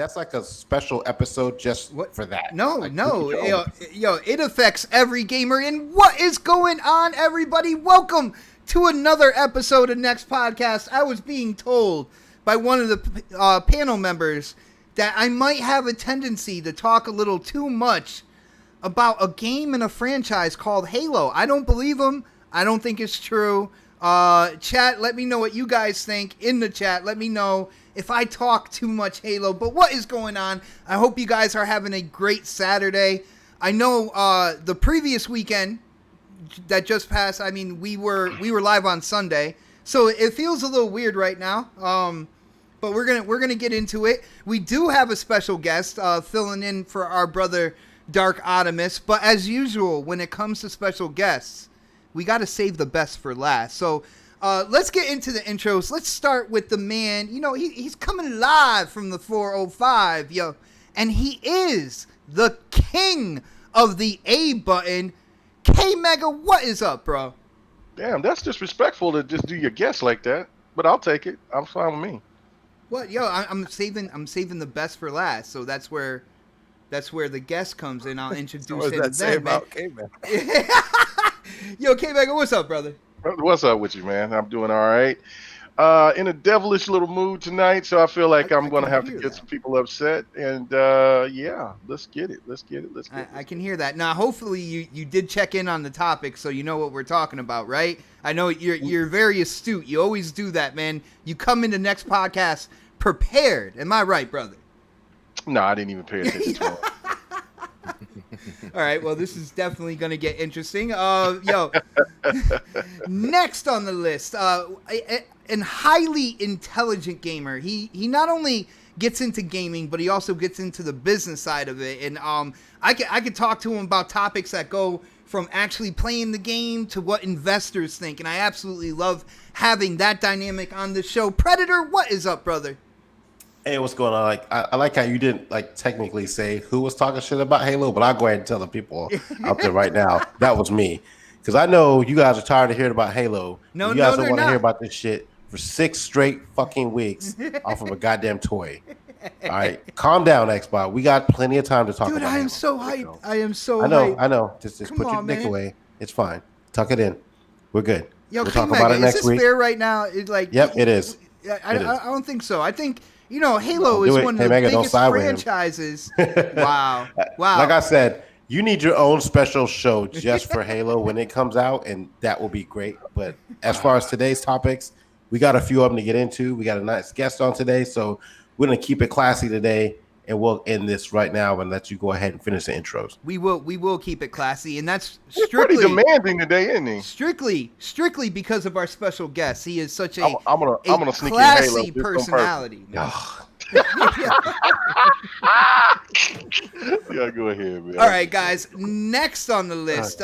That's like a special episode just What? for that. No, Like, no. It affects every gamer. And what is going on, everybody? Welcome to another episode of Next Podcast. I was being told by one of the panel members that I might have a tendency to talk a little too much about a game and a franchise called Halo. I don't believe him. I don't think it's true. Chat, let me know what you guys think in the chat. Let me know if I talk too much Halo. But what is going on? I hope you guys are having a great Saturday. I know the previous weekend that just passed, I mean, we were live on Sunday, so it feels a little weird right now. But we're gonna get into it. We do have a special guest filling in for our brother Dark Knoxximus. But as usual, when it comes to special guests, we got to save the best for last. So let's get into the intros. Let's start with the man. You know, he's coming live from the 405, yo. And he is the king of the A button. K-Mega, what is up, bro? Damn, that's disrespectful to just do your guess like that. But I'll take it. I'm fine with me. What, yo? I'm saving the best for last. So that's where the guest comes in. I'll introduce him that then, man. about K-Man? Yo, K-Mega, what's up, brother? What's up with you, man? I'm doing all right. In a devilish little mood tonight, so I feel like I'm going to have to get some people upset. And yeah, let's get it. I can hear that. Now, hopefully you did check in on the topic, so you know what we're talking about, right? I know you're very astute. You always do that, man. You come into next podcast prepared. Am I right, brother? No, I didn't even pay attention to it. All right, well, this is definitely going to get interesting. Next on the list, a highly intelligent gamer. He not only gets into gaming, but he also gets into the business side of it. And I could talk to him about topics that go from actually playing the game to what investors think. And I absolutely love having that dynamic on the show. Predator, what is up, brother? Hey, what's going on? Like, I like how you didn't technically say who was talking shit about Halo, but I'll go ahead and tell the people out there right now that was me, because I know you guys are tired of hearing about Halo. You guys don't want to hear about this shit for 6 straight fucking weeks off of a goddamn toy. All right, calm down, Xbox. We got plenty of time to talk about Halo. Dude, I am so hyped. I am so hyped. I know. Just put your dick away. It's fine. Tuck it in. We're good. Yo, we'll talk about it next week. Is this fair right now? Yep, it is. I don't think so. I think, Halo is one of the biggest franchises. Wow. Like I said, you need your own special show just for Halo when it comes out, and that will be great. But as far as today's topics, we got a few of them to get into. We got a nice guest on today, so we're going to keep it classy today, and we'll end this right now and let you go ahead and finish the intros. We will keep it classy, and that's strictly pretty demanding today, isn't he? Strictly because of our special guest. He is such a classy personality. Yeah, go ahead, man. All right, guys. Next on the list,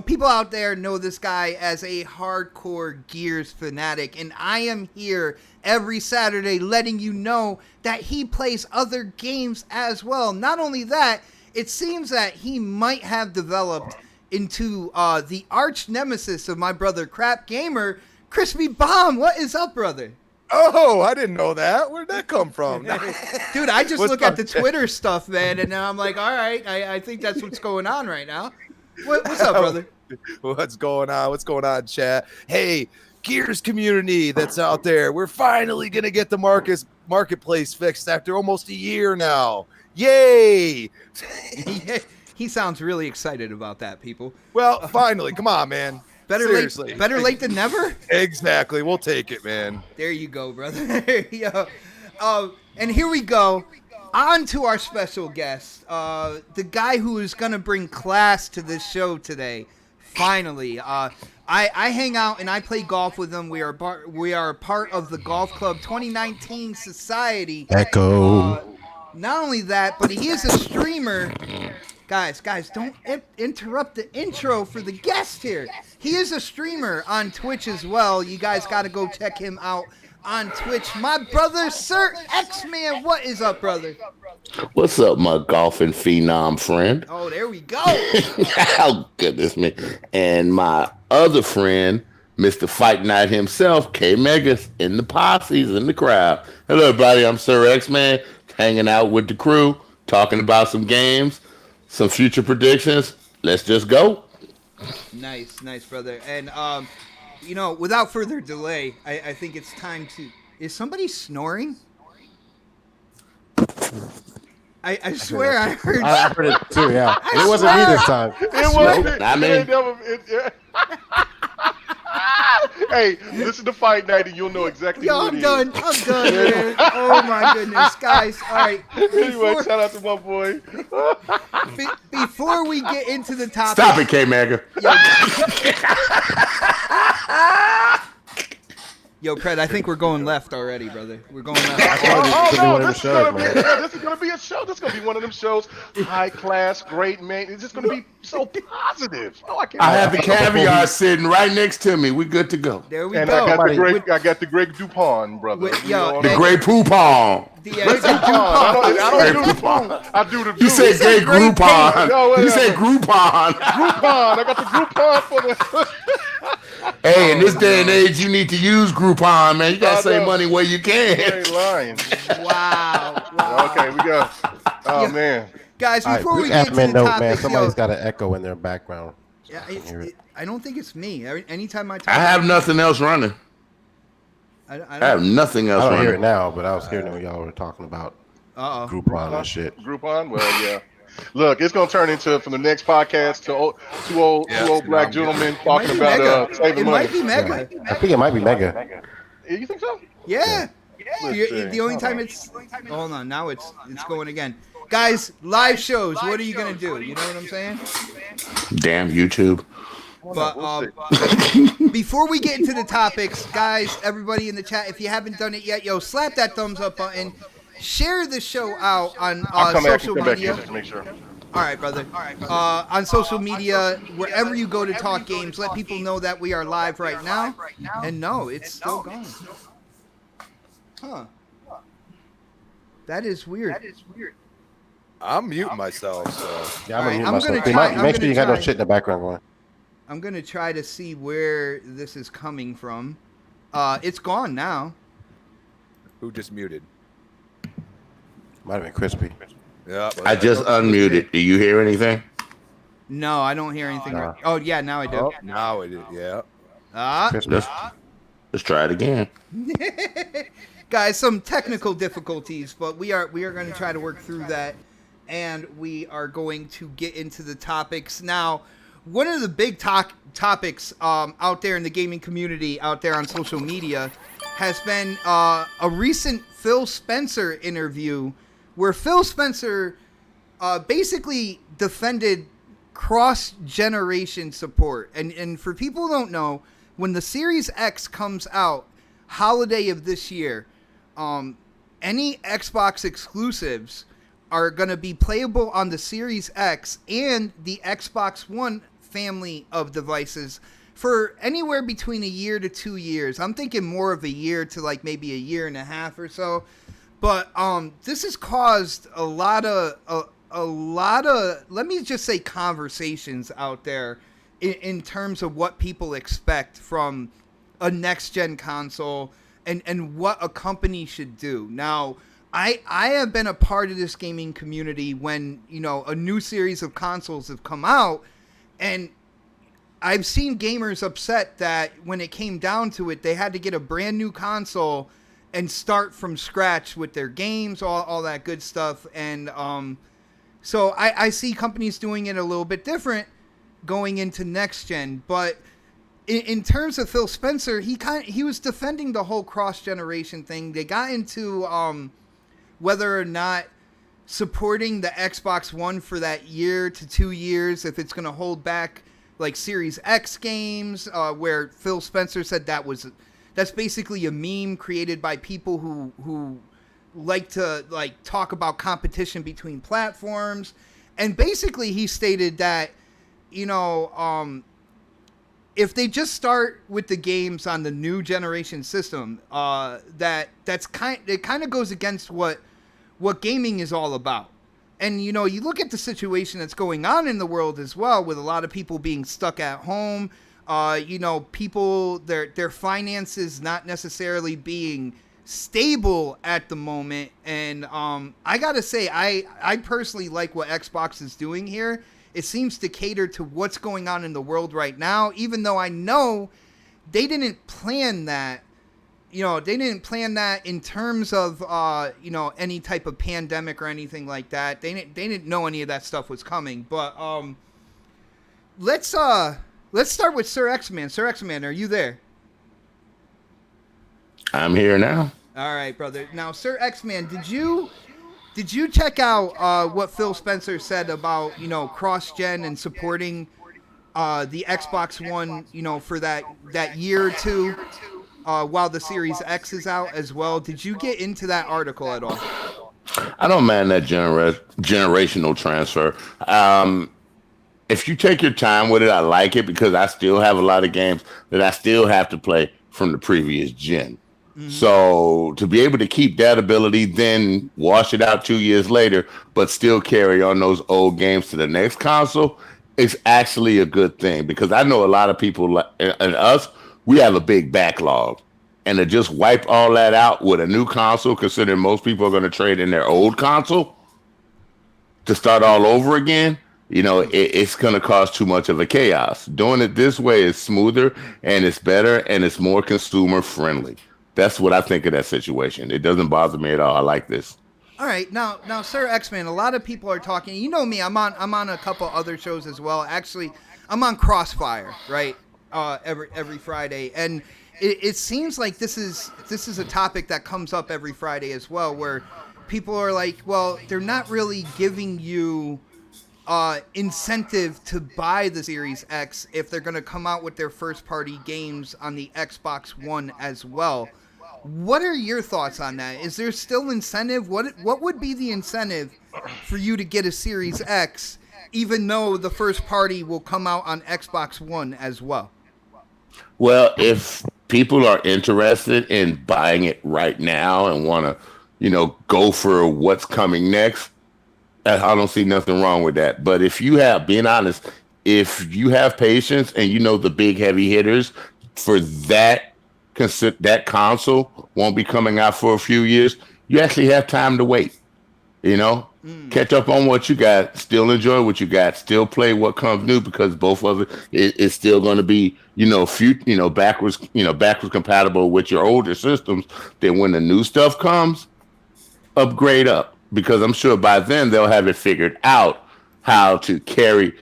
people out there know this guy as a hardcore Gears fanatic, and I am here every Saturday letting you know that he plays other games as well. Not only that, it seems that he might have developed into the arch nemesis of my brother Crap Gamer, Crispy Bomb. What is up, brother? Oh, I didn't know that. Where'd that come from? Dude, I just look at the Twitter stuff, man, and I'm like, all right, I think that's what's going on right now. What's up, brother? What's going on? What's going on, chat? Hey, Gears community that's out there. We're finally going to get the marketplace fixed after almost a year now. Yay! He sounds really excited about that, people. Well, finally. Come on, man. Better late than never? Exactly. We'll take it, man. There you go, brother. And here we go. On to our special guest. The guy who is going to bring class to this show today. Finally. I hang out and I play golf with him. We are part of the Golf Club 2019 Society. Echo. Not only that, but he is a streamer. Guys, don't interrupt the intro for the guest here. He is a streamer on Twitch as well. You guys got to go check him out on Twitch. My brother, Sir X-Man, what is up, brother? What's up, my golfing phenom friend? Oh, there we go. Oh, goodness me. And my other friend, Mr. Fight Night himself, K-Megas, in the posse's, in the crowd. Hello, everybody. I'm Sir X-Man. hanging out with the crew, talking about some games, some future predictions. Let's just go. Nice, brother. And without further delay, I think it's time to. Is somebody snoring? I swear I heard. I heard it too. Yeah, I it wasn't me swear. this time. It wasn't. I mean- Hey, listen to Fight Night and you'll know exactly Yo, who I'm it done. is. I'm done, man. Oh my goodness, guys. All right. Anyway, shout out to my boy. Before we get into the topic, Stop it, K-Mega. Yo, Pred, I think we're going left already, brother. We're going left. Oh, Could be one no, of this the is gonna shows, be man. this is gonna be a show. This is gonna be one of them shows. High class, great man. It's just gonna be so positive. Oh, I can't. I have the caviar sitting right next to me. We good to go. There we And go. I got the Greg Dupont, brother. With- You yo, know what The I mean? Grey Poupon. Greg Dupont. I don't do the Dupont. I do the You said Dupont. Grey Grey Groupon. No, You said whatever. Groupon. Groupon. I got the Groupon for the. Hey, in this day and age, you need to use Groupon, man. You gotta I save know. money where you You can. ain't lying. Wow. Okay, we go. Oh Yeah. man. Guys, All right, before we quick get into admin the note, topic, man. Somebody's yo, got an echo in their background. yeah, hear it. I don't think it's me. Anytime I talk, I have nothing else running. I I have nothing I else don't hear it running. now, but I was hearing it when y'all were talking about Uh-oh. Groupon and shit. Groupon? Well, yeah. Look, it's gonna turn into from the next podcast to two old black gentlemen talking It about saving money. might be Mega. I think it might be Mega. You think so? Yeah. Let's see. The only time it's hold on, now it's going again. Guys, live shows. What are you gonna do? You know what I'm saying? Damn YouTube. But before we get into the topics, guys, everybody in the chat, if you haven't done it yet, yo, slap that thumbs up button. Share the show out on I'll come back social and come back media. here just to make sure. All right, brother. On social media, wherever you go to talk games, let people know that we are live right now. And no, it's still going. Huh. That is weird. I'm muting myself, so. Yeah, I'm Alright, gonna mute I'm myself. gonna They try- might- I'm Make sure gonna you got no try. shit in the background going. I'm going to try to see where this is coming from. It's gone now. Who just muted? Might have been crispy. Yeah. I just unmuted. Do you hear anything? No, I don't hear anything. Nah. Oh, yeah, now I do. Oh, now it is. Yeah. Ah. Crispy. Let's try it again. Guys, some technical difficulties, but we are going to try to work through that, and we are going to get into the topics now. One of the big topics out there in the gaming community, out there on social media, has been a recent Phil Spencer interview, where Phil Spencer basically defended cross-generation support. And for people who don't know, when the Series X comes out, holiday of this year, any Xbox exclusives are going to be playable on the Series X and the Xbox One family of devices for anywhere between a year to 2 years. I'm thinking more of a year to like maybe a year and a half or so. But this has caused a lot of let me just say conversations out there in terms of what people expect from a next gen console and what a company should do. Now, I have been a part of this gaming community when, you know, a new series of consoles have come out, and I've seen gamers upset that when it came down to it, they had to get a brand new console and start from scratch with their games, all that good stuff. And so I see companies doing it a little bit different going into next gen. But in terms of Phil Spencer, he was defending the whole cross-generation thing. They got into whether or not supporting the Xbox One for that year to 2 years, if it's going to hold back like Series X games, where Phil Spencer said that's basically a meme created by people who like to like talk about competition between platforms. And basically he stated that, you know, if they just start with the games on the new generation system, it kind of goes against what gaming is all about. And, you know, you look at the situation that's going on in the world as well, with a lot of people being stuck at home, you know, people, their finances not necessarily being stable at the moment, and I gotta say, I personally like what Xbox is doing here. It seems to cater to what's going on in the world right now, even though I know they didn't plan that. They didn't plan that in terms of any type of pandemic or anything like that. They didn't know any of that stuff was coming. But let's start with Sir X-Man. Sir X-Man, are you there? I'm here now. All right, brother. Now, Sir X-Man, did you check out what Phil Spencer said about cross-gen and supporting the Xbox One for that year or two while the Series X is out as well? Did you get into that article at all? I don't mind that generational transfer. If you take your time with it, I like it because I still have a lot of games that I still have to play from the previous gen. Mm-hmm. So to be able to keep that ability, then wash it out 2 years later, but still carry on those old games to the next console is actually a good thing, because I know a lot of people and us, we have a big backlog. And to just wipe all that out with a new console, considering most people are going to trade in their old console to start all over again, it's going to cause too much of a chaos. Doing it this way is smoother and it's better and it's more consumer friendly. That's what I think of that situation. It doesn't bother me at all. I like this. All right, now, Sir X-Man, a lot of people are talking. You know me, I'm on a couple other shows as well. Actually, I'm on Crossfire, right? Every Friday, and it seems like this is a topic that comes up every Friday as well, where people are like, well, they're not really giving you incentive to buy the Series X if they're going to come out with their first-party games on the Xbox One as well. What are your thoughts on that? Is there still incentive? What would be the incentive for you to get a Series X, even though the first party will come out on Xbox One as well? Well, if people are interested in buying it right now and want to, go for what's coming next, I don't see nothing wrong with that. But if you have, being honest, if you have patience and the big heavy hitters for that console won't be coming out for a few years, you actually have time to wait. Catch up on what you got, still enjoy what you got, still play what comes new, because both of it is still going to be, backwards compatible with your older systems. Then when the new stuff comes, upgrade up, because I'm sure by then they'll have it figured out how to carry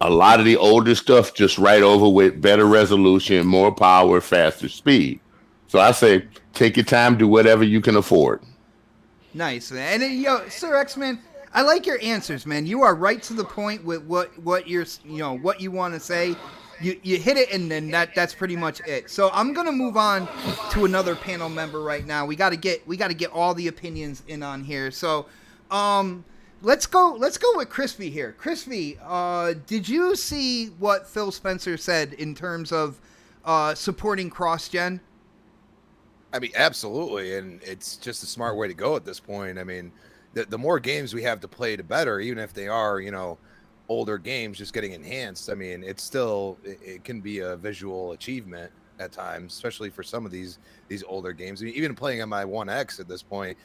a lot of the older stuff just right over with better resolution, more power, faster speed. So I say, take your time, do whatever you can afford. Nice, man. And Sir X-Man, I like your answers, man. You are right to the point with what you're, what you want to say. You hit it, and then that's pretty much it. So I'm gonna move on to another panel member right now. We gotta get all the opinions in on here. So, let's go with Crispy here. Crispy, did you see what Phil Spencer said in terms of supporting cross-gen? I mean, absolutely, and it's just a smart way to go at this point. I mean, the more games we have to play, the better, even if they are, older games just getting enhanced. I mean, it's still, it can be a visual achievement at times, especially for some of these older games. I mean, even playing on my 1X at this point,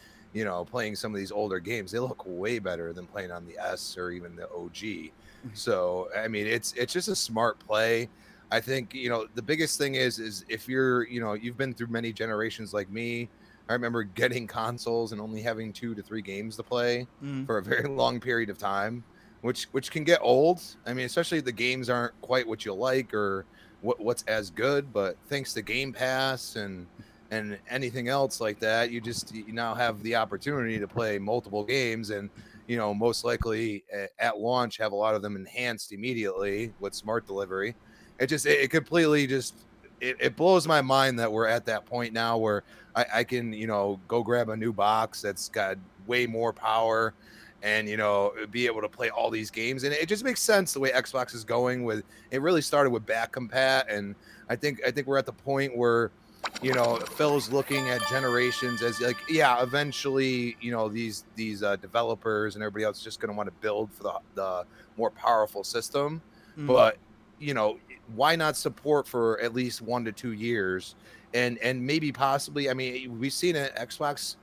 playing some of these older games, they look way better than playing on the S or even the OG. So, I mean, it's just a smart play. I think, the biggest thing is if you're, you've been through many generations like me. I remember getting consoles and only having 2 to 3 games to play for a very long period of time, which can get old. I mean, especially if the games aren't quite what you like or what's as good, but thanks to Game Pass and anything else like that, you now have the opportunity to play multiple games and, most likely at launch have a lot of them enhanced immediately with smart delivery. It completely it blows my mind that we're at that point now where I can, go grab a new box that's got way more power and, be able to play all these games. And it just makes sense the way Xbox is going with, it really started with back compat. And I think we're at the point where, Phil's looking at generations as like, yeah, eventually, these developers and everybody else is just going to want to build for the more powerful system. But, why not support for at least 1 to 2 years and maybe possibly, I mean, we've seen it. Xbox,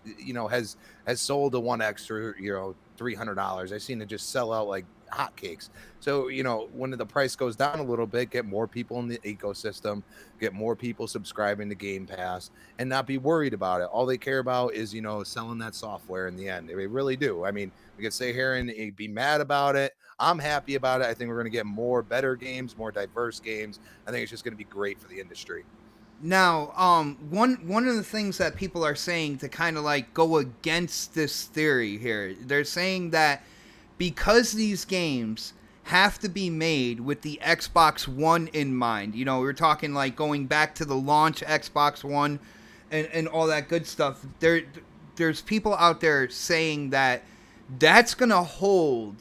has sold a One X for $300. I've seen it just sell out like hotcakes. So when the price goes down a little bit, get more people in the ecosystem, get more people subscribing to Game Pass, and not be worried about it. All they care about is selling that software in the end. They really do. I mean, we could sit here and be mad about it. I'm happy about it. I think we're going to get more better games, more diverse games. I think it's just going to be great for the industry. Now, one of the things that people are saying to kind of like go against this theory here, they're saying that because these games have to be made with the Xbox One in mind, we're talking like going back to the launch Xbox One and all that good stuff. There's people out there saying that that's going to hold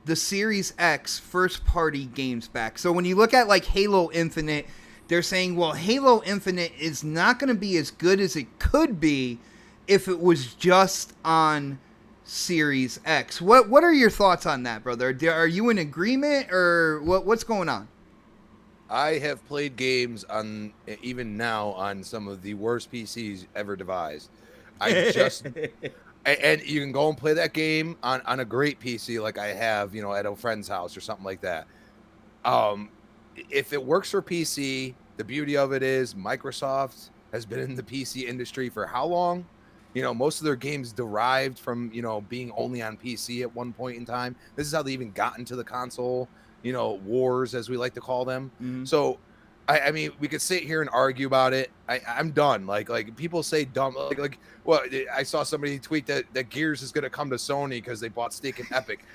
the Series X first-party games back. So when you look at like Halo Infinite, they're saying, well, Halo Infinite is not going to be as good as it could be if it was just on Series X. What are your thoughts on that, brother? Are you in agreement, or what's going on? I have played games on, even now, on some of the worst PCs ever devised. And you can go and play that game on a great PC like I have, at a friend's house or something like that. If it works for PC, the beauty of it is Microsoft has been in the PC industry for how long? Most of their games derived from, being only on PC at one point in time. This is how they even got into the console, wars, as we like to call them. Mm-hmm. So, I mean, we could sit here and argue about it. I'm done. Like people say dumb. Well, I saw somebody tweet that Gears is going to come to Sony because they bought stake in Epic.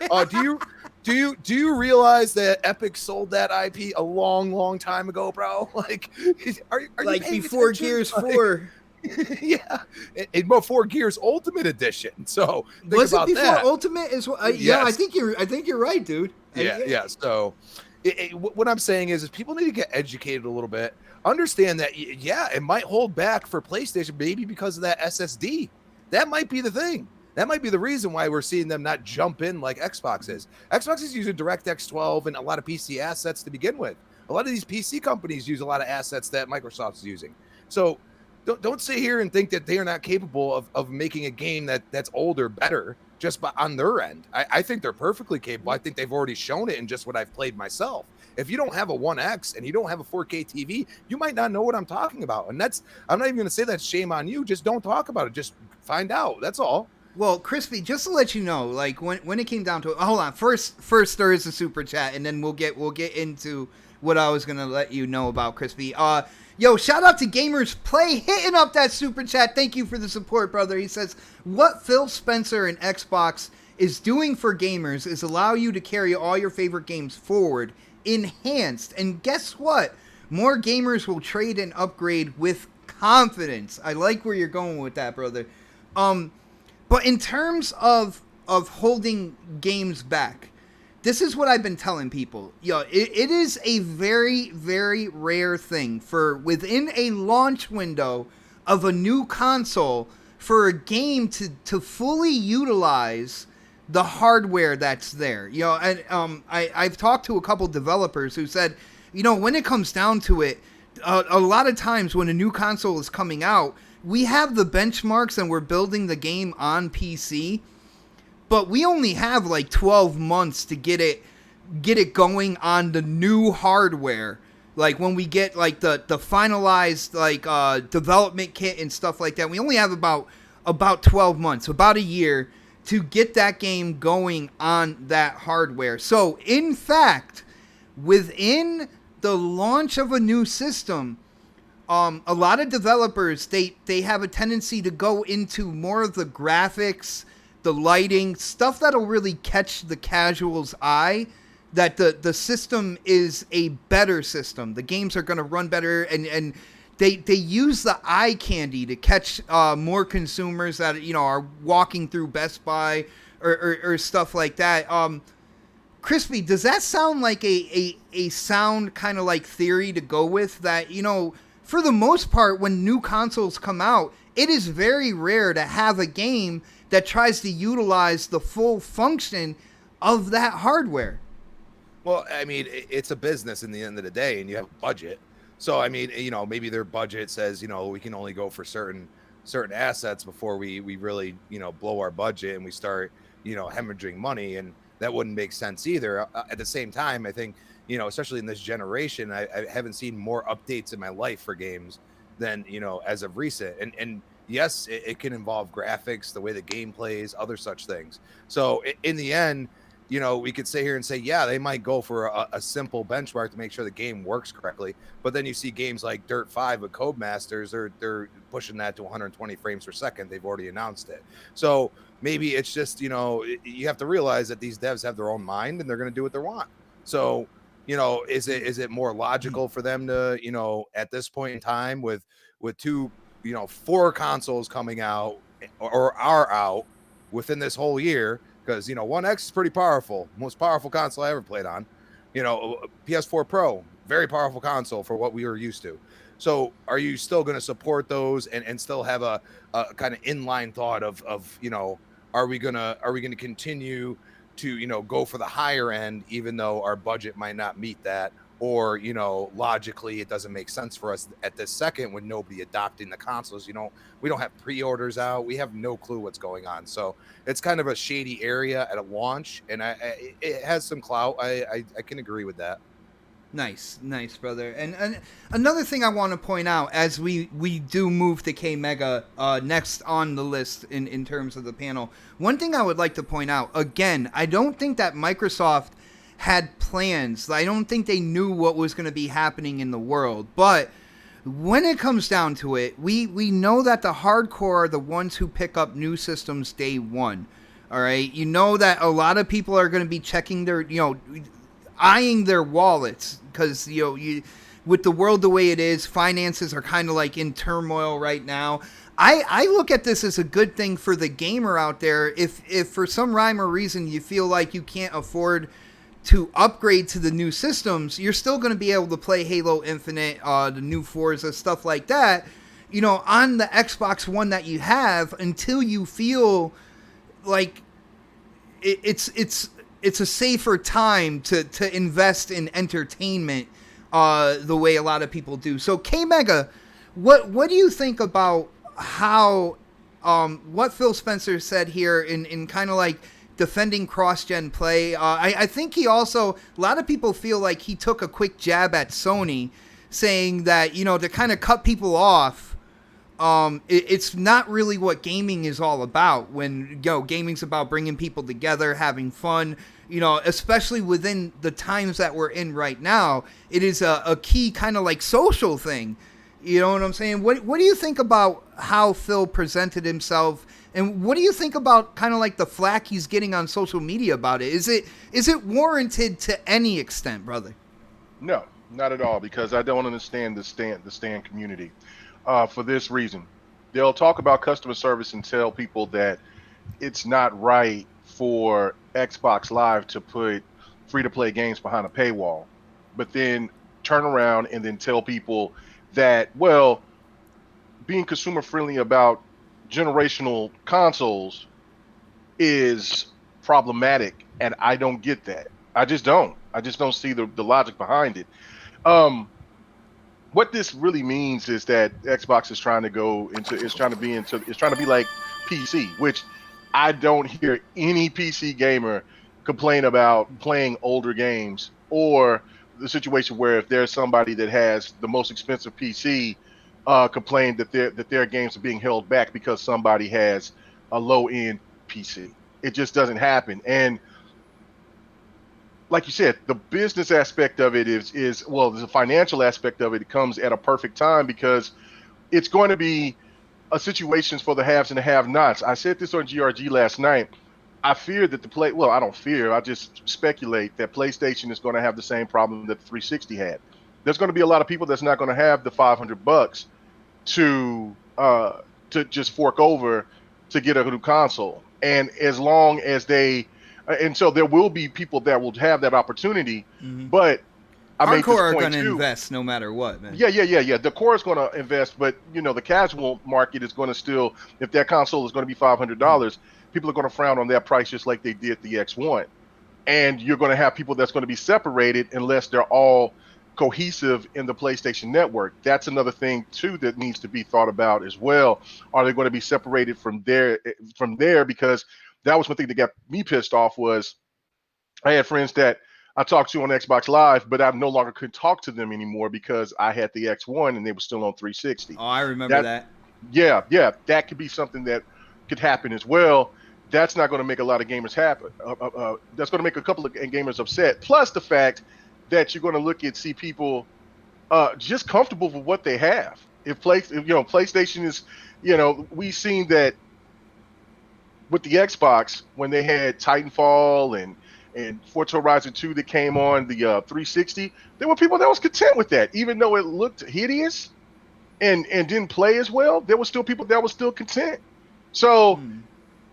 Do you realize that Epic sold that IP a long time ago, bro? Like, are like you before attention? Gears 4? Yeah, and before Gears Ultimate Edition. So was it before that. Ultimate as well? Yes. Yeah, I think you're right, dude. Yeah. So. What I'm saying is people need to get educated a little bit. Understand that, it might hold back for PlayStation, maybe because of that SSD. That might be the thing. That might be the reason why we're seeing them not jump in like Xbox is. Xbox is using DirectX 12 and a lot of PC assets to begin with. A lot of these PC companies use a lot of assets that Microsoft's using. So don't sit here and think that they are not capable of making a game that's older better. Just on their end. I think they're perfectly capable. I think they've already shown it in just what I've played myself. If you don't have a 1X and you don't have a 4K TV, you might not know what I'm talking about. And I'm not even going to say that's shame on you. Just don't talk about it. Just find out. That's all. Well, Crispy, just to let you know, like when it came down to it, hold on. First there is a super chat, and then we'll get into what I was going to let you know about, Crispy. Yo, shout out to Gamers Play hitting up that super chat. Thank you for the support, brother. He says, what Phil Spencer and Xbox is doing for gamers is allow you to carry all your favorite games forward, enhanced. And guess what? More gamers will trade and upgrade with confidence. I like where you're going with that, brother. But in terms of holding games back, this is what I've been telling people. It is a very, very rare thing for within a launch window of a new console for a game to fully utilize the hardware that's there. And I've talked to a couple developers who said, when it comes down to it, a lot of times when a new console is coming out, we have the benchmarks and we're building the game on PC. But we only have like 12 months to get it going on the new hardware. Like when we get like the finalized like development kit and stuff like that, we only have about 12 months, about a year to get that game going on that hardware. So in fact, within the launch of a new system, a lot of developers they have a tendency to go into more of the graphics, the lighting, stuff that'll really catch the casual's eye, that the system is a better system. The games are going to run better, and they use the eye candy to catch more consumers that are walking through Best Buy or stuff like that. Crispy, does that sound like a sound kind of like theory to go with? That, for the most part, when new consoles come out, it is very rare to have a game that tries to utilize the full function of that hardware. Well, I mean, it's a business in the end of the day, and you have a budget. So I mean, maybe their budget says, we can only go for certain assets before we really, blow our budget and we start, hemorrhaging money, and that wouldn't make sense either. At the same time, I think, especially in this generation, I haven't seen more updates in my life for games than, as of recent. And yes, it can involve graphics, the way the game plays, other such things. So in the end, we could sit here and say, yeah, they might go for a simple benchmark to make sure the game works correctly. But then you see games like Dirt 5 with Codemasters, they're pushing that to 120 frames per second. They've already announced it. So maybe it's just, you have to realize that these devs have their own mind and they're going to do what they want. So, is it more logical for them to, at this point in time with two, 4 consoles coming out or are out within this whole year? Because, One X is pretty powerful, most powerful console I ever played on. PS4 Pro, very powerful console for what we were used to. So are you still going to support those and still have a kind of inline thought of are we gonna continue to go for the higher end even though our budget might not meet that, or logically it doesn't make sense for us at this second when nobody adopting the consoles. We don't have pre-orders out, we have no clue what's going on. So it's kind of a shady area at a launch, and it has some clout. I can agree with that. Nice, brother. And another thing I want to point out as we do move to K Mega next on the list in terms of the panel, one thing I would like to point out, again, I don't think that Microsoft had plans. I don't think they knew what was going to be happening in the world. But when it comes down to it, we know that the hardcore are the ones who pick up new systems day one. All right? You know that a lot of people are going to be checking their, eyeing their wallets, because with the world the way it is, finances are kind of like in turmoil right now. I look at this as a good thing for the gamer out there. If for some rhyme or reason you feel like you can't afford to upgrade to the new systems, you're still going to be able to play Halo Infinite, the new Forza, stuff like that, on the Xbox One that you have, until you feel like it's a safer time to invest in entertainment the way a lot of people do. So K-Mega, what do you think about how what Phil Spencer said here in kind of like defending cross-gen play? I think he also, a lot of people feel like he took a quick jab at Sony, saying that, to kind of cut people off, it's not really what gaming is all about. When gaming's about bringing people together, having fun, especially within the times that we're in right now. It is a key kind of like social thing. You know what I'm saying? What do you think about how Phil presented himself, and what do you think about kind of like the flack he's getting on social media about it? Is it warranted to any extent, brother? No, not at all, because I don't understand the stand community. For this reason, they'll talk about customer service and tell people that it's not right for Xbox Live to put free-to-play games behind a paywall, but then turn around and then tell people that, well, being consumer friendly about generational consoles is problematic, and I don't get that. I just don't see the logic behind it. What this really means is that Xbox is trying to be like PC, which I don't hear any PC gamer complain about playing older games, or the situation where if there's somebody that has the most expensive PC, complain that their games are being held back because somebody has a low-end PC. It just doesn't happen. And like you said, the business aspect of it is well, the financial aspect of it comes at a perfect time, because it's going to be a situation for the haves and the have-nots. I said this on GRG last night. I fear that I don't fear, I just speculate that PlayStation is going to have the same problem that the 360 had. There's going to be a lot of people that's not going to have the $500 to just fork over to get a new console. And as long as and so there will be people that will have that opportunity, but hardcore are going to invest no matter what, man. Yeah. The core is going to invest, but the casual market is going to still, if that console is going to be $500, people are going to frown on that price just like they did the X1. And you're going to have people that's going to be separated unless they're all cohesive in the PlayStation Network. That's another thing too that needs to be thought about as well. Are they going to be separated from there? Because that was one thing that got me pissed off. Was I had friends that I talked to on Xbox Live, but I no longer could talk to them anymore because I had the X1 and they were still on 360. Oh, I remember that. Yeah, that could be something that could happen as well. That's not going to make a lot of gamers happy. That's going to make a couple of gamers upset. Plus the fact that you're going to see people just comfortable with what they have. If PlayStation is, we've seen that with the Xbox when they had Titanfall and Forza Horizon 2 that came on the 360, there were people that was content with that, even though it looked hideous and didn't play as well. There were still people that were still content. So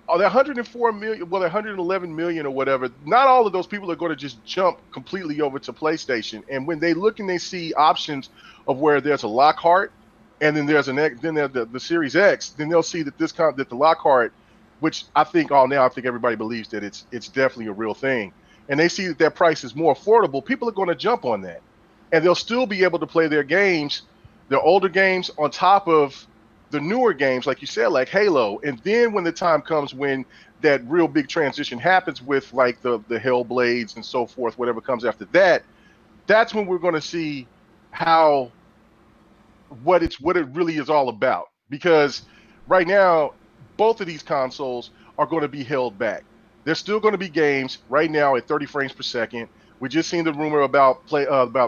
the 104 million, well, 111 million or whatever, not all of those people are going to just jump completely over to PlayStation. And when they look and they see options of where there's a Lockhart and then there's the Series X, then they'll see that that the Lockhart, which I think everybody believes that it's definitely a real thing. And they see that price is more affordable. People are going to jump on that, and they'll still be able to play their games, their older games, on top of the newer games, like you said, like Halo. And then when the time comes when that real big transition happens with like the Hellblades and so forth, whatever comes after that, that's when we're going to see what it really is all about. Because right now, both of these consoles are going to be held back. There's still going to be games right now at 30 frames per second. We just seen the rumor about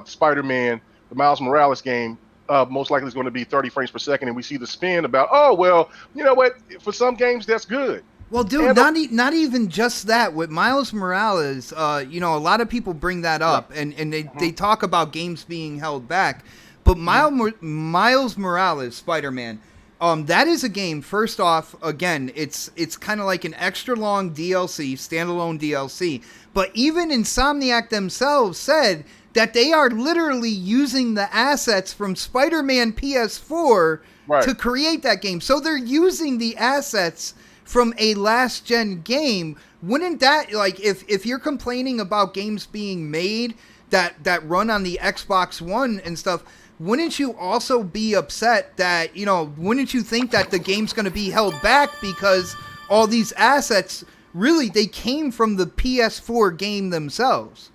Spider-Man, the Miles Morales game. Most likely is going to be 30 frames per second, and we see the spin about, oh well, you know what? For some games, that's good. Well, dude, not even just that. With Miles Morales, a lot of people bring that up, and they talk about games being held back. But Miles Morales, Spider-Man, that is a game. First off, again, it's kind of like an extra long DLC, standalone DLC. But even Insomniac themselves said that they are literally using the assets from Spider-Man PS4 to create that game. So they're using the assets from a last-gen game. Wouldn't that, like, if you're complaining about games being made that run on the Xbox One and stuff, wouldn't you also be upset that, wouldn't you think that the game's going to be held back because all these assets, really, they came from the PS4 game themselves?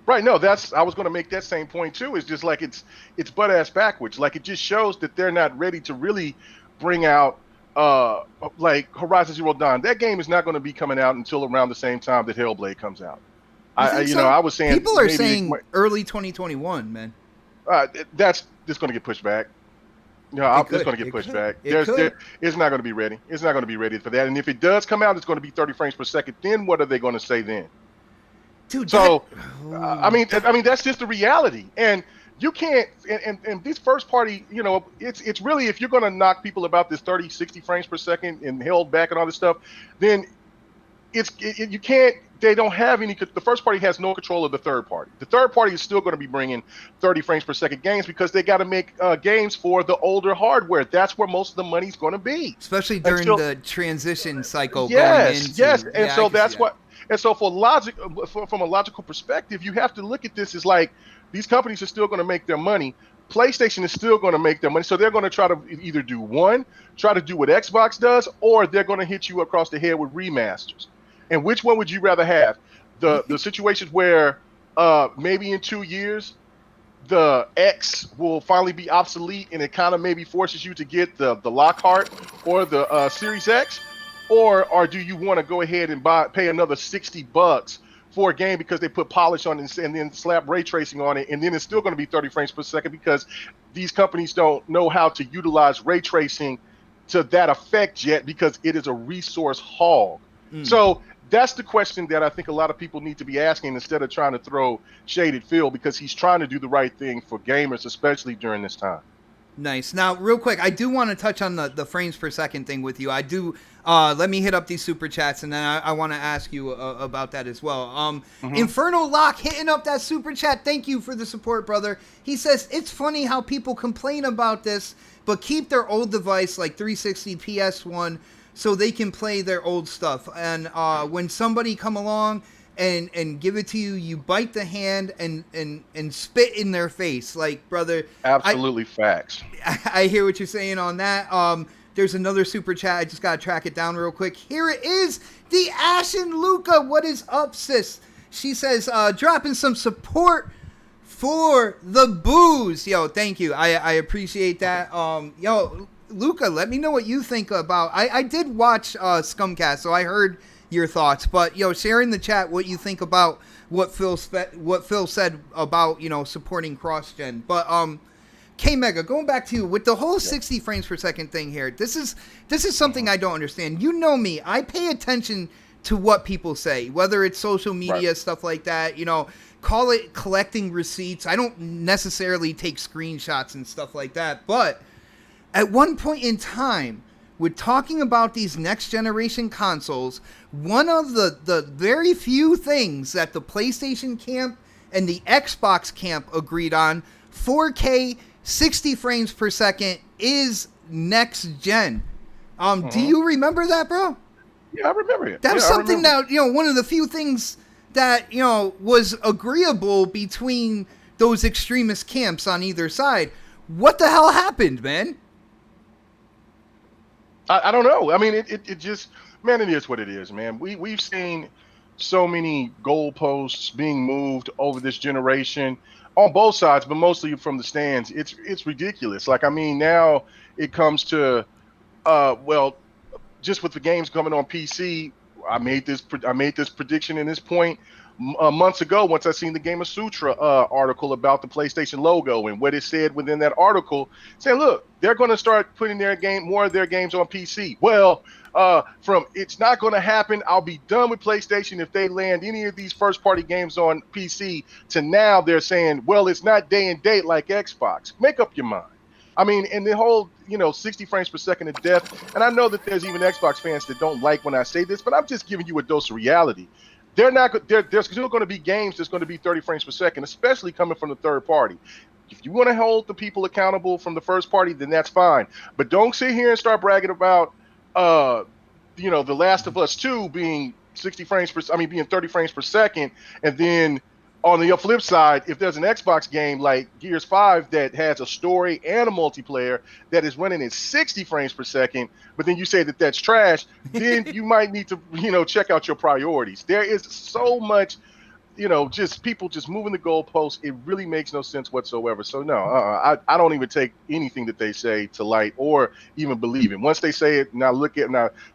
Right. No, I was going to make that same point too. It's just like it's butt ass backwards. Like, it just shows that they're not ready to really bring out like Horizon Zero Dawn. That game is not going to be coming out until around the same time that Hellblade comes out. I was saying people are saying early 2021, man. That's just going to get pushed back. It's going to get pushed back. It's not going to be ready. It's not going to be ready for that. And if it does come out, it's going to be 30 frames per second. Then what are they going to say then? Dude, I mean, that's just the reality. And you can't. And these first party, it's really, if you're going to knock people about this 30, 60 frames per second and held back and all this stuff, then you can't. They don't have any. The first party has no control of the third party. The third party is still going to be bringing 30 frames per second games because they got to make games for the older hardware. That's where most of the money's going to be, especially during the transition cycle. Yes. And so that's what. And so from a logical perspective, you have to look at this as like these companies are still going to make their money. PlayStation is still going to make their money. So they're going to try to either do try to do what Xbox does, or they're going to hit you across the head with remasters. And which one would you rather have? The situations where maybe in 2 years the X will finally be obsolete and it kind of maybe forces you to get the Lockhart or the Series X, or do you want to go ahead and pay another $60 for a game because they put polish on it and then slap ray tracing on it, and then it's still going to be 30 frames per second because these companies don't know how to utilize ray tracing to that effect yet because it is a resource hog. So that's the question that I think a lot of people need to be asking instead of trying to throw shade at Phil, because he's trying to do the right thing for gamers, especially during this time. Nice. Now, real quick, I do want to touch on the frames per second thing with you. I do. Let me hit up these super chats, and then I want to ask you about that as well. Inferno Lock hitting up that super chat. Thank you for the support, brother. He says, it's funny how people complain about this, but keep their old device like 360 PS1 so they can play their old stuff. And when somebody come along and give it to you, you bite the hand and spit in their face. Like, brother, Absolutely facts. I hear what you're saying on that. There's another super chat. I just gotta track it down real quick. Here it is. The Ashen Luca. What is up, sis? She says, dropping some support for the booze. Yo, thank you. I appreciate that. Yo, Luca, let me know what you think about. I did watch Scumcast, so I heard your thoughts. But yo, share in the chat what you think about what Phil said about, you know, supporting cross-gen. But K-Mega, going back to you with the whole 60 frames per second thing here. This is something I don't understand. You know me. I pay attention to what people say, whether it's social media, stuff like that. You know, call it collecting receipts. I don't necessarily take screenshots and stuff like that. But at one point in time, with talking about these next generation consoles, one of the very few things that the PlayStation camp and the Xbox camp agreed on, 4K 60 frames per second is next gen. Do you remember that, bro? Yeah, I remember it. That's something that, you know, one of the few things that, you know, was agreeable between those extremist camps on either side. What the hell happened, man? I don't know. I mean, it just, man, it is what it is, man. We've seen so many goalposts being moved over this generation on both sides, but mostly from the stands. It's ridiculous. Like, I mean, now it comes to, well, just with the games coming on PC, I made this prediction in this point months ago once I seen the Game of Sutra article about the PlayStation logo and what it said within that article, saying, look, they're going to start putting more of their games on PC. Well, from it's not going to happen, I'll be done with PlayStation if they land any of these first-party games on PC, to now they're saying, well, it's not day and date like Xbox. Make up your mind. I mean, and the whole, 60 frames per second of death, and I know that there's even Xbox fans that don't like when I say this, but I'm just giving you a dose of reality. There's still going to be games that's going to be 30 frames per second, especially coming from the third party. If you want to hold the people accountable from the first party, then that's fine. But don't sit here and start bragging about, The Last of Us 2 being 30 frames per second, and then on the flip side, if there's an Xbox game like Gears 5 that has a story and a multiplayer that is running at 60 frames per second, but then you say that that's trash, then you might need to, check out your priorities. There is so much, just people just moving the goalposts. It really makes no sense whatsoever. So no, I don't even take anything that they say to light or even believe it. Once they say it, now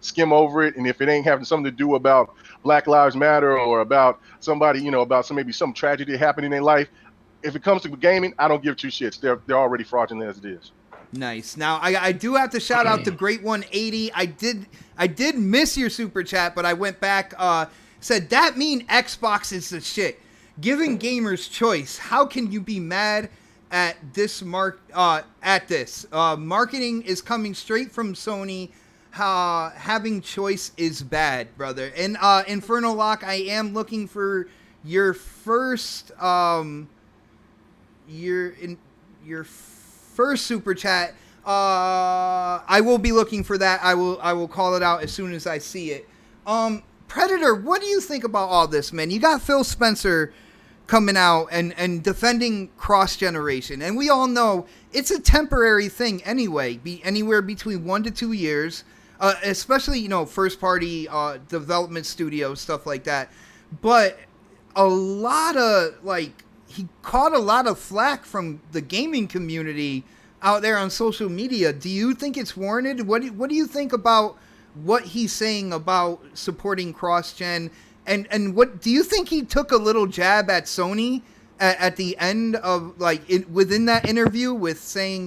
skim over it, and if it ain't having something to do about Black Lives Matter or about somebody, about maybe some tragedy happening in their life, if it comes to gaming, I don't give two shits. They're already fraudulent as it is. Nice. Now I do have to shout out the Great 180. I did miss your super chat, but I went back. Said that mean Xbox is the shit. Giving gamers choice. How can you be mad at this marketing is coming straight from Sony. Having choice is bad, brother. And Inferno Lock, I am looking for your first your first super chat. I will be looking for that. I will call it out as soon as I see it. Predator, what do you think about all this, man? You got Phil Spencer coming out and defending cross-generation. And we all know it's a temporary thing anyway. Be anywhere between 1 to 2 years, especially, first-party development studios, stuff like that. But a lot of, he caught a lot of flack from the gaming community out there on social media. Do you think it's warranted? What do you think about what he's saying about supporting cross-gen, and what do you think he took a little jab at Sony at the end of within that interview with saying,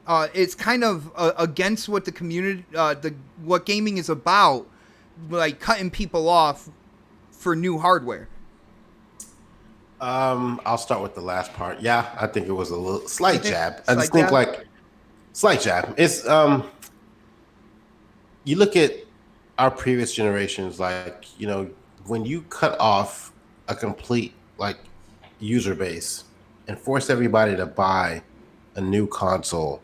it's kind of against what the community, what gaming is about, like cutting people off for new hardware? I'll start with the last part. Yeah, I think it was a slight jab. I just Slight think jab? slight jab. It's you look at our previous generations, when you cut off a complete user base and force everybody to buy a new console,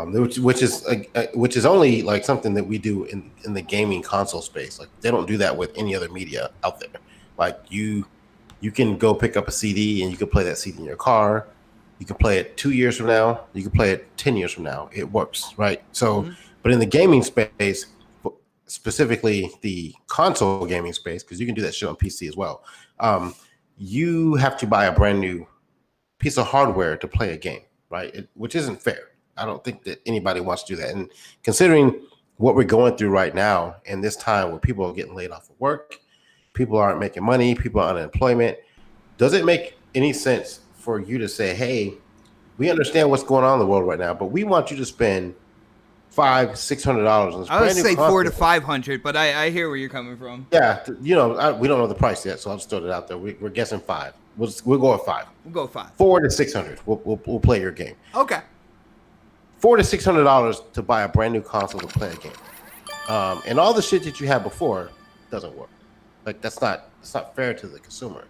which is only something that we do in the gaming console space. They don't do that with any other media out there. Like you can go pick up a CD and you can play that CD in your car. You can play it 2 years from now. You can play it 10 years from now. It works, right? So, but in the gaming space, specifically the console gaming space, because you can do that shit on PC as well. You have to buy a brand new piece of hardware to play a game, right? Which isn't fair. I don't think that anybody wants to do that. And considering what we're going through right now in this time where people are getting laid off of work, people aren't making money, people are unemployment, does it make any sense for you to say, hey, we understand what's going on in the world right now, but we want you to spend $500-$600 on this I would brand new say console. 400 to 500, but I hear where you're coming from. Yeah, we don't know the price yet, so I'll just throw it out there. We're guessing 5. We'll go with 5. We'll go 5. 400 to 600. We'll play your game. Okay. $400 to $600 to buy a brand new console to play a game, and all the shit that you had before doesn't work. Like that's not fair to the consumer.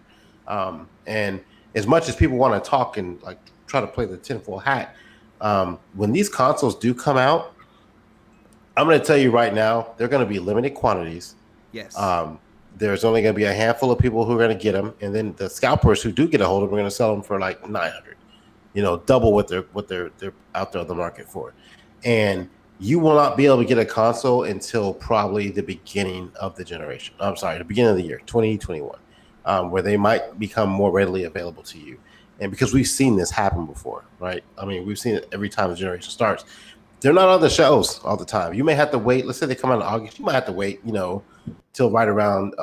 And as much as people want to talk and like try to play the tinfoil hat, when these consoles do come out, I'm going to tell you right now, they're going to be limited quantities. Yes. There's only going to be a handful of people who are going to get them, and then the scalpers who do get a hold of them are going to sell them for like $900. Double what they're out there on the market for. And you will not be able to get a console until probably the beginning of the generation. I'm sorry, the beginning of the year, 2021, where they might become more readily available to you. And because we've seen this happen before, right? I mean, we've seen it every time the generation starts. They're not on the shelves all the time. You may have to wait. Let's say they come out in August. You might have to wait, till right around,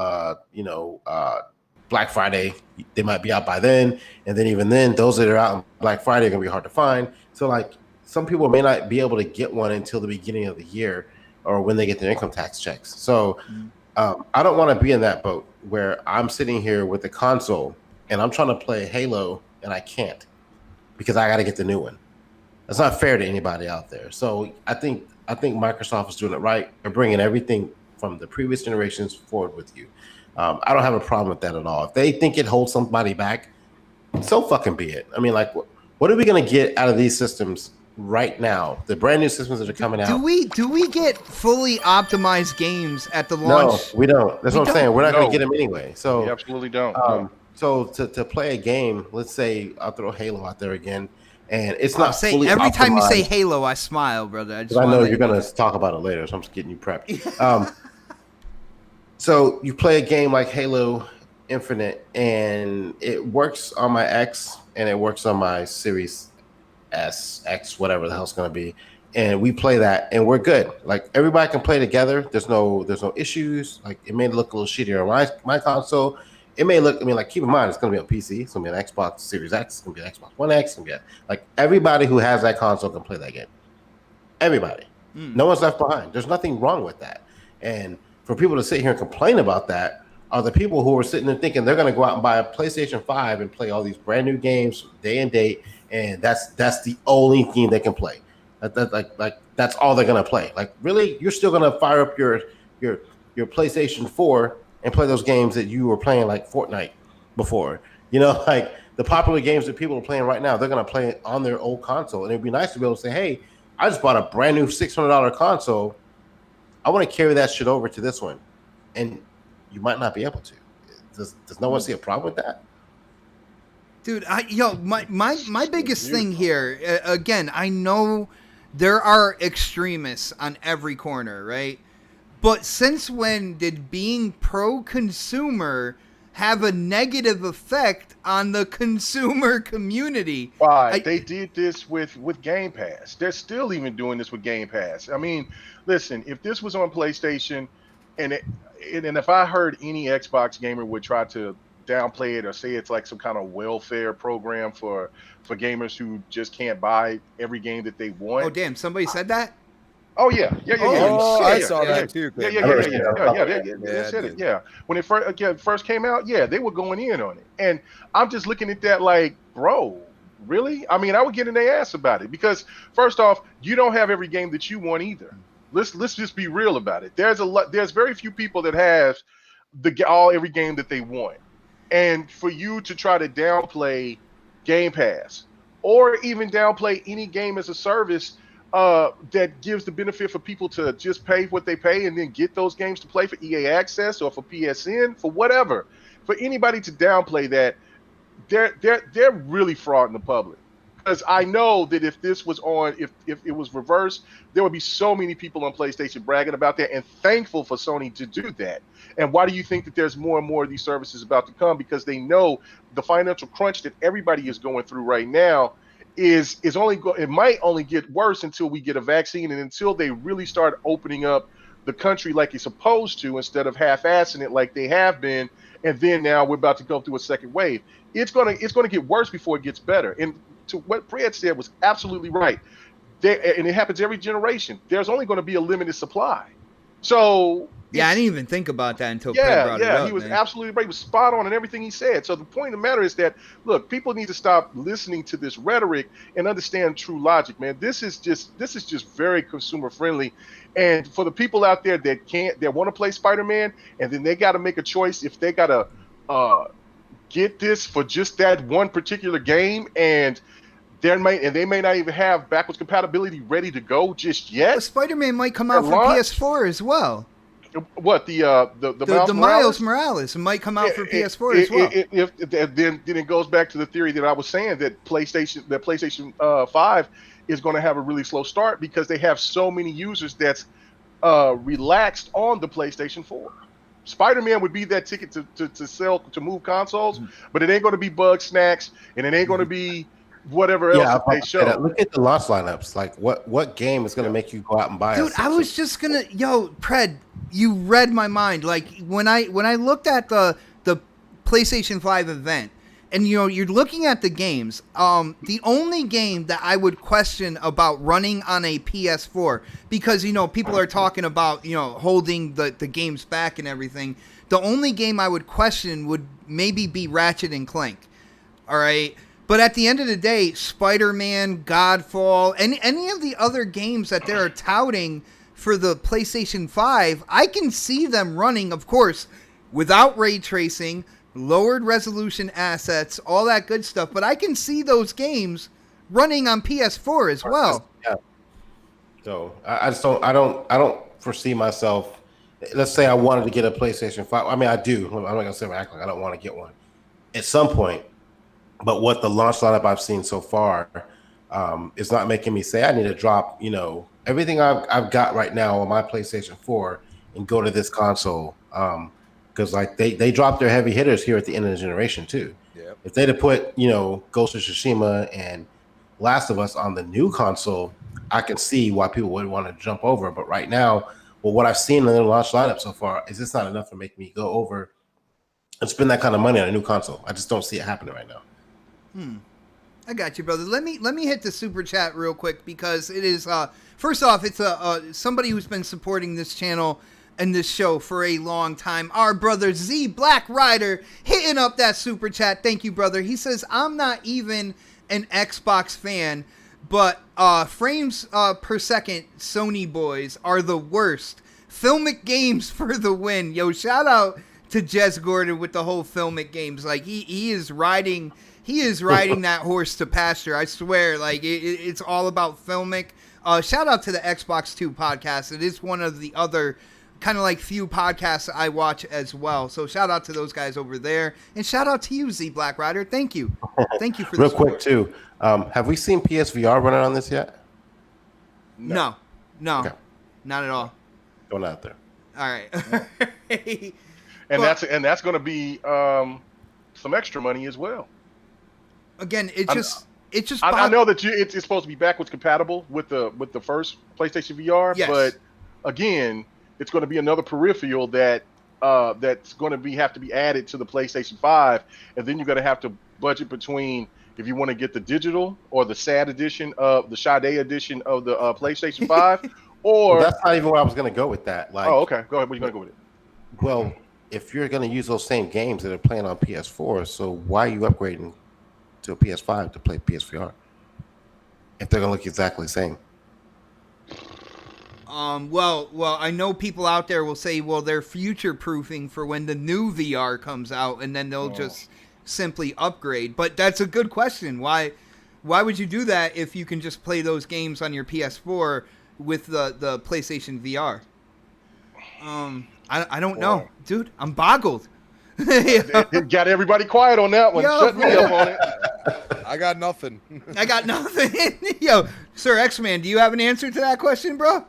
Black Friday. They might be out by then. And then even then, those that are out on Black Friday are going to be hard to find. So like some people may not be able to get one until the beginning of the year or when they get their income tax checks. So I don't want to be in that boat where I'm sitting here with a console and I'm trying to play Halo and I can't because I got to get the new one. That's not fair to anybody out there. So I think Microsoft is doing it right. They're bringing everything from the previous generations forward with you. I don't have a problem with that at all. If they think it holds somebody back, so fucking be it. I mean, like, what are we going to get out of these systems right now? The brand new systems that are coming out. Do we get fully optimized games at the launch? No, we don't. That's what I'm saying. We're not going to get them anyway. So we absolutely don't. So to play a game, let's say I'll throw Halo out there again, and it's not fully every optimized. time you say Halo, I smile, brother. I know you're going to talk about it later, so I'm just getting you prepped. So you play a game like Halo Infinite, and it works on my X, and it works on my Series S, X, whatever the hell it's going to be, and we play that, and we're good. Like everybody can play together. There's no issues. Like it may look a little shittier on my console. It may look. I mean, like keep in mind, it's going to be on PC. It's going to be an Xbox Series X. It's going to be an Xbox One X. It's going to be like everybody who has that console can play that game. Everybody. No one's left behind. There's nothing wrong with that, and for people to sit here and complain about that are the people who are sitting there thinking they're going to go out and buy a PlayStation 5 and play all these brand new games day and date, and that's the only game they can play. That's all they're going to play. Like, really, you're still going to fire up your PlayStation 4 and play those games that you were playing like Fortnite before. Like the popular games that people are playing right now, they're going to play it on their old console, and it'd be nice to be able to say, hey, I just bought a brand new $600 console. I want to carry that shit over to this one, and you might not be able to. Does no one see a problem with that? Dude, my biggest thing here, again, I know there are extremists on every corner, right? But since when did being pro-consumer have a negative effect on the consumer community? Why? They did this with Game Pass. They're still even doing this with Game Pass. I mean, listen, if this was on PlayStation, and if I heard any Xbox gamer would try to downplay it or say it's like some kind of welfare program for gamers who just can't buy every game that they want. Oh, damn, somebody said that? Oh yeah. Oh, I saw that too. Yeah. They said it. Yeah, when it first came out, they were going in on it, and I'm just looking at that like, bro, really? I mean, I would get in their ass about it because first off, you don't have every game that you want either. Let's just be real about it. There's very few people that have every game that they want, and for you to try to downplay Game Pass or even downplay any game as a service. That gives the benefit for people to just pay what they pay and then get those games to play for EA Access or for PSN, for whatever. for anybody to downplay that, they're really frauding the public. Because I know that if this was on, if it was reversed, there would be so many people on PlayStation bragging about that and thankful for Sony to do that. And why do you think that there's more and more of these services about to come? Because they know the financial crunch that everybody is going through right now is only it might only get worse until we get a vaccine and until they really start opening up the country like it's supposed to, instead of half-assing it like they have been. And then now we're about to go through a second wave. It's gonna get worse before it gets better. And to what Fred said was absolutely right. And it happens every generation. There's only going to be a limited supply. So yeah, I didn't even think about that until Fred brought it up. He was man. absolutely right. He was spot on in everything he said. So the point of the matter is that, look, people need to stop listening to this rhetoric and understand true logic, man. This is just very consumer friendly. And for the people out there that want to play Spider-Man, and then they got to make a choice if they got to get this for just that one particular game, and they may not even have backwards compatibility ready to go just yet. Well, Spider-Man might come out for PS4 as well. What the Miles Morales might come out for PS4 as well. Then it goes back to the theory that I was saying that PlayStation 5 is going to have a really slow start because they have so many users that's relaxed on the PlayStation 4. Spider-Man would be that ticket to sell, to move consoles, but it ain't going to be bug snacks, and it ain't going to be whatever else that they show. Look at the launch lineups. Like, what game is going to make you go out and buy? Dude, I was just gonna, Pred, you read my mind. Like when I looked at the PlayStation 5 event, and you're looking at the games. The only game that I would question about running on a PS4, because people are talking about holding the games back and everything. The only game I would question would maybe be Ratchet and Clank. All right. But at the end of the day, Spider-Man, Godfall, and any of the other games that they're touting for the PlayStation 5, I can see them running, of course, without ray tracing, lowered resolution assets, all that good stuff. But I can see those games running on PS4 as well. Yeah. So I don't foresee myself. Let's say I wanted to get a PlayStation 5. I mean, I do. I'm not gonna say I don't want to get one at some point. But what the launch lineup I've seen so far is not making me say I need to drop, everything I've got right now on my PlayStation 4 and go to this console. Because like they dropped their heavy hitters here at the end of the generation too. Yep. If they'd have put Ghost of Tsushima and Last of Us on the new console, I can see why people would want to jump over. But right now, what I've seen in the launch lineup so far is it's not enough to make me go over and spend that kind of money on a new console. I just don't see it happening right now. I got you, brother. Let me hit the super chat real quick because it is first off, it's somebody who's been supporting this channel and this show for a long time. Our brother Z Black Rider hitting up that super chat. Thank you, brother. He says, I'm not even an Xbox fan, but frames per second Sony boys are the worst. Filmic Games for the win. Yo, shout out to Jez Gordon with the whole Filmic Games. Like he is riding that horse to pasture. I swear, like it's all about Filmic. Shout out to the Xbox 2 podcast. It is one of the other kind of like few podcasts I watch as well. So shout out to those guys over there, and shout out to you, Z Black Rider. Thank you for the real support. Quick too. Have we seen PSVR running on this yet? No, Okay. not at all. Going out there. All right. And that's going to be some extra money as well. Again, it's just. I know that it's supposed to be backwards compatible with the first PlayStation VR, Yes. but again, it's going to be another peripheral that's going to have to be added to the PlayStation 5, and then you're going to have to budget between if you want to get the digital or the SAD edition of the Sade edition of the PlayStation 5, or that's not even where I was going to go with that. Like, oh, okay, go ahead. Where are you going to go with it? Well, if you're going to use those same games that are playing on PS4, so why are you upgrading to a PS5 to play PSVR if they're going to look exactly the same? Well, I know people out there will say, well, they're future-proofing for when the new VR comes out, and then they'll just simply upgrade. But that's a good question. Why would you do that if you can just play those games on your PS4 with the PlayStation VR? I don't know, dude. I'm boggled. It got everybody quiet on that one. Yo, Shut me up on it. I got nothing. I got nothing. Yo, Sir X-Man, do you have an answer to that question, bro?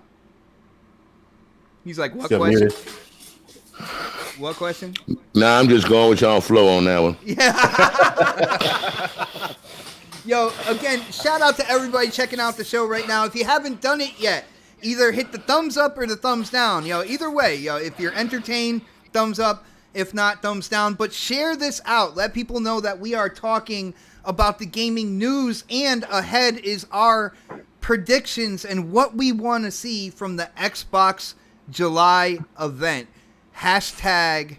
He's like, what Still question? muted. What question? Nah, I'm just going with y'all flow on that one. Yeah. Yo, again, shout out to everybody checking out the show right now. If you haven't done it yet, either hit the thumbs up or the thumbs down. Yo, either way, yo, if you're entertained, thumbs up. If not, thumbs down. But share this out. Let people know that we are talking about the gaming news, and ahead is our predictions and what we want to see from the Xbox July event. Hashtag.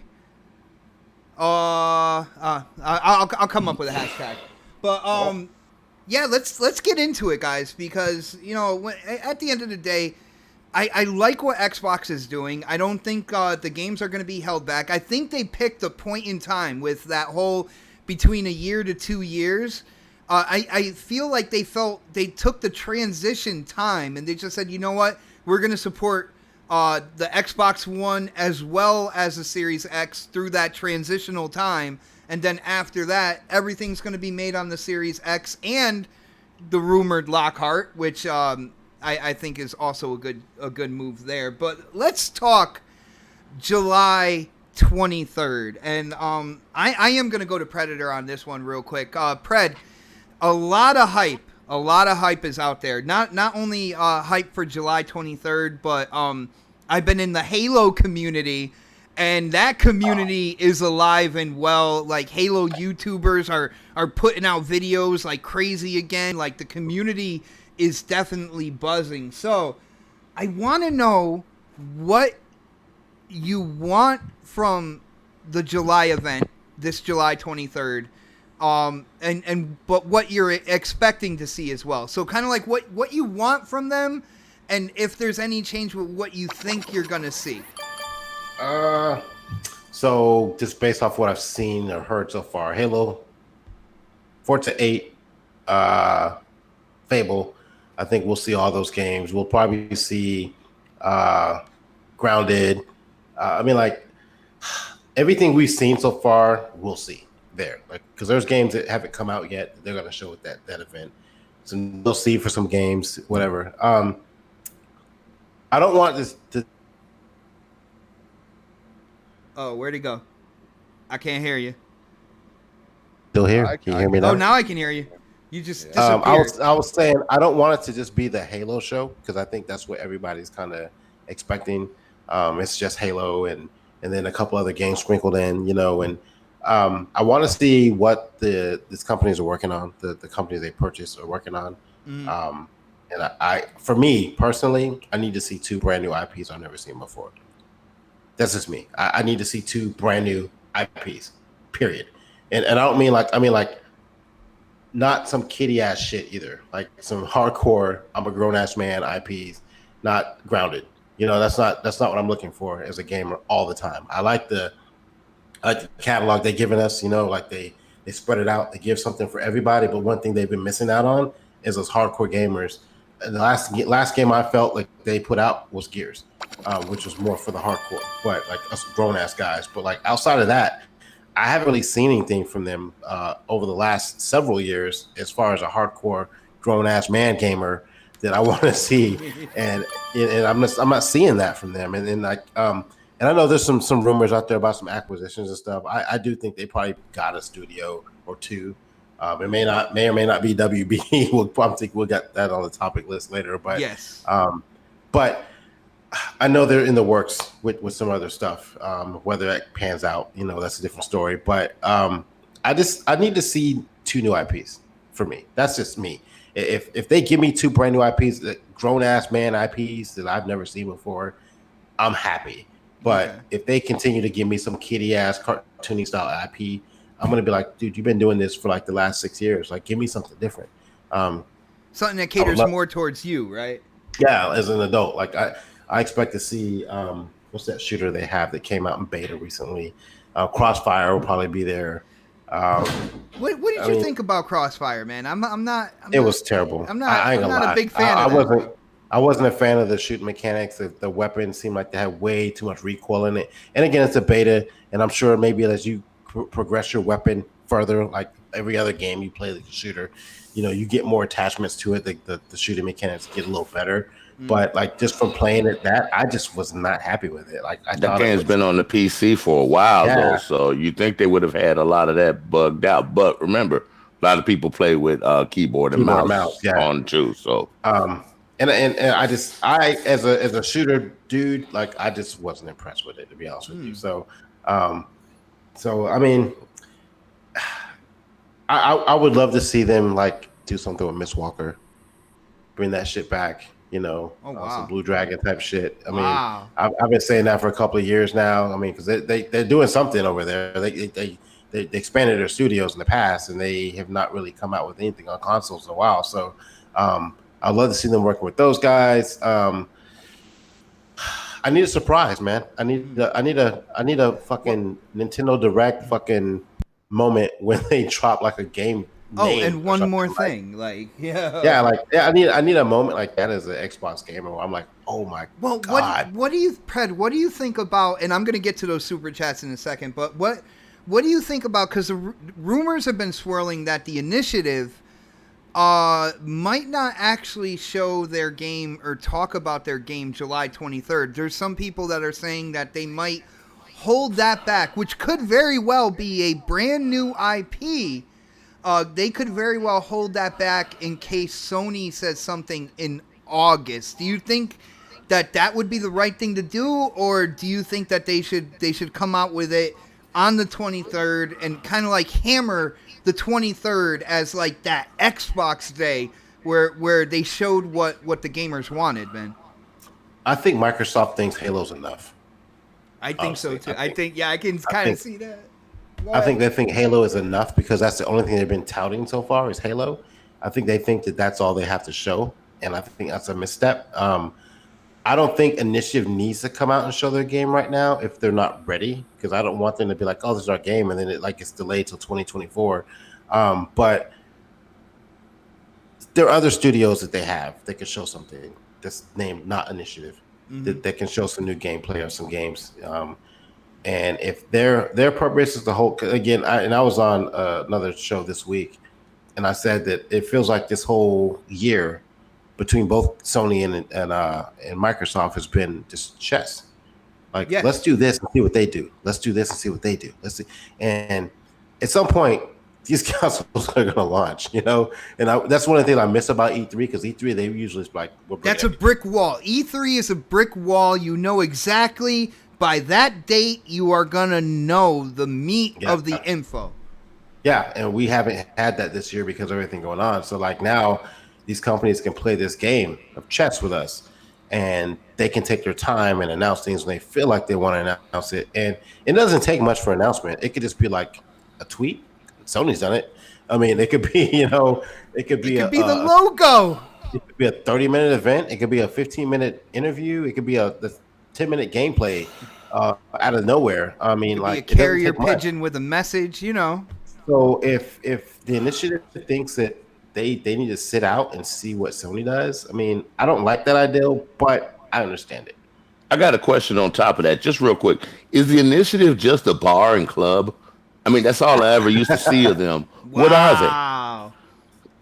I'll come up with a hashtag. But yeah, let's get into it, guys, because at the end of the day, I like what Xbox is doing. I don't think the games are going to be held back. I think they picked a point in time with that whole between a year to 2 years. I feel like they took the transition time and they just said, you know what, we're going to support the Xbox One as well as the Series X through that transitional time. And then after that, everything's going to be made on the Series X and the rumored Lockhart, which I think is also a good move there. But let's talk July 23rd. And I am going to go to Predator on this one real quick. Pred, a lot of hype is out there. Not only hype for July 23rd, but I've been in the Halo community, and that community is alive and well. Like, Halo YouTubers are putting out videos like crazy again. Like, the community is definitely buzzing. So I want to know what you want from the July event, this July 23rd, but what you're expecting to see as well. So kind of like what you want from them, and if there's any change with what you think you're gonna see. So just based off what I've seen or heard so far, Halo, Forza 8, Fable, I think we'll see all those games. We'll probably see Grounded. I mean, like, everything we've seen so far, we'll see there. Like, because there's games that haven't come out yet. They're going to show at that event. So we'll see for some games, whatever. I don't want this to. Oh, where'd he go? I can't hear you. Still here? Can you hear me now? Oh, now I can hear you. You just disappeared. I was saying I don't want it to just be the Halo show, because I think that's what everybody's kind of expecting. It's just Halo and then a couple other games sprinkled in, and I want to see what these companies are working on, the companies they purchased are working on. Mm-hmm. And I, for me personally, I need to see 2 brand new IPs I've never seen before. That's just me. I need to see 2 brand new IPs, period. And I don't mean like not some kiddie ass shit either. Like some hardcore, I'm a grown ass man IPs, not Grounded. That's not what I'm looking for as a gamer all the time. I like the catalog they're giving us. Like they spread it out. They give something for everybody. But one thing they've been missing out on is those hardcore gamers. And the last game I felt like they put out was Gears, which was more for the hardcore, but like us grown ass guys. But like outside of that, I haven't really seen anything from them over the last several years as far as a hardcore grown ass man gamer that I want to see, and I'm not seeing that from them. And I know there's some rumors out there about some acquisitions and stuff. I do think they probably got a studio or 2. It may or may not be WB. We'll probably think we'll get that on the topic list later. But yes, but I know they're in the works with some other stuff. Whether that pans out, that's a different story. But I need to see 2 new IPs for me. That's just me. If they give me 2 brand new IPs, grown ass man IPs that I've never seen before, I'm happy. But if they continue to give me some kiddie ass cartoony style IP, I'm gonna be like, dude, you've been doing this for like the last 6 years. Like, give me something different. Something that caters more towards you, right? Yeah, as an adult. Like I expect to see what's that shooter they have that came out in beta recently? Crossfire will probably be there. What did you think about Crossfire, man? I'm not. It was terrible. I'm not a big fan of that. I wasn't a fan of the shooting mechanics. The weapon seemed like they had way too much recoil in it. And again, it's a beta, and I'm sure maybe as you progress your weapon further, like every other game you play the shooter, you get more attachments to it. The shooting mechanics get a little better. But like just from playing it, I just was not happy with it. Like I That thought it game's was, been on the PC for a while though, yeah, so you think they would have had a lot of that bugged out. But remember, a lot of people play with keyboard and keyboard mouse, mouse yeah. on too. So And I as a shooter dude, like I just wasn't impressed with it, to be honest with you. So I mean, I would love to see them like do something with Miss Walker, bring that shit back. Oh, wow. Some Blue Dragon type shit. I mean, Wow. I've been saying that for a couple of years now. I mean, because they're doing something over there. They expanded their studios in the past, and they have not really come out with anything on consoles in a while. So I'd love to see them working with those guys. I need a surprise, man. I need a fucking Nintendo Direct fucking moment when they drop like a game. Oh, name and or one something more like. thing, I need a moment like that as an Xbox gamer where I'm like, oh my god. What do you think about? And I'm gonna get to those super chats in a second, but what do you think about? Because the rumors have been swirling that the initiative might not actually show their game or talk about their game July 23rd. There's some people that are saying that they might hold that back, which could very well be a brand new IP. They could very well hold that back in case Sony says something in August. Do you think that would be the right thing to do, or do you think that they should come out with it on the 23rd and kind of like hammer the 23rd as like that Xbox day where they showed what the gamers wanted, man? I think Microsoft thinks Halo's enough. I think so too. I can kind of see that. I think they think Halo is enough because that's the only thing they've been touting so far is Halo. I think they think that that's all they have to show, and I think that's a misstep. I don't think Initiative needs to come out and show their game right now if they're not ready, because I don't want them to be like, "Oh, this is our game," and then it like gets delayed till 2024. But there are other studios that they have that can show something that's named not Initiative that can show some new gameplay or some games. And if their purpose is the whole, again, I was on another show this week, and I said that it feels like this whole year between both Sony and Microsoft has been just chess. Like, let's do this and see what they do. Let's do this and see what they do. Let's see. And at some point, these consoles are going to launch, And that's one of the things I miss about E3, because E3, they usually like, that's a brick wall. E3 is a brick wall. You know exactly. By that date, you are going to know the meat of the info. Yeah, and we haven't had that this year because of everything going on. So, like, now these companies can play this game of chess with us, and they can take their time and announce things when they feel like they want to announce it. And it doesn't take much for announcement. It could just be like a tweet. Sony's done it. I mean, it could be, it could be the logo. It could be a 30-minute event. It could be a 15-minute interview. It could be the 10-minute gameplay out of nowhere. I mean, like a carrier pigeon with a message, So if the initiative thinks that they need to sit out and see what Sony does, I mean, I don't like that idea, but I understand it. I got a question on top of that, just real quick. Is the initiative just a bar and club? I mean, that's all I ever used to see of them. Wow. What are they?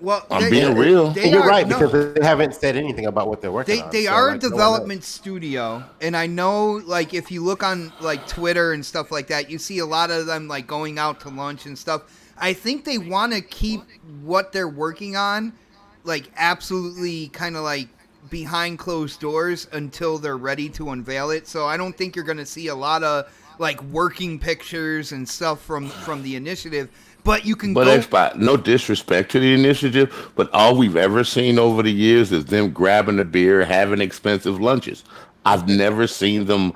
Well, I'm being real. You're right, because they haven't said anything about what they're working on. They are a development studio, and I know, like, if you look on like Twitter and stuff like that, you see a lot of them like going out to lunch and stuff. I think they want to keep what they're working on, like, absolutely kind of like behind closed doors until they're ready to unveil it. So I don't think you're going to see a lot of like working pictures and stuff from the initiative. But you can no disrespect to the initiative, but all we've ever seen over the years is them grabbing a beer, having expensive lunches. I've never seen them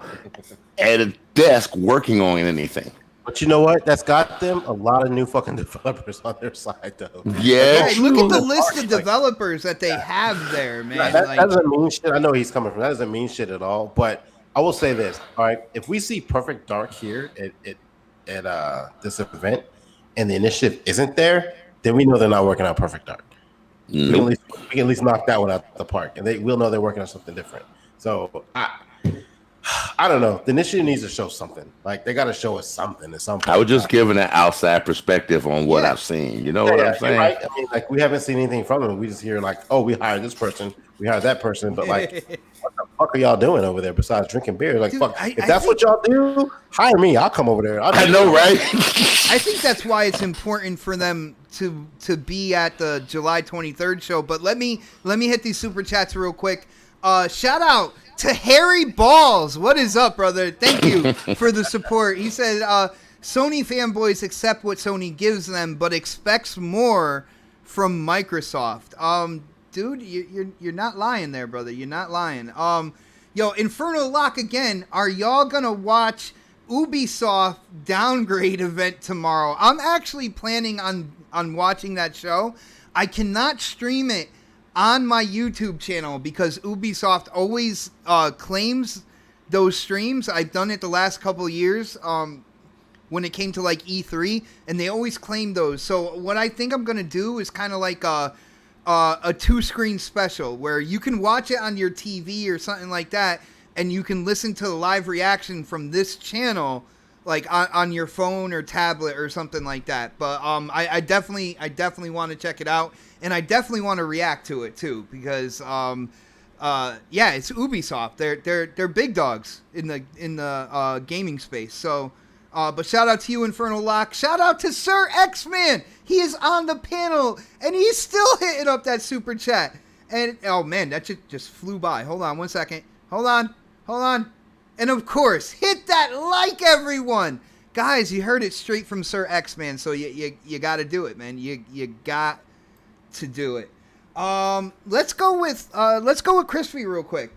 at a desk working on anything. But you know what? That's got them a lot of new fucking developers on their side, though. Yeah. Hey, look at the list of developers that they have there, man. That doesn't mean shit. I know he's coming from. That doesn't mean shit at all. But I will say this. All right, if we see Perfect Dark here at this event, and the initiative isn't there, then we know they're not working on Perfect Dark. Nope. we can at least knock that one out the park, and we'll know they're working on something different. So I don't know. The initiative needs to show something. Like they got to show us something at some point. I was just giving an outside perspective on what I've seen. You know what I'm saying? Right? I mean, like we haven't seen anything from them. We just hear like, oh, we hired this person, we hired that person, but like, what the fuck are y'all doing over there besides drinking beer? Like, Dude, fuck, if that's what y'all do, hire me. I'll come over there. I know, right? I think that's why it's important for them to be at the July 23rd show. But let me hit these super chats real quick. Shout out to Harry Balls. What is up, brother? Thank you for the support. He said, Sony fanboys accept what Sony gives them, but expects more from Microsoft. Dude, you're not lying there, brother. You're not lying. Yo, Infernal Lock again. Are y'all gonna watch Ubisoft downgrade event tomorrow? I'm actually planning on watching that show. I cannot stream it on my YouTube channel because Ubisoft always claims those streams. I've done it the last couple of years when it came to like E3, and they always claim those. So what I think I'm gonna do is kind of like a 2-screen special where you can watch it on your TV or something like that, and you can listen to the live reaction from this channel like on your phone or tablet or something like that. But I definitely want to check it out, and I definitely want to react to it too because yeah, it's Ubisoft. They're big dogs in the gaming space. So but shout out to you, Infernal Lock. Shout out to Sir X-Man. He is on the panel and he's still hitting up that super chat. And oh man, that just flew by. Hold on one second. Hold on. And of course, hit that like, everyone. Guys, you heard it straight from Sir X-Man, so you got to do it, man. You got to do it. Let's go with Crispy real quick.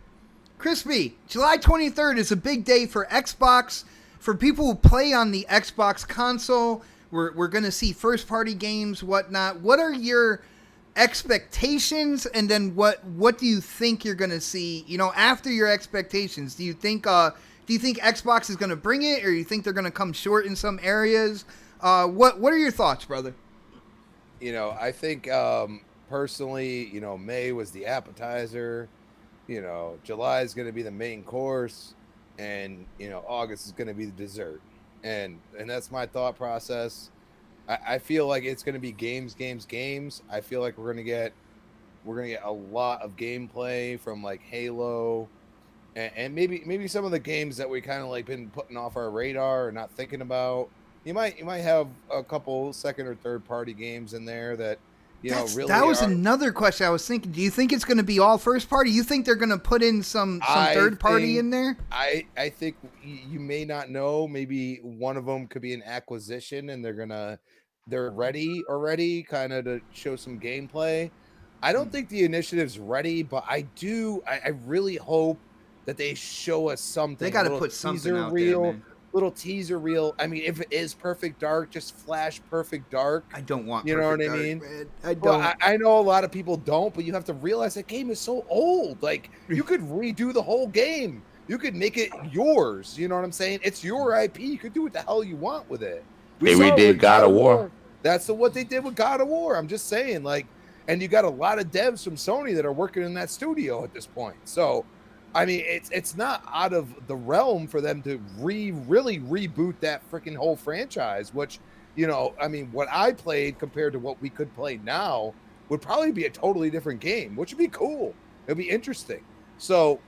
Crispy, July 23rd is a big day for Xbox. For people who play on the Xbox console, we're going to see first-party games, whatnot. What are your expectations, and then what do you think you're going to see, after your expectations? Do you think Xbox is going to bring it, or you think they're going to come short in some areas? What are your thoughts, brother? I think personally, May was the appetizer, July is going to be the main course, and August is going to be the dessert, and that's my thought process. I feel like it's going to be games. I feel like we're going to get a lot of gameplay from like Halo, and maybe some of the games that we kind of like been putting off our radar or not thinking about. You might have a couple second or third party games in there that really. That was another question I was thinking. Do you think it's going to be all first party? You think they're going to put in some third party in there? I think you may not know. Maybe one of them could be an acquisition, and they're ready already, kind of to show some gameplay. I don't think the initiative's ready, but I really hope that they show us something. They got to put something out there, man. Little teaser reel. I mean, if it is Perfect Dark, just flash Perfect Dark. I don't want. You know what I mean? I don't. Well, I know a lot of people don't, but you have to realize that game is so old. Like you could redo the whole game. You could make it yours. You know what I'm saying? It's your IP. You could do what the hell you want with it. They redid God of War. That's what they did with God of War. I'm just saying, like, and you got a lot of devs from Sony that are working in that studio at this point. So. I mean, it's not out of the realm for them to really reboot that freaking whole franchise, which, I mean, what I played compared to what we could play now would probably be a totally different game, which would be cool. It'd be interesting. So,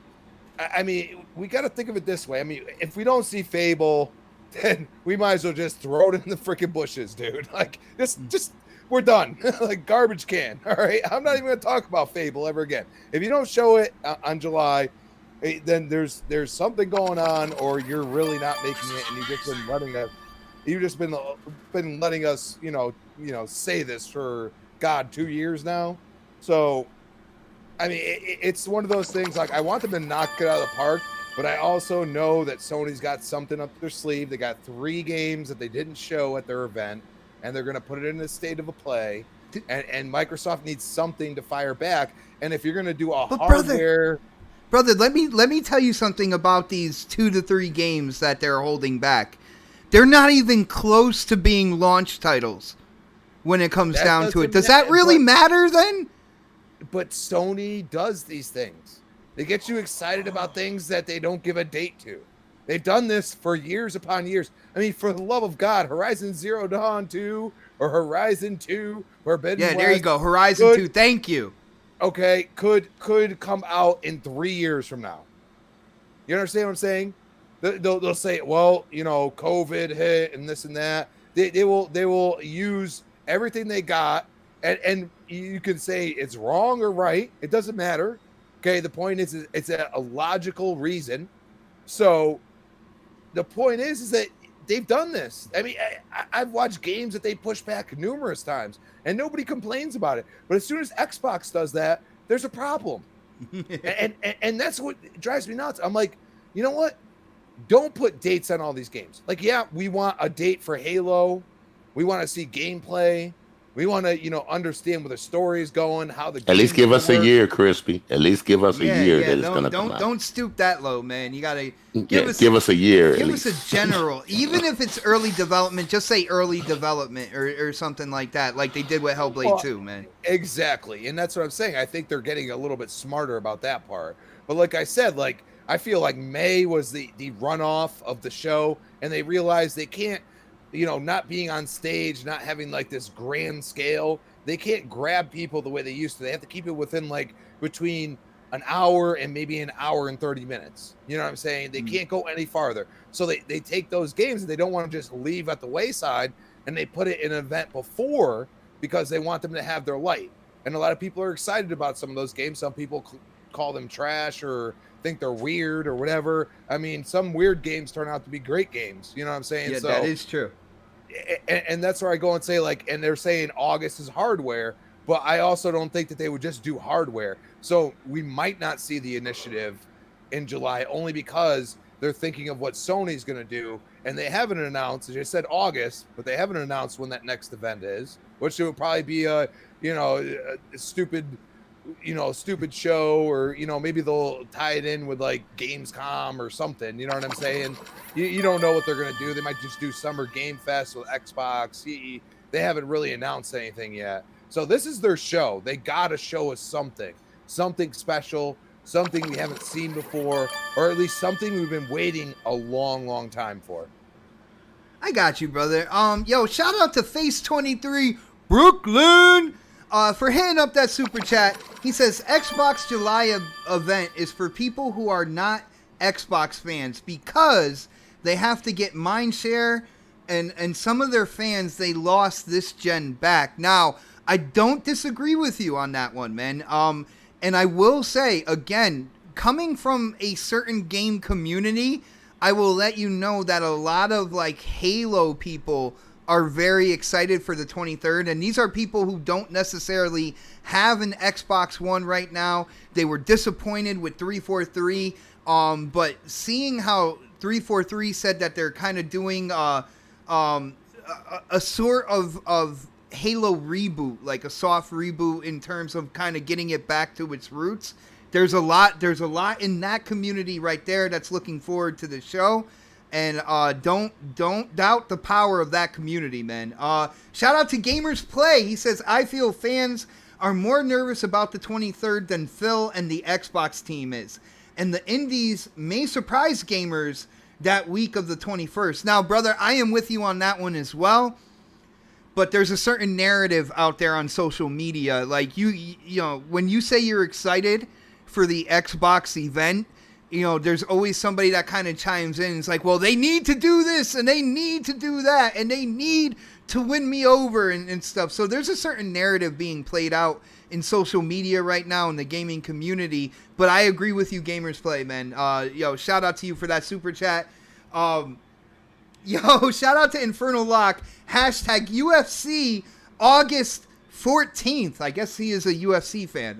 I mean, we got to think of it this way. I mean, if we don't see Fable, then we might as well just throw it in the freaking bushes, dude. Like, just we're done. Like garbage can. All right. I'm not even going to talk about Fable ever again. If you don't show it on July, then there's something going on, or you're really not making it, and you've just been letting us say this for 2 years now. So I mean, it's one of those things, like, I want them to knock it out of the park, but I also know that Sony's got something up their sleeve. They got 3 games that they didn't show at their event, and they're going to put it in the state of a play, and Microsoft needs something to fire back. And if you're going to do hardware... Brother, let me tell you something about these 2 to 3 games that they're holding back. They're not even close to being launch titles when it comes down to it. Does that really matter then? Sony does these things. They get you excited about things that they don't give a date to. They've done this for years upon years. I mean, for the love of God, Horizon Zero Dawn 2 or Horizon 2 Forbidden West. Yeah, there you go. Horizon 2. Thank you. Okay, could come out in 3 years from now. You understand what I'm saying? They'll say, well, you know, COVID hit and this and that. They will use everything they got, and you can say it's wrong or right. It doesn't matter. Okay, the point is it's a logical reason. So the point is that they've done this. I mean, I've watched games that they push back numerous times, and nobody complains about it. But as soon as Xbox does that, there's a problem. and that's what drives me nuts. I'm like, you know what? Don't put dates on all these games. Like, yeah, we want a date for Halo. We want to see gameplay. We want to, you know, understand where the story is going, how the at least give us a year, Crispy. At least give us a year that it's gonna come out. Don't stoop that low, man. You gotta give us a year. Give us a general, even if it's early development. Just say early development or something like that, like they did with Hellblade 2, man. Exactly, and that's what I'm saying. I think they're getting a little bit smarter about that part. But like I said, like I feel like May was the runoff of the show, and they realized they can't. You know, not being on stage, not having like this grand scale, they can't grab people the way they used to. They have to keep it within like between an hour and maybe an hour and 30 minutes. You know what I'm saying? They can't go any farther. So they take those games and they don't want to just leave at the wayside, and they put it in an event before because they want them to have their light. And a lot of people are excited about some of those games. Some people call them trash or think they're weird or whatever. I mean, some weird games turn out to be great games. You know what I'm saying? Yeah, so, that is true. And that's where I go and say, like, and they're saying August is hardware, but I also don't think that they would just do hardware. So we might not see the initiative in July only because they're thinking of what Sony's going to do. And they haven't announced, as you said, August, but they haven't announced when that next event is, which it would probably be a stupid show, or, you know, maybe they'll tie it in with like Gamescom or something. You know what I'm saying? You don't know what they're going to do. They might just do Summer Game Fest with Xbox. They haven't really announced anything yet. So this is their show. They got to show us something special, something we haven't seen before, or at least something we've been waiting a long, long time for. I got you, brother. Yo, shout out to Face23 Brooklyn. For hitting up that super chat. He says Xbox July event is for people who are not Xbox fans because they have to get mindshare, and some of their fans they lost this gen back. Now, I don't disagree with you on that one, man. And I will say again, coming from a certain game community, I will let you know that a lot of like Halo people are very excited for the 23rd, and these are people who don't necessarily have an Xbox One right now. They were disappointed with 343, but seeing how 343 said that they're kind of doing a sort of Halo reboot, like a soft reboot in terms of kind of getting it back to its roots. There's a lot in that community right there that's looking forward to the show. And don't doubt the power of that community, man. Shout out to Gamers Play. He says, I feel fans are more nervous about the 23rd than Phil and the Xbox team is. And the indies may surprise gamers that week of the 21st. Now, brother, I am with you on that one as well. But there's a certain narrative out there on social media. Like, you know, when you say you're excited for the Xbox event, you know, there's always somebody that kind of chimes in. It's like, well, they need to do this and they need to do that and they need to win me over and stuff. So there's a certain narrative being played out in social media right now in the gaming community. But I agree with you, Gamers Play, man. Shout out to you for that super chat. Shout out to Infernal Lock. Hashtag UFC August 14th. I guess he is a UFC fan.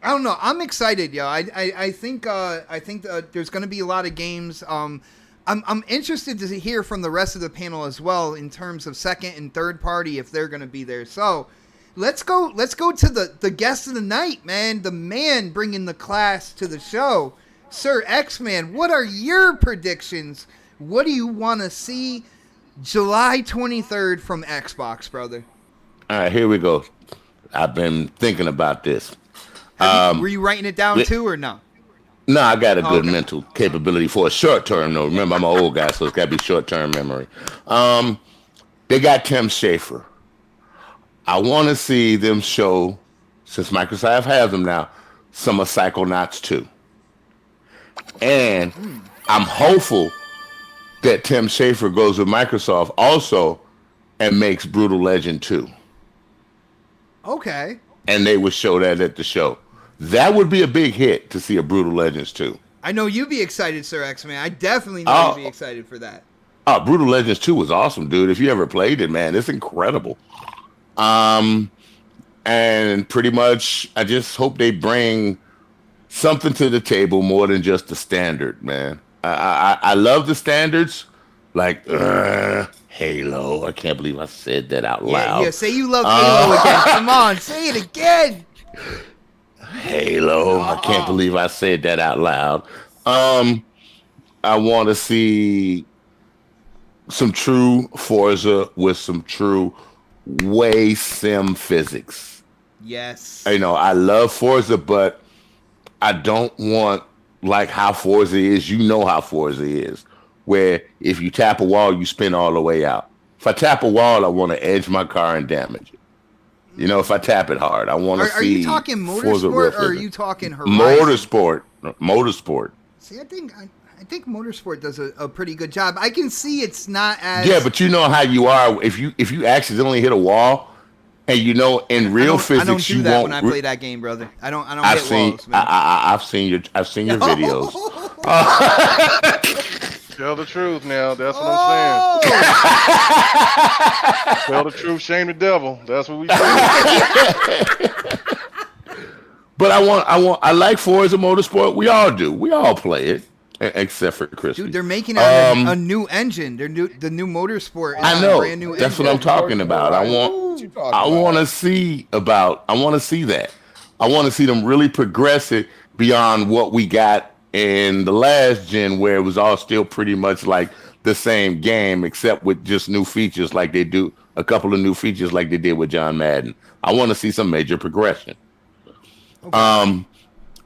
I don't know. I'm excited, yo. I think there's going to be a lot of games. I'm interested to hear from the rest of the panel as well in terms of second and third party if they're going to be there. So let's go to the guest of the night, man. The man bringing the class to the show, Sir X-Man. What are your predictions? What do you want to see July 23rd from Xbox, brother? All right, here we go. I've been thinking about this. Were you writing it down too, or no? No, I got a good mental capability for a short term. No, remember I'm an old guy, so it's got to be short term memory. They got Tim Schafer. I want to see them show, since Microsoft has them now, some of Psychonauts 2. And I'm hopeful that Tim Schafer goes with Microsoft also and makes Brutal Legend 2. Okay. And they would show that at the show. That would be a big hit to see a Brutal Legends 2. I know you'd be excited, Sir X-Man. I definitely know you'd be excited for that. Oh, Brutal Legends 2 was awesome, dude. If you ever played it, man, it's incredible. And pretty much, I just hope they bring something to the table more than just the standard, man. I love the standards, like Halo. I can't believe I said that out loud. Yeah, say you love Halo again. Come on, say it again. Halo. I can't believe I said that out loud. I want to see some true Forza with some true way sim physics. Yes. You know, I love Forza, but I don't want like how Forza is. You know how Forza is, where if you tap a wall, you spin all the way out. If I tap a wall, I want to edge my car and damage it. You know, if I tap it hard, I want to see. Are you talking motorsport or are you talking Horizon? Motorsport. See, I think motorsport does a pretty good job. I can see it's not as. Yeah, but you know how you are if you accidentally hit a wall, and you know in real physics I don't do you that won't. when I play that game, brother. I don't hit walls, man. I've seen your videos. Tell the truth now. That's what I'm saying. Tell the truth, shame the devil. That's what we do. But I like Forza Motorsport. We all do. We all play it, except for Christy. Dude, they're making a new engine. The new Motorsport. I know. Brand new That's engine. what I'm talking about. I want to see that. I want to see them really progress it beyond what we got in the last gen, where it was all still pretty much like the same game, except with just new features, like they do a couple of new features like they did with John Madden. I want to see some major progression. Okay.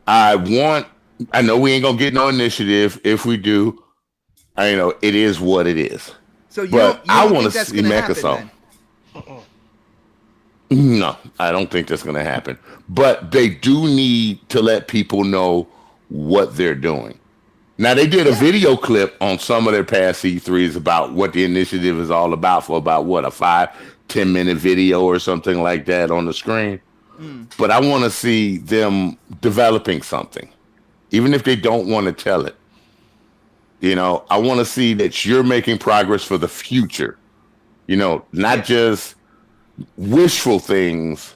I know we ain't gonna get no initiative. If we do, I know it is what it is. So I want to see Microsoft. No, I don't think that's gonna happen. But they do need to let people know what they're doing. Now, they did a video clip on some of their past E3s about what the initiative is all about for about, a 5-10 minute video or something like that on the screen. But I want to see them developing something, even if they don't want to tell it. You know, I want to see that you're making progress for the future. You know, not just wishful things.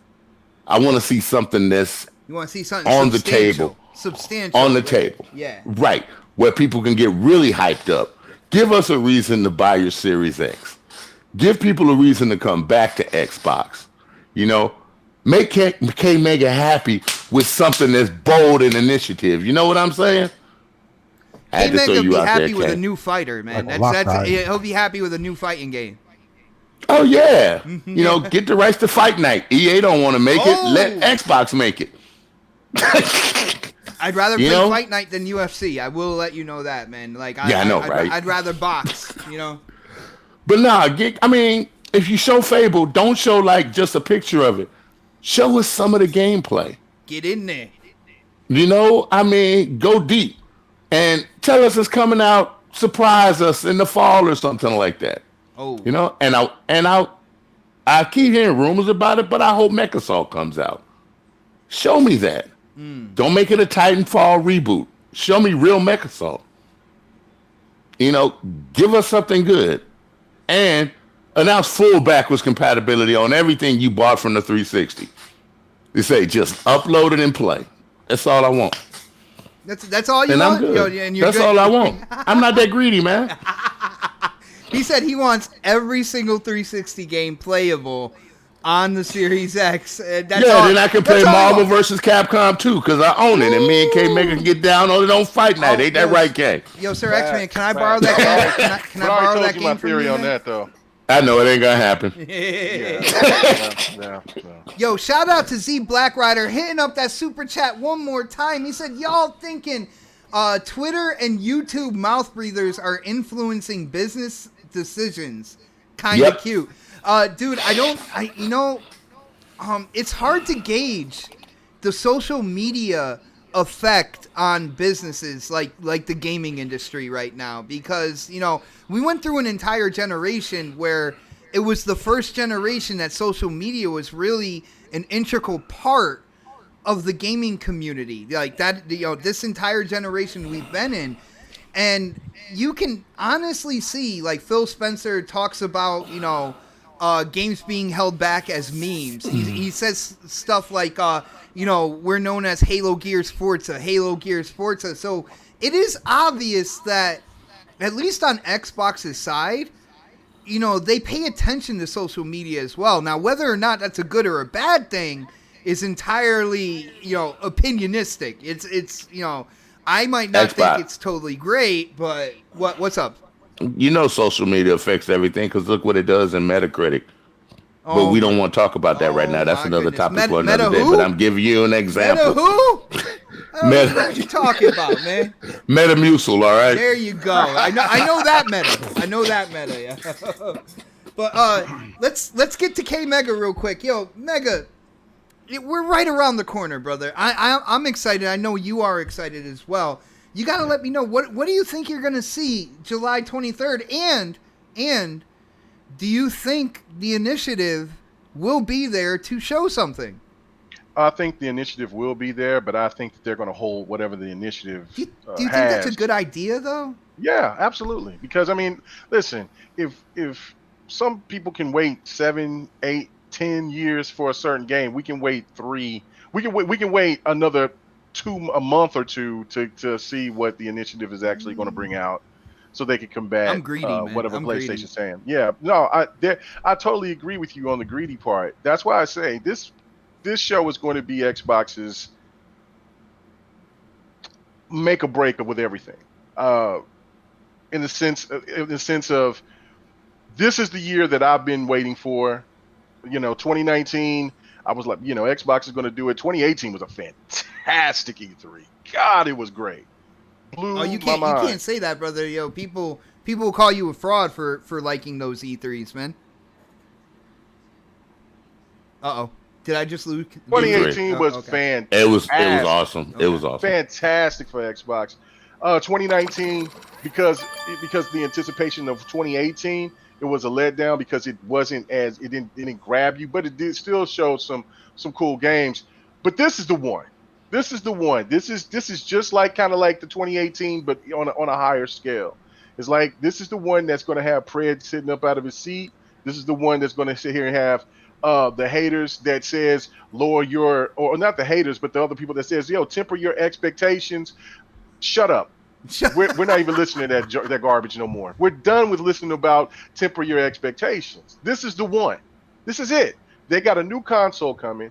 I want to see something that's you want to see something on the table. Substantial. On the table. Yeah. Right. Where people can get really hyped up. Give us a reason to buy your Series X. Give people a reason to come back to Xbox. You know, make K Mega happy with something that's bold and initiative. You know what I'm saying? K Mega will be happy with a new fighter, man. He'll be happy with a new fighting game. Oh, yeah. You know, get the rights to Fight Night. EA don't want to make it. Let Xbox make it. I'd rather play Fight Night than UFC. I will let you know that, man. Like, I know, right? I'd rather box, you know. But if you show Fable, don't show like just a picture of it. Show us some of the gameplay. Get in there. You know, go deep and tell us it's coming out. Surprise us in the fall or something like that. Oh, you know, and I keep hearing rumors about it, but I hope Microsoft comes out. Show me that. Don't make it a Titanfall reboot. Show me real Microsoft. You know, give us something good. And announce full backwards compatibility on everything you bought from the 360. They say just upload it and play. That's all I want. That's all you and want? I'm good. That's all I want. I'm not that greedy, man. He said he wants every single 360 game playable on the Series X. Then I can play Marvel vs. Capcom 2 because I own it, and me and K Mega can get down on it on Fight Night. Ain't that right, K? Yo, Sir X-Man, can I borrow that game? Can I borrow that game my from theory you, on man? that, though. I know it ain't gonna happen. Yeah. Yo, shout out to Z Black Rider hitting up that super chat one more time. He said, y'all thinking Twitter and YouTube mouth breathers are influencing business decisions. Kind of Yep. cute. Dude, it's hard to gauge the social media effect on businesses like the gaming industry right now, because we went through an entire generation where it was the first generation that social media was really an integral part of the gaming community, like that. This entire generation we've been in, and you can honestly see, like, Phil Spencer talks about games being held back as memes. He says stuff like we're known as Halo Gears Forza. So it is obvious that, at least on Xbox's side, they pay attention to social media as well. Now, whether or not that's a good or a bad thing is entirely, opinionistic. It's I might not think it's totally great, but what's up? Social media affects everything, because look what it does in Metacritic. But we don't want to talk about that right now. That's another topic for another day. But I'm giving you an example. Meta who? What are you talking about, man? Metamucil, all right? There you go. I know that meta. Yeah. But let's get to K Mega real quick. Yo, Mega, we're right around the corner, brother. I'm excited. I know you are excited as well. You got to let me know, what do you think you're going to see July 23rd? And do you think the initiative will be there to show something? I think the initiative will be there, but I think that they're going to hold whatever the initiative Do you think that's a good idea, though? Yeah, absolutely. Because, I mean, listen, if some people can wait 7, 8, 10 years for a certain game, we can wait 3. We can wait another a month or two to see what the initiative is actually going to bring out, so they can combat I'm greedy, man. whatever PlayStation's saying. Yeah, no, I totally agree with you on the greedy part. That's why I say this show is going to be Xbox's make or break with everything. In the sense of this is the year that I've been waiting for. 2019. I was like, Xbox is going to do it. 2018 was a fantastic E3. God, it was great. Blew my mind. You can't say that, brother. Yo, people will call you a fraud for liking those E3s, man. Uh-oh. Did I just lose? 2018 was fantastic. It was awesome. Okay. It was awesome. Fantastic for Xbox. 2019, because the anticipation of 2018, it was a letdown because it didn't grab you, but it did still show some cool games. But this is the one. This is just like kind of like the 2018, but on a higher scale. It's like, this is the one that's going to have Pred sitting up out of his seat. This is the one that's going to sit here and have the haters that says lower your, or not the haters, but the other people that says, temper your expectations. Shut up. We're not even listening to that garbage no more. We're done with listening about temper your expectations. This is the one. This is it. They got a new console coming.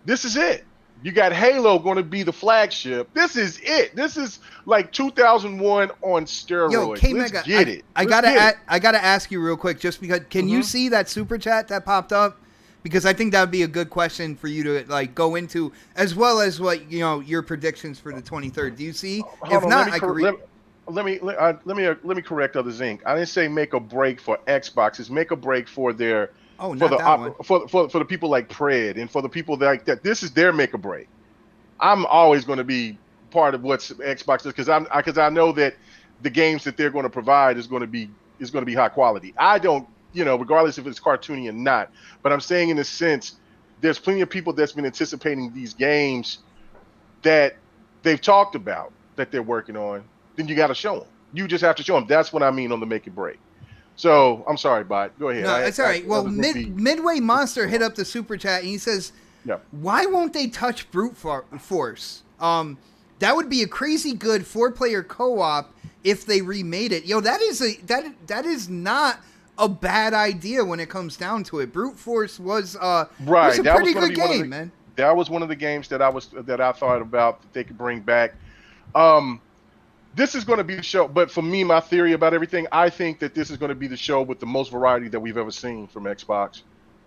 This is it. You got Halo going to be the flagship. This is it. This is like 2001 on steroids. Yo, K-Mega, get it. I gotta ask you real quick, just because. Can you see that super chat that popped up? Because I think that would be a good question for you to go into, as well as what your predictions for the 23rd. Do you see? If not, I can read. Let me correct Others Inc. I didn't say make a break for Xbox. It's make a break for their for the people like Pred and for the people like that. This is their make or break. I'm always going to be part of what's Xbox does because I know that the games that they're going to provide is going to be high quality. I don't. Regardless if it's cartoony or not. But I'm saying, in a sense, there's plenty of people that's been anticipating these games that they've talked about that they're working on. Then you got to show them. You just have to show them. That's what I mean on the make it break. So I'm sorry, Bot. Go ahead. No, it's all right. Well, Midway Monster hit up the super chat and he says, "Why won't they touch brute force? That would be a crazy good 4-player co-op if they remade it. That is not a bad idea when it comes down to it. Brute Force was a pretty good game, man. That was one of the games that I thought about that they could bring back. this is going to be the show. But for me, my theory about everything, I think that this is going to be the show with the most variety that we've ever seen from Xbox.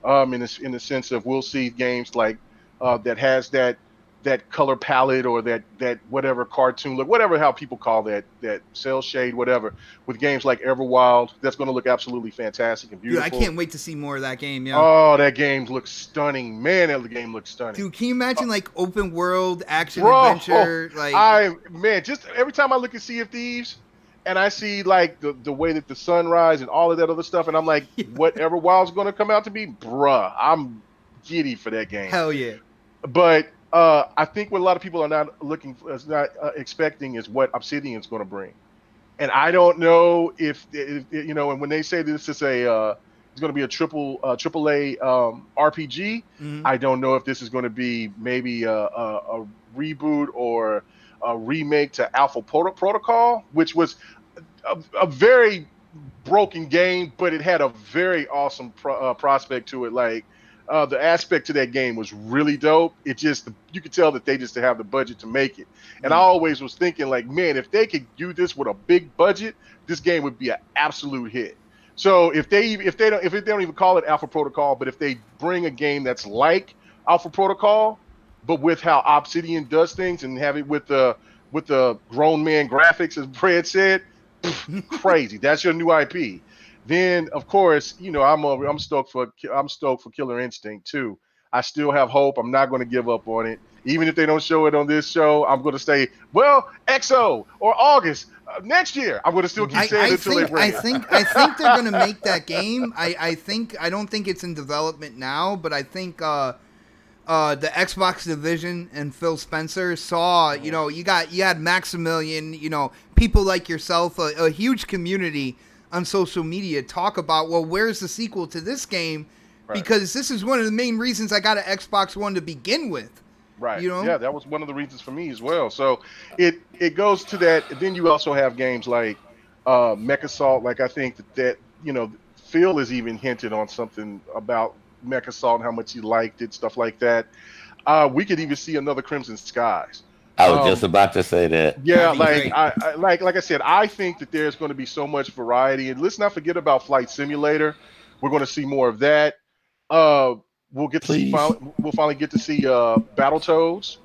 In the sense of we'll see games like that has that color palette or that whatever cartoon look, whatever how people call that cell shade, whatever, with games like Everwild, that's going to look absolutely fantastic and Dude, I beautiful. can't wait to see more of that game. Yeah. Oh, that game looks stunning, man! That game looks stunning. Dude, can you imagine like open world action Bro, adventure? Like, just every time I look at Sea of Thieves and I see like the way that the sunrise and all of that other stuff, and I'm like, whatever Wild's going to come out to be, bruh, I'm giddy for that game. hell yeah. But I think what a lot of people are not expecting is what Obsidian is going to bring, and I don't know if you know. And when they say this is it's going to be a triple A RPG, I don't know if this is going to be maybe a reboot or a remake to Alpha Protocol, which was a very broken game, but it had a very awesome prospect to it. Like the aspect to that game was really dope. It just you could tell that they just have the budget to make it. And I always was thinking like, man, if they could do this with a big budget, this game would be an absolute hit. So if they don't even call it Alpha Protocol, but if they bring a game that's like Alpha Protocol, but with how Obsidian does things and have it with the grown man graphics, as Fred said, crazy. That's your new IP. Then of course, you know, I'm stoked for Killer Instinct too. I still have hope. I'm not going to give up on it. Even if they don't show it on this show, I'm going to say, well, EXO or August next year. I'm going to still keep saying it until they bring it. I think they're going to make that game. I don't think it's in development now, but I think the Xbox division and Phil Spencer saw, you know, you had Maximilian, you know, people like yourself, a huge community on social media talk about, well, where's the sequel to this game? Right. Because this is one of the main reasons I got an Xbox One to begin with. Right. You know? Yeah, that was one of the reasons for me as well. So it goes to that. Then you also have games like MechAssault. Like I think that you know, Phil has even hinted on something about MechAssault and how much he liked it, stuff like that. We could even see another Crimson Skies. I was just about to say that. Yeah, like I said, I think that there's going to be so much variety, and let's not forget about Flight Simulator. We're going to see more of that. We'll get to see, we'll finally get to see Battletoads.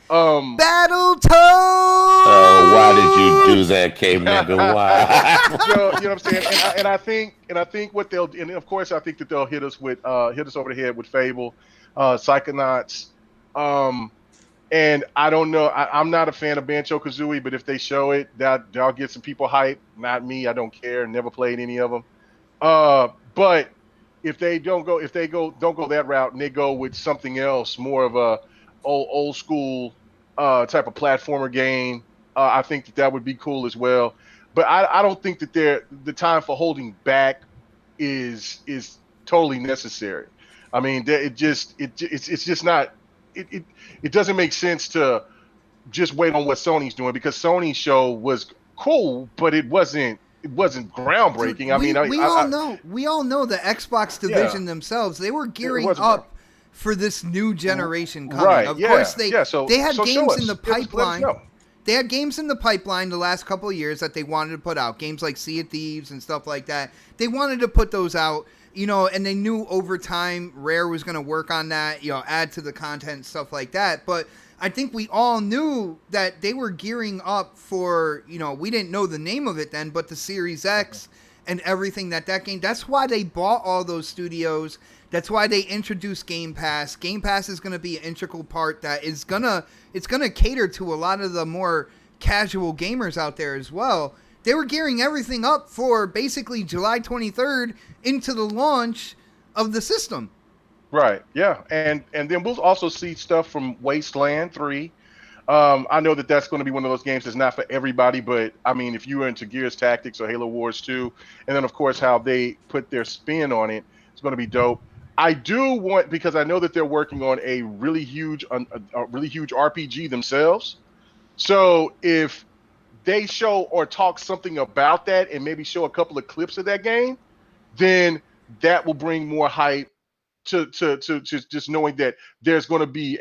Battletoads. Oh, why did you do that, K-Mega? Why? You know what I'm saying? And I think what they'll, and of course I think that they'll hit us over the head with Fable, Psychonauts. And I don't know. I'm not a fan of Banjo-Kazooie, but if they show it, that'll get some people hyped. Not me. I don't care. Never played any of them. But if they don't go that route and they go with something else, more of a old school type of platformer game, I think that would be cool as well. But I don't think that the time for holding back is totally necessary. I mean, it's just not. It doesn't make sense to just wait on what Sony's doing, because Sony's show was cool, but it wasn't groundbreaking. Dude, I mean, we all know the Xbox division themselves. They were gearing up for this new generation coming. Right? Of course, they had games in the pipeline. pipeline. They had games in the pipeline the last couple of years that they wanted to put out. Games like Sea of Thieves and stuff like that. They wanted to put those out. You know, and they knew over time Rare was going to work on that, you know, add to the content and stuff like that. But I think we all knew that they were gearing up for, you know, we didn't know the name of it then, but the Series X and everything that game. That's why they bought all those studios. That's why they introduced Game Pass. Game Pass is going to be an integral part that is it's going to cater to a lot of the more casual gamers out there as well. They were gearing everything up for basically July 23rd into the launch of the system. Right. Yeah. And then we'll also see stuff from Wasteland 3. I know that that's going to be one of those games that's not for everybody, but I mean, if you are into Gears Tactics or Halo Wars 2, and then of course how they put their spin on it, it's going to be dope. I do want, because I know that they're working on a really huge RPG themselves. So if they show or talk something about that and maybe show a couple of clips of that game, then that will bring more hype to just knowing that there's going to be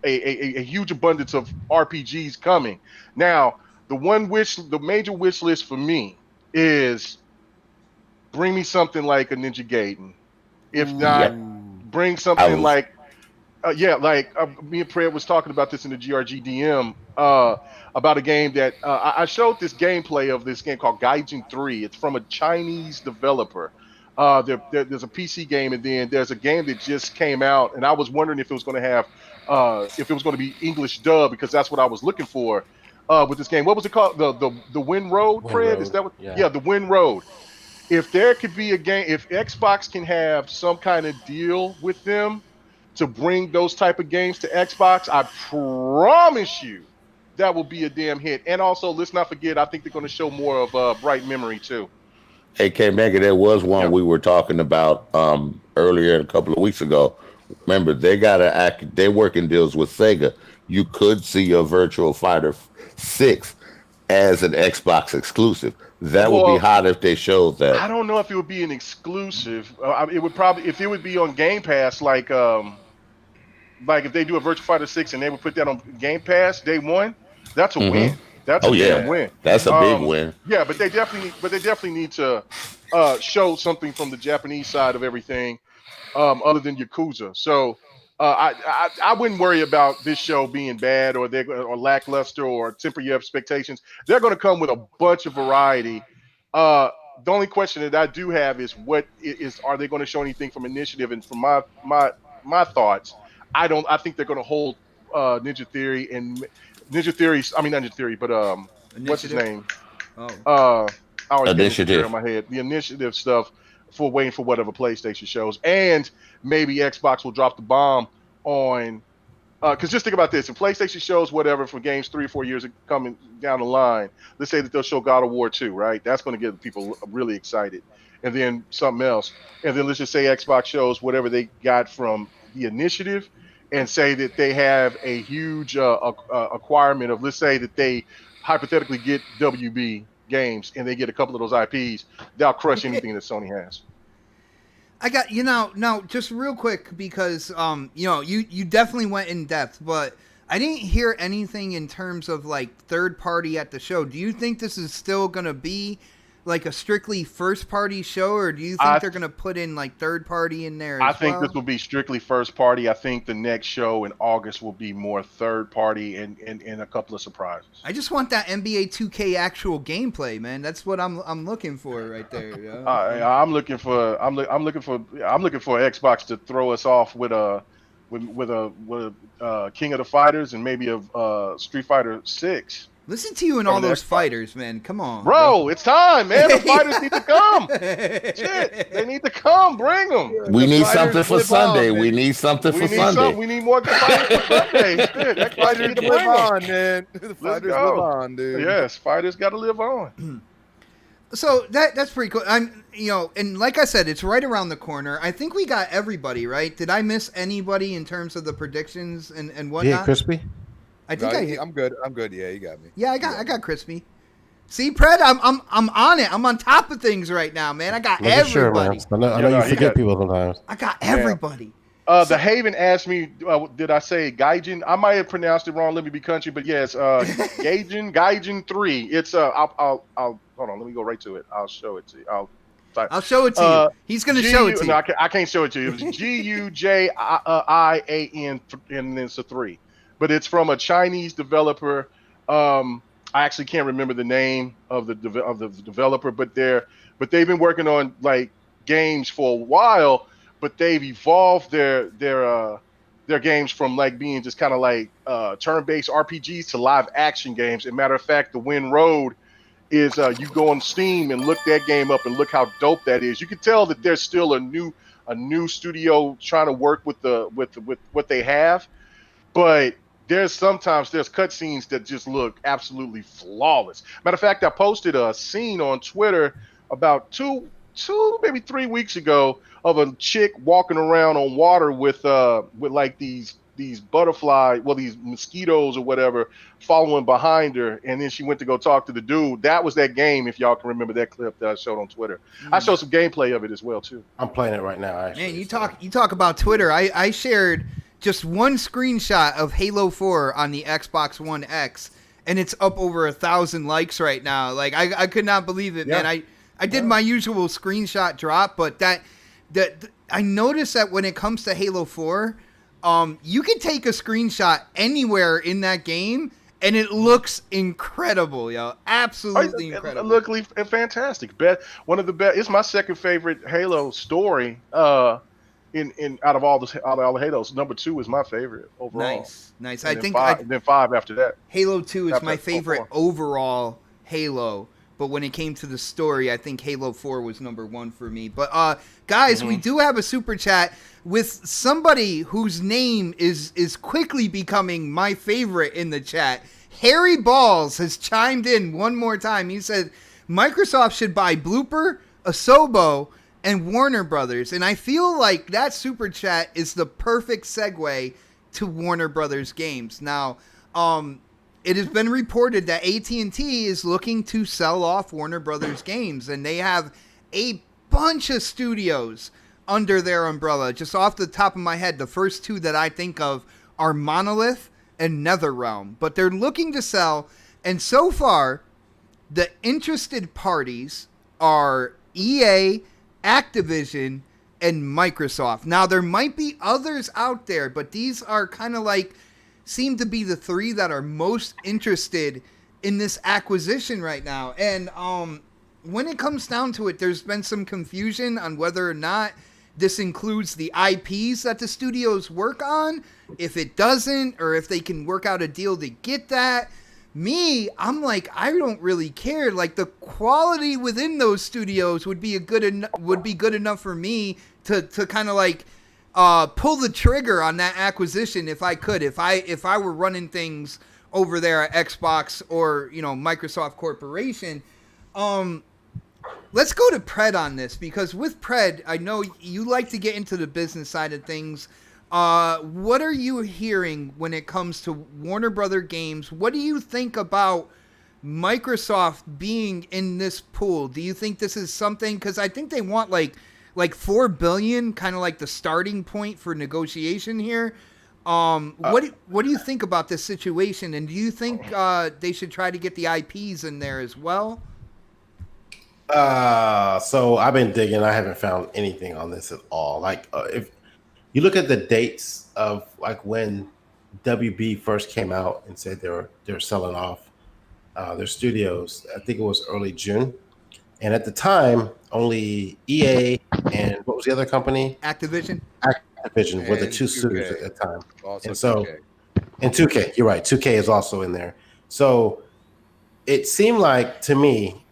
a huge abundance of RPGs coming. Now, the major wish list for me is bring me something like a Ninja Gaiden. If not, Yep. bring I something was like me and Fred was talking about this in the GRGDM about a game that I showed this gameplay of this game called Gaijin 3. It's from a Chinese developer. There's a PC game, and then there's a game that just came out, and I was wondering if it was going to have if it was going to be English dub, because that's what I was looking for with this game. What was it called? The Wind Road, Wind Fred? Is Road. that what? Yeah. Yeah, the Wind Road. If there could be a game, if Xbox can have some kind of deal with them to bring those type of games to Xbox, I promise you that will be a damn hit. And also, let's not forget, I think they're going to show more of Bright Memory too. AK Mega. There was one Yeah. we were talking about earlier a couple of weeks ago. Remember, they're working deals with Sega. You could see a Virtual Fighter 6 as an Xbox exclusive. That would be Well, hot if they showed that. I don't know if it would be an exclusive. It would probably, if it would be on Game Pass, like if they do a Virtua Fighter 6 and they would put that on Game Pass day one, that's a hmm win. That's Oh a damn yeah, win. that's a big win. Yeah, but they definitely need to show something from the Japanese side of everything, other than Yakuza. So I wouldn't worry about this show being bad or lackluster or temper your expectations. They're going to come with a bunch of variety. The only question that I do have is are they going to show anything from Initiative? And from my thoughts, I think they're going to hold Ninja Theory and Ninja Theory. I mean, not Ninja Theory, but what's his Initiative? name? Oh. I always get Ninja Theory Initiative. in my head. The Initiative stuff for waiting for whatever PlayStation shows, and maybe Xbox will drop the bomb on. Because just think about this: if PlayStation shows whatever for games 3 or 4 years coming down the line, let's say that they'll show God of War 2, right? That's going to get people really excited, and then something else, and then let's just say Xbox shows whatever they got from the Initiative, and say that they have a huge acquirement of, let's say that they hypothetically get WB games and they get a couple of those IPs, they'll crush anything that Sony has. I got now just real quick, because you definitely went in depth, but I didn't hear anything in terms of like third party at the show. Do you think this is still gonna be like a strictly first party show, or do you think they're gonna put in like third party in there I as think well? this will be strictly first party. I think the next show in August will be more third party and a couple of surprises. I just want that NBA 2K actual gameplay, man. That's what I'm looking for right there. You know? I'm looking for Xbox to throw us off with a King of the Fighters and maybe a Street Fighter 6. Listen to you and all those fighters, man. Come on, Bro, it's time, man. The fighters need to come. Shit, they need to come. Bring them. We need fighters something for live Sunday. on, We man. need something for Sunday. We need more fighters for Sunday. Shit, that Fighters need to live bring 'em. on, man. The fighters go. live on, dude. Yes, fighters got to live on. So that's pretty cool. And like I said, it's right around the corner. I think we got everybody right. Did I miss anybody in terms of the predictions and whatnot? Yeah, crispy. I think I'm good. I'm good. Yeah, you got me. Yeah, I got crispy. See, Pred, I'm on it. I'm on top of things right now, man. I got Making sure, man. everybody. I know you forget people sometimes. I got everybody. The Haven asked me, did I say Gaijin? I might have pronounced it wrong. Let me be country, but yes, Gaijin 3. It's I'll hold on. Let me go right to it. I'll show it to you. I'll show it to you. He's gonna show it to you. No, I can't show it to you. It was GUJIAN, and it's a 3. But it's from a Chinese developer. I actually can't remember the name of the developer, but they've been working on like games for a while. But they've evolved their games from like being just kind of like turn-based RPGs to live action games. As a matter of fact, the Wind Road is you go on Steam and look that game up and look how dope that is. You can tell that there's still a new studio trying to work with what they have, but there's cutscenes that just look absolutely flawless. Matter of fact, I posted a scene on Twitter about two maybe 3 weeks ago of a chick walking around on water with like these butterfly, these mosquitoes or whatever following behind her, and then she went to go talk to the dude. That was that game, if y'all can remember that clip that I showed on Twitter. I showed some gameplay of it as well too. I'm playing it right now, actually. Man, you talk about Twitter. I shared just one screenshot of Halo 4 on the Xbox One X, and it's up over 1,000 likes right now. Like I could not believe it, man. I did my usual screenshot drop, but that I noticed that when it comes to Halo 4, you can take a screenshot anywhere in that game and it looks incredible, yo. Absolutely incredible. Look fantastic. One of the best. It's my second favorite Halo story. In out of all the Halos, number 2 is my favorite overall. Nice. And I think then 5 after that. Halo 2 is After my favorite 4. overall Halo. But when it came to the story, I think Halo 4 was number 1 for me. But guys, we do have a super chat with somebody whose name is quickly becoming my favorite in the chat. Harry Balls has chimed in one more time. He said, Microsoft should buy Blooper, Asobo, and Warner Brothers. And I feel like that super chat is the perfect segue to Warner Brothers games. Now, it has been reported that AT&T is looking to sell off Warner Brothers games, and they have a bunch of studios under their umbrella. Just off the top of my head, the first 2 that I think of are Monolith and NetherRealm, but they're looking to sell, and so far, the interested parties are EA, Activision, and Microsoft. Now, there might be others out there, but these are kind of like seem to be the 3 that are most interested in this acquisition right now. And when it comes down to it, there's been some confusion on whether or not this includes the IPs that the studios work on, if it doesn't, or if they can work out a deal to get that. I'm like, I don't really care. Like, the quality within those studios would be good enough for me to kind of like pull the trigger on that acquisition if I could. If I were running things over there at Xbox or Microsoft Corporation. Let's go to Pred on this, because with Pred, I know you like to get into the business side of things. What are you hearing when it comes to Warner Brother games? What do you think about Microsoft being in this pool? Do you think this is something, because I think they want like $4 billion, kind of like the starting point for negotiation here. What do you think about this situation, and do you think they should try to get the IPs in there as well? So I've been digging. I haven't found anything on this at all. Like, if you look at the dates of like when WB first came out and said they're selling off their studios, I think it was early June, and at the time only EA and what was the other company? Activision were the 2 studios at the time. Also and so 2K. And 2K, you're right. 2K is also in there. So it seemed like to me,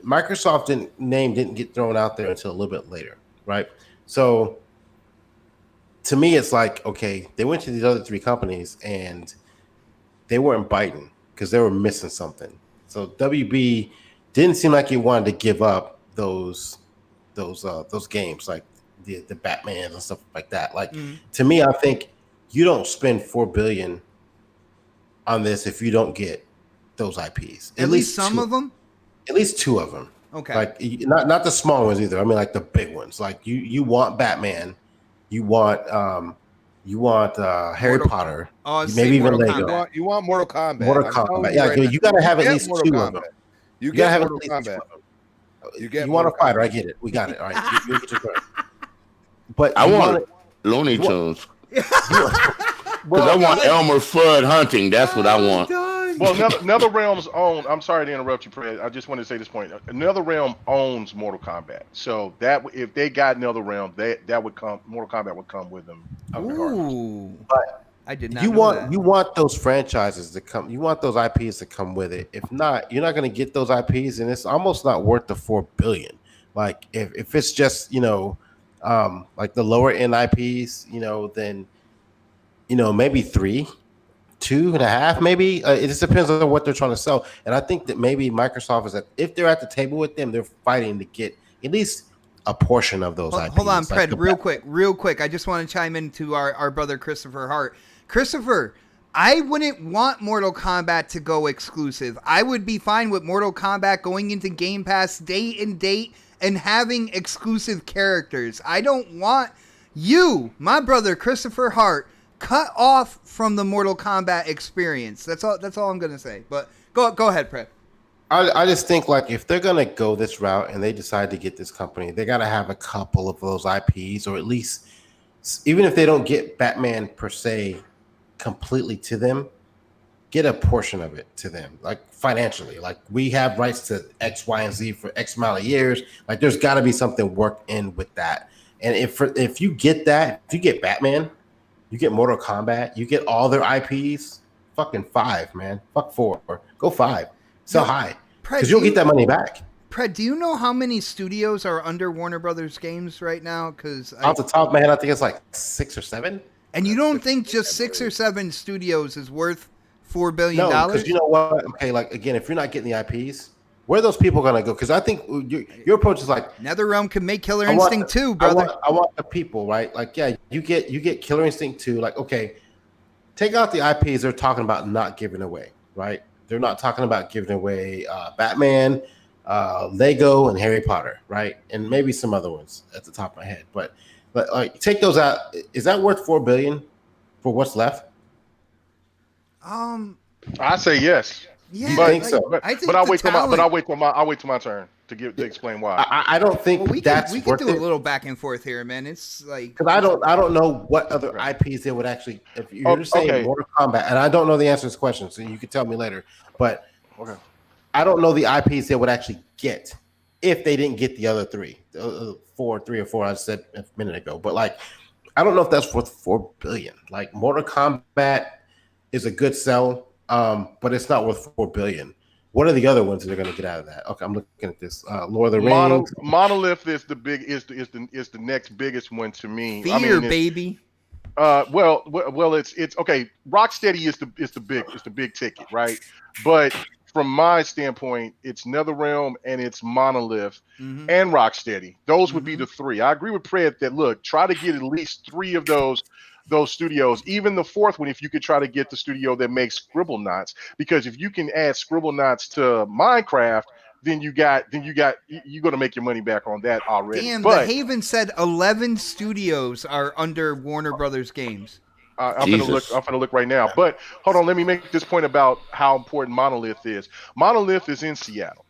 Microsoft didn't get thrown out there until a little bit later, right? So to me, it's like, okay, they went to these other 3 companies and they weren't biting because they were missing something. So WB didn't seem like he wanted to give up those games, like the Batmans and stuff like that. Like, to me, I think you don't spend $4 billion on this if you don't get those IPs. At least some of them. At least 2 of them. Okay. Like, not the small ones either. I mean, like the big ones. Like you want Batman, you want Harry Potter, maybe even Lego. You want Mortal Kombat. Mortal Kombat. Yeah, you got to have at least 2 of them. You got to have at least 2 of them. You want a fighter? I get it. We got it. All right. You get your credit. But I want Looney Tunes. Because I want Elmer Fudd hunting. That's what I want. Well, NetherRealm's own. I'm sorry to interrupt you, Fred. I just wanted to say this point. NetherRealm owns Mortal Kombat, so that if they got NetherRealm, that would come. Mortal Kombat would come with them. Ooh, but I did not. You want those franchises to come. You want those IPs to come with it. If not, you're not going to get those IPs, and it's almost not worth the $4 billion. Like if it's just like the lower end IPs, then maybe 3. 2.5, maybe. It just depends on what they're trying to sell. And I think that maybe Microsoft if they're at the table with them, they're fighting to get at least a portion of those IPs. Hold on, Fred, real quick. I just want to chime into our brother Christopher Hart. Christopher, I wouldn't want Mortal Kombat to go exclusive. I would be fine with Mortal Kombat going into Game Pass day and date and having exclusive characters. I don't want you, my brother Christopher Hart, cut off from the Mortal Kombat experience. That's all I'm gonna say. But go ahead, Pred. I just think like if they're gonna go this route and they decide to get this company, they gotta have a couple of those IPs, or at least even if they don't get Batman per se completely to them, get a portion of it to them, like financially. Like we have rights to X, Y, and Z for X amount of years. Like there's got to be something worked in with that. And if you get that, if you get Batman, you get Mortal Kombat, you get all their IPs. Fucking 5, man. Fuck 4. Go 5. Sell high, because you'll get that money back. Pred, do you know how many studios are under Warner Brothers Games right now? Because off the top of my head, I think it's like 6 or 7. And you don't think just 6 or 7 studios is worth $4 billion? No, because you know what? Okay, like again, if you're not getting the IPs, where are those people gonna go? Because I think your approach is like NetherRealm can make Killer Instinct 2, brother. I want the people, right? Like, yeah, you get Killer Instinct 2. Like, okay, take out the IPs they're talking about not giving away, right? They're not talking about giving away Batman, Lego, and Harry Potter, right? And maybe some other ones at the top of my head, but like take those out. Is that worth $4 billion for what's left? I say yes. Yeah, But, I think so. but I'll wait till my turn to explain why. I don't think we that's can worth do it. a little back and forth here, man. It's like Because I don't know what other IPs they would actually. If you're saying okay. Mortal Kombat, and I don't know the answer to this question, so you can tell me later. But Okay. I don't know the IPs they would actually get if they didn't get the other 3, 3 or 4 I said a minute ago. But like, I don't know if that's worth $4 billion. Like Mortal Kombat is a good sell, but it's not worth $4 billion. What are the other ones that they're going to get out of that? Okay, I'm looking at this. Lord of the Rings. Monolith is the next biggest one to me. Fear, baby. Well, it's okay. Rocksteady is the big ticket, right? But from my standpoint, it's NetherRealm and it's Monolith and Rocksteady. Those would be the 3. I agree with Pred that look, try to get at least 3 of those studios, even the 4th one, if you could try to get the studio that makes Scribble Knots, because if you can add Scribble Knots to Minecraft, then you're going to make your money back on that already. Damn, but the Haven said 11 studios are under Warner Brothers Games. I'm gonna look right now. But hold on, let me make this point about how important Monolith is. Monolith is in Seattle.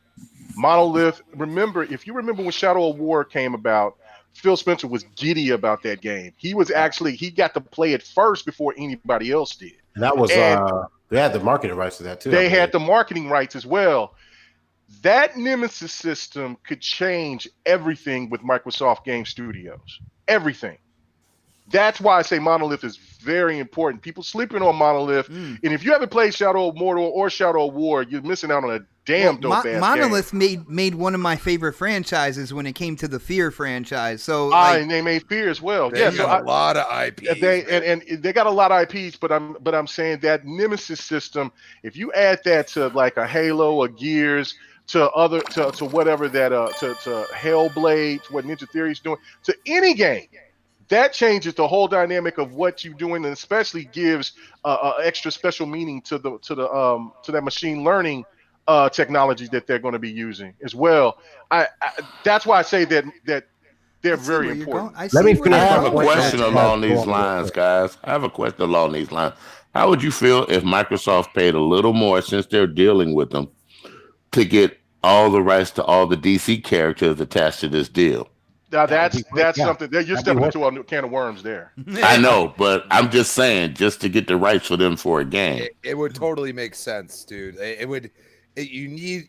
Monolith, if you remember when Shadow of War came about, Phil Spencer was giddy about that game. He got to play it first before anybody else did. And that was they had the marketing rights to that too. They had the marketing rights as well. That Nemesis system could change everything with Microsoft Game Studios. Everything. That's why I say Monolith is very important. People sleeping on Monolith, and if you haven't played Shadow of Mordor or Shadow of War, you're missing out on a damn dope ass Monolith game. made one of my favorite franchises when it came to the Fear franchise. So and they made Fear as well. They Yeah, got a lot of IPs. They got a lot of IPs, but I'm saying that Nemesis system, if you add that to like a Halo, a Gears, to whatever that to Hellblade, to what Ninja Theory's doing, to any game. That changes the whole dynamic of what you're doing, and especially gives extra special meaning to that machine learning technology that they're going to be using as well. That's why I say that they're very important. Let me finish. I have a question along these lines, guys. I have a question along these lines. How would you feel if Microsoft paid a little more, since they're dealing with them, to get all the rights to all the DC characters attached to this deal? Now that's something that you're stepping into a can of worms there. I know, but I'm just saying, just to get the rights for them for a game, it would totally make sense, dude. You need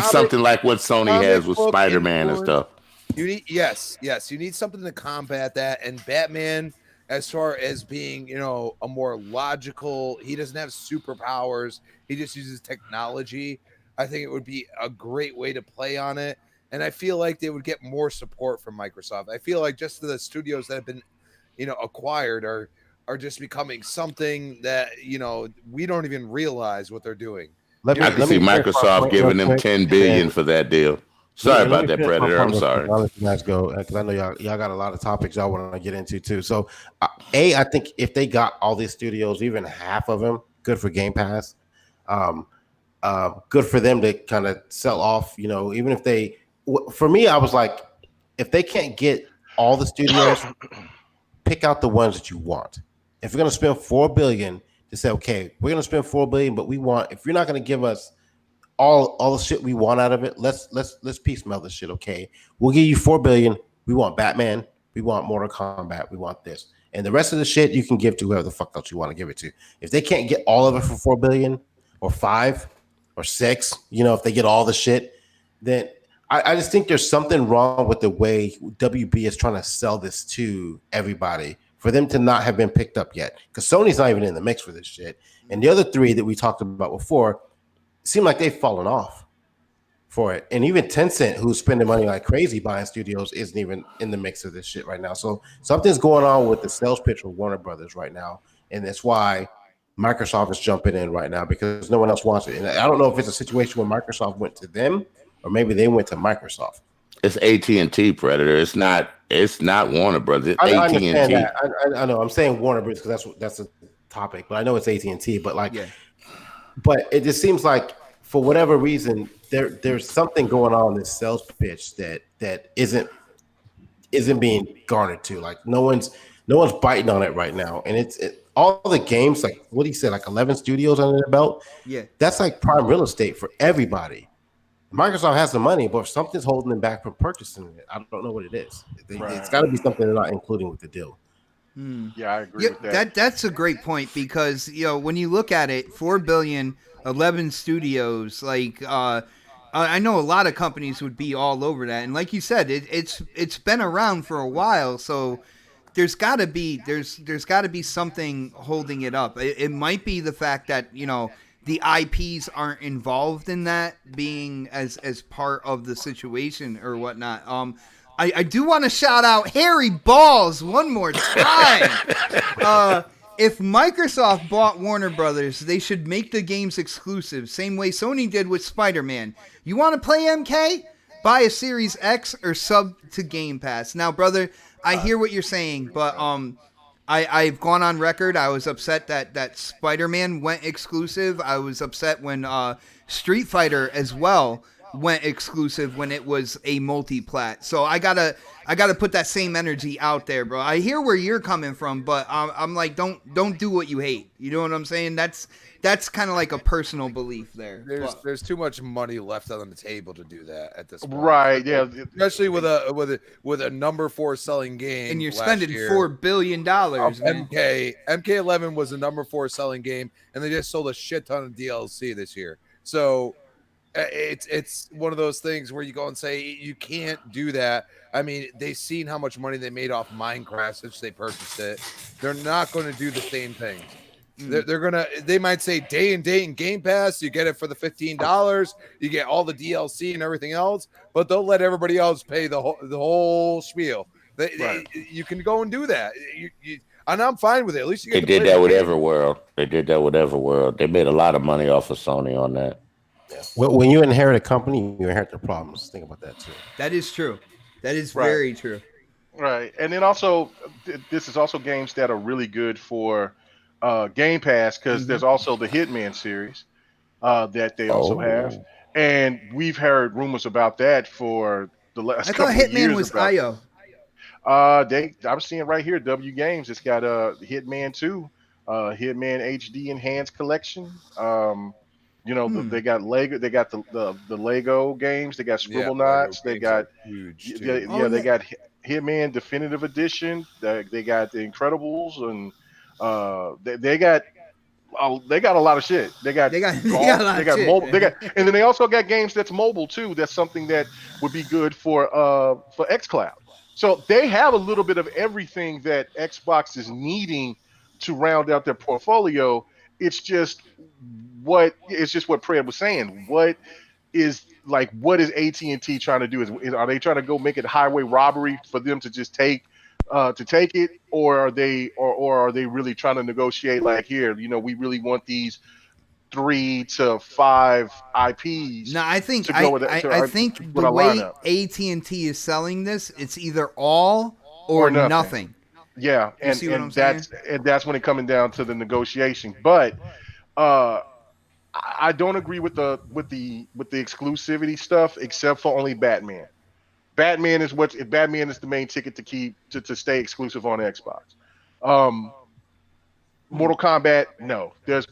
something like what Sony has with Spider-Man and stuff. You need yes. You need something to combat that. And Batman, as far as being, a more logical, he doesn't have superpowers. He just uses technology. I think it would be a great way to play on it. And I feel like they would get more support from Microsoft. I feel like just the studios that have been, acquired are just becoming something that, we don't even realize what they're doing. I can see Microsoft giving them $10 billion for that deal. Sorry about that, Predator. I'm sorry. I'll let you guys go because I know y'all got a lot of topics y'all want to get into too. So, I think if they got all these studios, even half of them, good for Game Pass. Good for them to kind of sell off. Even if they. For me, I was like, if they can't get all the studios, pick out the ones that you want. If you're gonna spend $4 billion, to say, okay, we're gonna spend $4 billion, but we want, if you're not gonna give us all the shit we want out of it, let's piecemeal this shit. Okay, we'll give you $4 billion. We want Batman. We want Mortal Kombat. We want this, and the rest of the shit you can give to whoever the fuck else you want to give it to. If they can't get all of it for $4 billion or five or six, if they get all the shit, then I just think there's something wrong with the way WB is trying to sell this to everybody for them to not have been picked up yet, because Sony's not even in the mix for this shit, and the other three that we talked about before seem like they've fallen off for it. And even Tencent, who's spending money like crazy buying studios, isn't even in the mix of this shit right now. So something's going on with the sales pitch with Warner Brothers right now. And that's why Microsoft is jumping in right now, because no one else wants it. And I don't know if it's a situation where Microsoft went to them or maybe they went to Microsoft. It's AT&T, Predator. It's not Warner Brothers. It's I AT&T. understand that. I know. I'm saying Warner Brothers because that's a topic, but I know it's AT&T. But but it just seems like for whatever reason there's something going on in this sales pitch that isn't being garnered to. Like no one's biting on it right now, and all the games, like what he said, like 11 studios under their belt. Yeah, that's like prime real estate for everybody. Microsoft has the money, but if something's holding them back from purchasing it, I don't know what it is. It's got to be something they're not including with the deal. Yeah, I agree with that. That's a great point, because when you look at it, $4 billion, 11 studios, like I know a lot of companies would be all over that, and like you said, it's been around for a while, so there's got to be something holding it up. It might be the fact that the IPs aren't involved in that being as part of the situation or whatnot. I do want to shout out Harry Balls one more time. If Microsoft bought Warner Brothers, they should make the games exclusive, same way Sony did with Spider-Man. You want to play MK? Buy a Series X or sub to Game Pass. Now, brother, I hear what you're saying, but I've gone on record. I was upset that Spider-Man went exclusive. I was upset when Street Fighter as well went exclusive when it was a multi-plat. So I gotta put that same energy out there, bro. I hear where you're coming from, but I'm like, don't do what you hate. You know what I'm saying? That's kind of like a personal belief there. There's too much money left on the table to do that at this point. Right? Yeah, especially with a number 4 selling game, and you're spending $4 billion. MK11 was a number 4 selling game, and they just sold a shit ton of DLC this year. So it's one of those things where you go and say you can't do that. I mean, they've seen how much money they made off Minecraft since they purchased it. They're not going to do the same things. They might say day and date in Game Pass, you get it for the $15, you get all the DLC and everything else, but they'll let everybody else pay the whole spiel. You can go and do that. And I'm fine with it. At least you get They did that with Everworld. They made a lot of money off of Sony on that. Well, when you inherit a company, you inherit the problems. Think about that too. That is true. That is very true. Right. And then also, this is also games that are really good for Game Pass, because there's also the Hitman series that they also have. And we've heard rumors about that for the last couple of years. I thought Hitman was IO. I'm seeing right here, W Games. It's got Hitman 2, Hitman HD Enhanced Collection. They got Lego. They got the Lego games. They got Scribblenauts. They got huge. They got Hitman Definitive Edition. They got The Incredibles, and they got a lot of shit. They got mobile. And then they also got games that's mobile too. That's something that would be good for xCloud. So they have a little bit of everything that Xbox is needing to round out their portfolio. It's just what Fred was saying. What is AT&T trying to do? Are they trying to go make it highway robbery for them to just take it, or are they really trying to negotiate, like, here, we really want these 3 to 5 IPs? No, I think I think the way AT&T is selling this, it's either all or nothing. Yeah, and that's when it coming down to the negotiation. But I don't agree with the exclusivity stuff, except for only Batman. Batman is the main ticket to stay exclusive on Xbox. Mortal Kombat, no. There's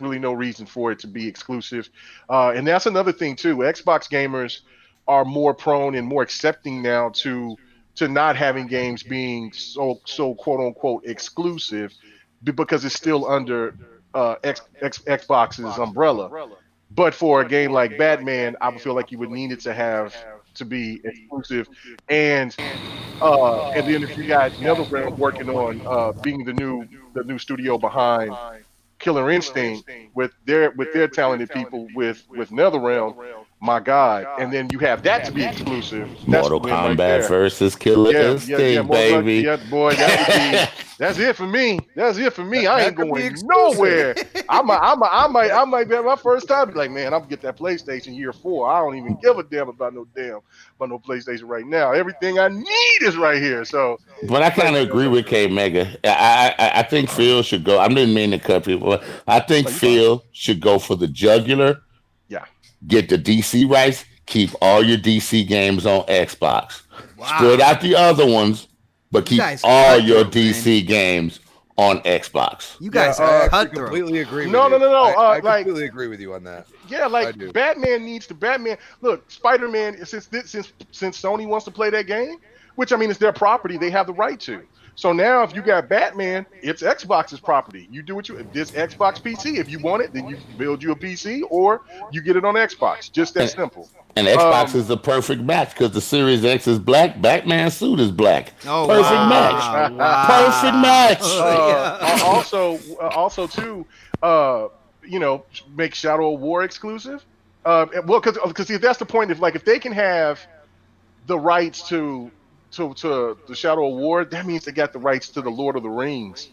really no reason for it to be exclusive, and that's another thing too. Xbox gamers are more prone and more accepting now to not having games being so quote unquote exclusive, because it's still under Xbox's umbrella. But for a game like Batman, I would feel like you would need it to be exclusive, and then if you got NetherRealm working on being the new studio behind Killer Instinct with their talented people with NetherRealm, my God, and then you have that to be exclusive. That's a Mortal win right Kombat there. versus Killer Yeah. Instinct, baby. Yeah, boy, that would be. That's it for me. That's it for me. I That ain't could be going exclusive. nowhere. I might be my first time. Be like, man, I'm gonna get that PlayStation year 4. I don't even give a damn about no PlayStation right now. Everything I need is right here. So, But I kind of agree with K Mega. I think Phil should go. I didn't mean to cut people. I think no, you fine. Phil should go for the jugular. Yeah. Get the DC rights. Keep all your DC games on Xbox. Wow. Spread out the other ones, but You keep guys all your cutthroat, man. DC games on Xbox. You guys I are actually cutthroat. completely agree with No, you. no. I Like, completely agree with you on that. yeah, I like do. Batman needs to Batman. Look, Spider-Man. Since Sony wants to play that game, which I mean, it's their property. They have the right to. So now, if you got Batman, it's Xbox's property. You do what you. This Xbox PC. If you want it, then you build you a PC, or you get it on Xbox. Just that And, simple. and Xbox is the perfect match because the Series X is black. Batman's suit is black. Oh, Perfect wow. match. Wow. Perfect match. Also too, make Shadow of War exclusive. Well, because if that's the point, if they can have the rights to the Shadow of War, that means they got the rights to the Lord of the Rings.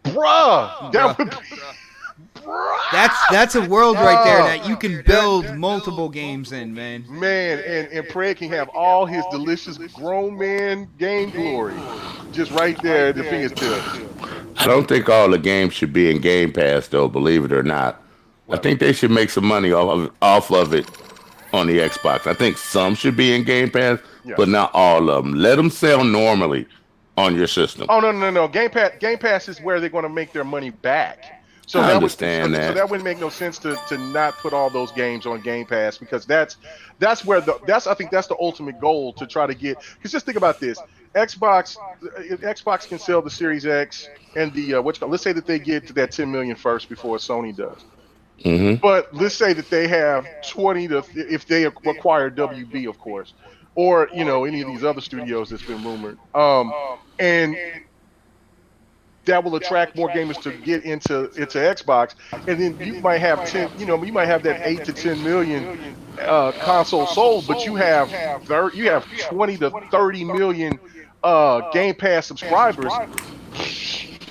Bruh, that would be. That's a world right there that you can build multiple games in, man. Man, and Prey can have all his delicious grown man game glory just right there at the fingertips. I don't think all the games should be in Game Pass, though. Believe it or not, I think they should make some money off of it on the Xbox. I think some should be in Game Pass, Yeah. but not all of them. Let them sell normally on your system. Oh no. Game Pass is where they're going to make their money back. So I that understand would, that. So that wouldn't make no sense to not put all those games on Game Pass, because that's where I think that's the ultimate goal, to try to get. Because just think about this: Xbox can sell the Series X and the let's say that they get to that 10 million first before Sony does. Mm-hmm. But let's say that they have 20 to, if they acquire WB, of course, or any of these other studios that's been rumored, and that will attract more gamers to get into Xbox, and then you might have that 8 to 10 million console sold, but you have 20 to 30 million Game Pass subscribers.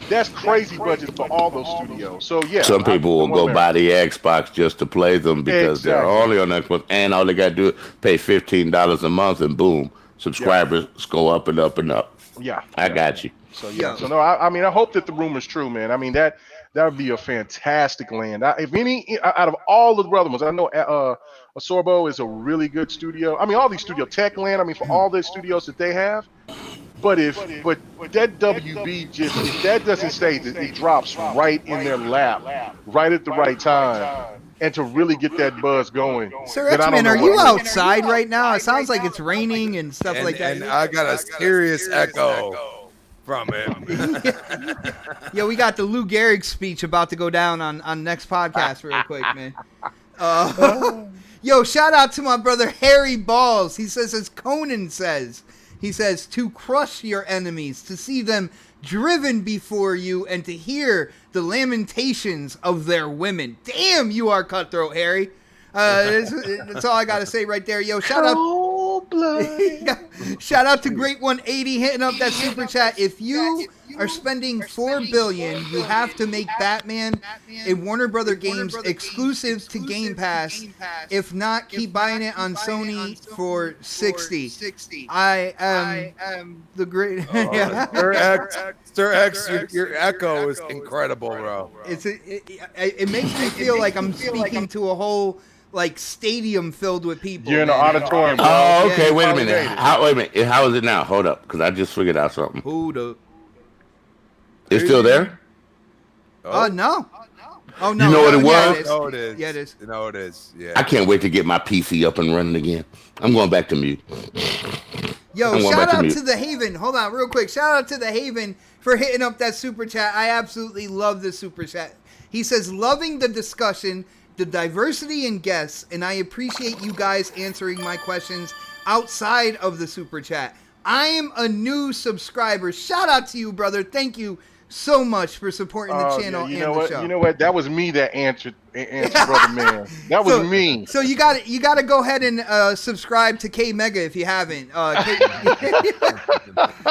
That's crazy budget for all those studios. So yeah, Some people will go buy the Xbox just to play them because they're Exactly. only on Xbox, and all they got to do is pay $15 a month, and boom, subscribers go up and up and up. Yeah, I got you. So yeah, so no, I mean, I hope that the rumor's true, man. I mean, that would be a fantastic land. If any out of all the other ones, I know Asorbo is a really good studio. I mean, all these studio Tech Land. I mean, for all the studios that they have. But that WB if that doesn't say that it drops right in their lap, right at the right time, and to really get that buzz going. Sir then I don't X-Men, know are what you it is. outside right now? It sounds like it's raining and stuff like that. And I got a serious echo from him. Yo, we got the Lou Gehrig speech about to go down on next podcast real quick, man. Yo, shout out to my brother Harry Balls. He says, as Conan says, to crush your enemies, to see them driven before you, and to hear the lamentations of their women. Damn, you are cutthroat, Harry. That's all I got to say right there. Yo, shout out to Great 180 hitting up that super chat. If you are spending $4 billion, you have to make Batman a Warner Brother Games exclusive to Game Pass. If not, keep buying it on Sony for $60. I am the great. Sir X, your echo is incredible, bro. It makes me feel like I'm speaking to a whole stadium filled with people. You're in an auditorium, bro. Oh, okay. Yeah. Wait a minute. How is it now? Hold up, because I just figured out something. Hold up. It's still there? No. Oh no. You know what it yeah, was? No, it is. Yeah, it is. No, it is. Yeah. I can't wait to get my PC up and running again. I'm going back to mute. Yo, I'm going shout back to out mute. to the Haven. Hold on, real quick. Shout out to the Haven for hitting up that super chat. I absolutely love the super chat. He says, loving the discussion, the diversity in guests, and I appreciate you guys answering my questions outside of the super chat. I am a new subscriber. Shout out to you, brother. Thank you so much for supporting the channel and the show. You know what? That was me that answered, brother man. That was me. So you got to go ahead and subscribe to K Mega if you haven't.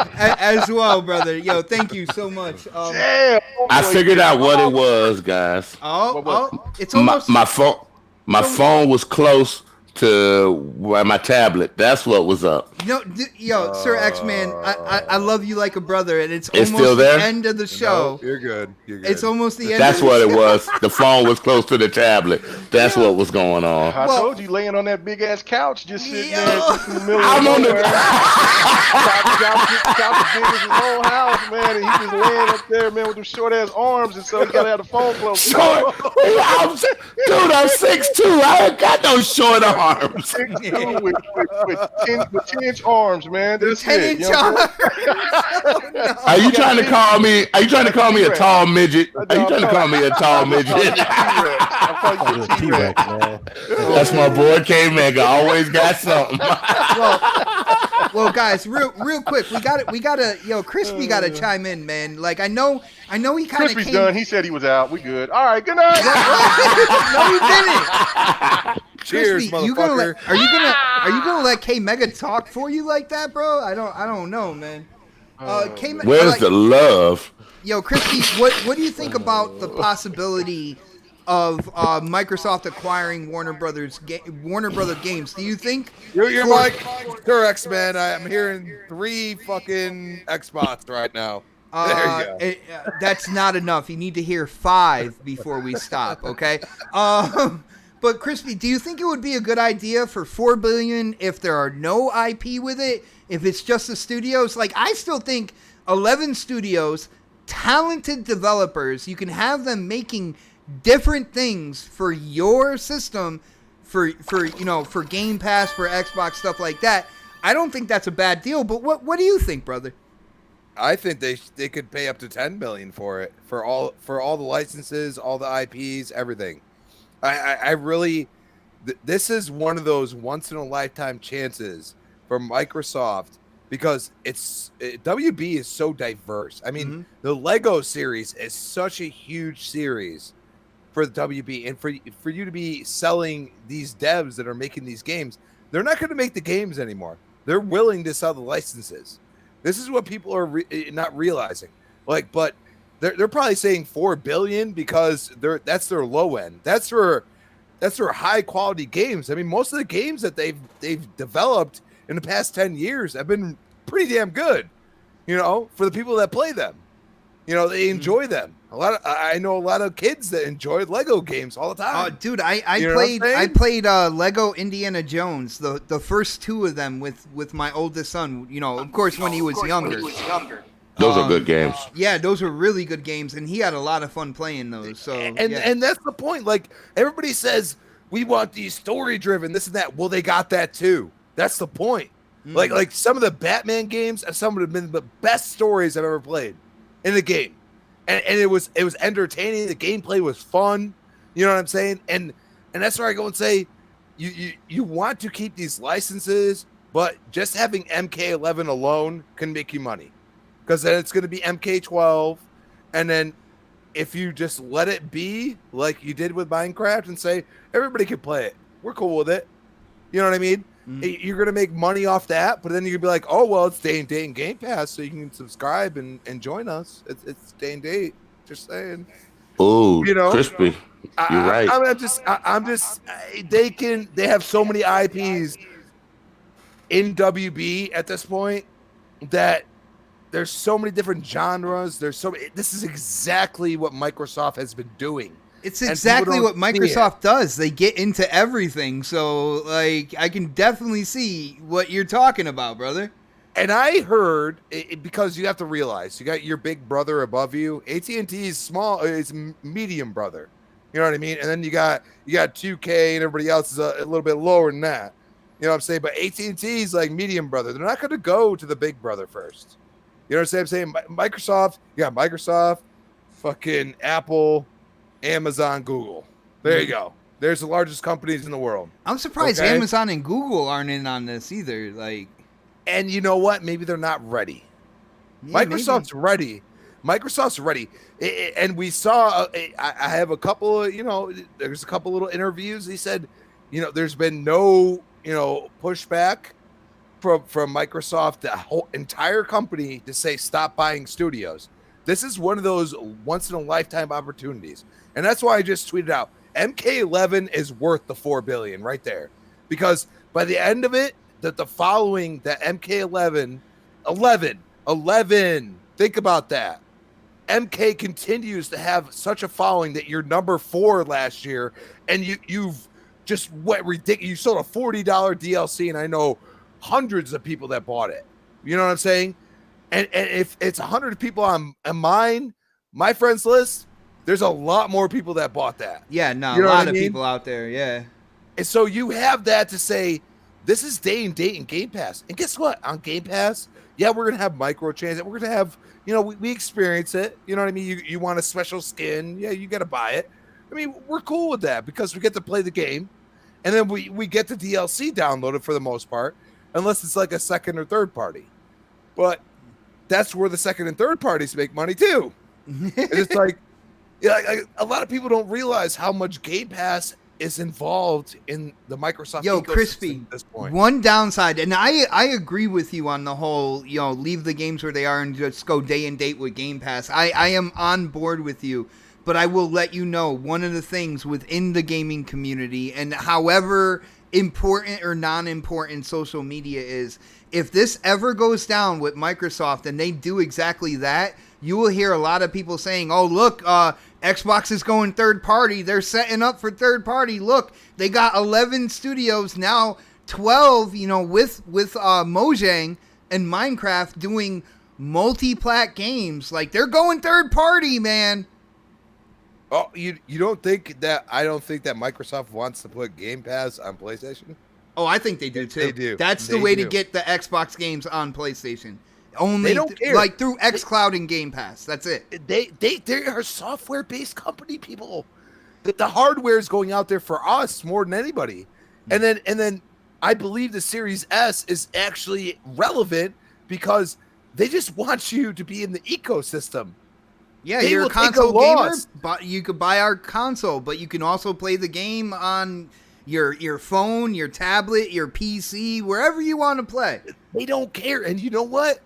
As well, brother. Yo, thank you so much. Damn. I figured out what it was, guys. It's almost My phone was close to my tablet. That's what was up. Sir X-Man, I love you like a brother, and it's It's almost still there? the end of the show. No, you're good. It's almost the end. That's of the what show. it was. The phone was close to the tablet. That's what was going on. I told you, laying on that big ass couch, just sitting there in the middle I'm of on the nowhere. Couch as big as his whole house, man, and he just laying up there, man, with them short ass arms, and so he gotta have the phone close. Short. I'm 6'2". I ain't got no short arms. with 10-inch arms, man. That's 10-inch it. You know what arms. No. Are you trying to call me? Are you trying to call me a tall midget? Are you trying to call me a tall midget? I'm calling you a T-Rex. Man. That's my boy K Mega. Always got something. Well, guys, real quick, we gotta, Crispy gotta chime in, man. Like, I know he kind of Crispy's came. done. He said he was out. We good. All right. Good night. No, he didn't. Cheers, Crispy, motherfucker. are you gonna let K Mega talk for you like that, bro? I don't know, man. K Mega, Where's the love? Yo, Crispy, what do you think about the possibility of Microsoft acquiring Warner Brothers games? Do you think You're like, sure, X-Man. I'm hearing 3 fucking Xbox right now. There you go. That's not enough. You need to hear 5 before we stop, okay? But Crispy, do you think it would be a good idea for $4 billion if there are no IP with it? If it's just the studios? Like, I still think 11 studios, talented developers, you can have them making different things for your system, for Game Pass, for Xbox, stuff like that. I don't think that's a bad deal. But what do you think, brother? I think they could pay up to $10 million for it, for all the licenses, all the IPs, everything. I really, this is one of those once in a lifetime chances for Microsoft, because WB is so diverse. I mean, the Lego series is such a huge series for the WB, and for you to be selling these devs that are making these games, they're not going to make the games anymore. They're willing to sell the licenses. This is what people are not realizing. Like, but they're probably saying $4 billion because that's their low end. That's their high quality games. I mean, most of the games that they've developed in the past 10 years have been pretty damn good. For the people that play them. They enjoy them. I know a lot of kids that enjoy Lego games all the time. Dude, I played Lego Indiana Jones, the first 2 of them with my oldest son. Of course, when he was younger. Those are good games. Yeah, those are really good games, and he had a lot of fun playing those. So and that's the point. Like, everybody says we want these story driven, this and that. Well, they got that too. That's the point. Like some of the Batman games have some of the best stories I've ever played in a game. And it was entertaining. The gameplay was fun. You know what I'm saying? And that's where I go and say, you want to keep these licenses, but just having MK11 alone can make you money, because then it's going to be MK12, and then if you just let it be like you did with Minecraft and say everybody can play it, we're cool with it. You know what I mean? You're going to make money off that, but then you're going to be like, oh, well, it's day and date in Game Pass, so you can subscribe and join us. It's day and date. Just saying. Ooh, Crispy. You're right. I'm just, they have so many IPs in WB at this point that there's so many different genres. This is exactly what Microsoft has been doing. It's exactly what Microsoft does. They get into everything. So, like, I can definitely see what you're talking about, brother. And I heard because you have to realize you got your big brother above you. AT&T is small, it's medium brother. You know what I mean? And then you got 2K and everybody else is a little bit lower than that. You know what I'm saying? But AT&T is like medium brother. They're not going to go to the big brother first. You know what I'm saying? Microsoft, Microsoft, fucking Apple, Amazon, Google. There you go. There's the largest companies in the world. I'm surprised Amazon and Google aren't in on this either. Like, and you know what? Maybe they're not ready. Yeah, Microsoft's ready. Microsoft's ready. And we saw, I have a couple of, there's a couple little interviews. He said, there's been no, pushback from Microsoft, the whole entire company, to say stop buying studios. This is one of those once in a lifetime opportunities. And that's why I just tweeted out, MK11 is worth the $4 billion right there. Because by the end of it, that MK11, 11, think about that. MK continues to have such a following that you're number 4 last year, and you've just went ridiculous. You sold a $40 DLC, and I know hundreds of people that bought it. You know what I'm saying? And if it's 100 people on my friends list, there's a lot more people that bought that. Yeah, no, a lot of people out there, yeah. And so you have that to say, this is day and date in Game Pass. And guess what? On Game Pass, yeah, we're going to have microtransactions. We're going to have, we experience it. You know what I mean? You want a special skin. Yeah, you got to buy it. I mean, we're cool with that because we get to play the game. And then we get the DLC downloaded for the most part, unless it's like a second or third party. But that's where the second and third parties make money too. And it's like, a lot of people don't realize how much Game Pass is involved in the Microsoft ecosystem Crispy, at this point. One downside, and I agree with you on the whole, leave the games where they are and just go day and date with Game Pass. I am on board with you, but I will let you know one of the things within the gaming community, and however important or non-important social media is, if this ever goes down with Microsoft and they do exactly that, you will hear a lot of people saying, oh, look, Xbox is going third party. They're setting up for third party. Look, they got 11 studios, now 12, with Mojang and Minecraft doing multi-plat games. Like, they're going third party, man. Oh, you don't think that? I don't think that Microsoft wants to put Game Pass on PlayStation. Oh, I think they do too. They do. That's the way to get the Xbox games on PlayStation. Only they don't care. Like through xCloud and Game Pass. That's it. They are a software-based company, people. The hardware is going out there for us more than anybody. And then I believe the Series S is actually relevant because they just want you to be in the ecosystem. Yeah, you're a console gamer, but you could buy our console, but you can also play the game on your phone, your tablet, your PC, wherever you want to play. They don't care. And you know what?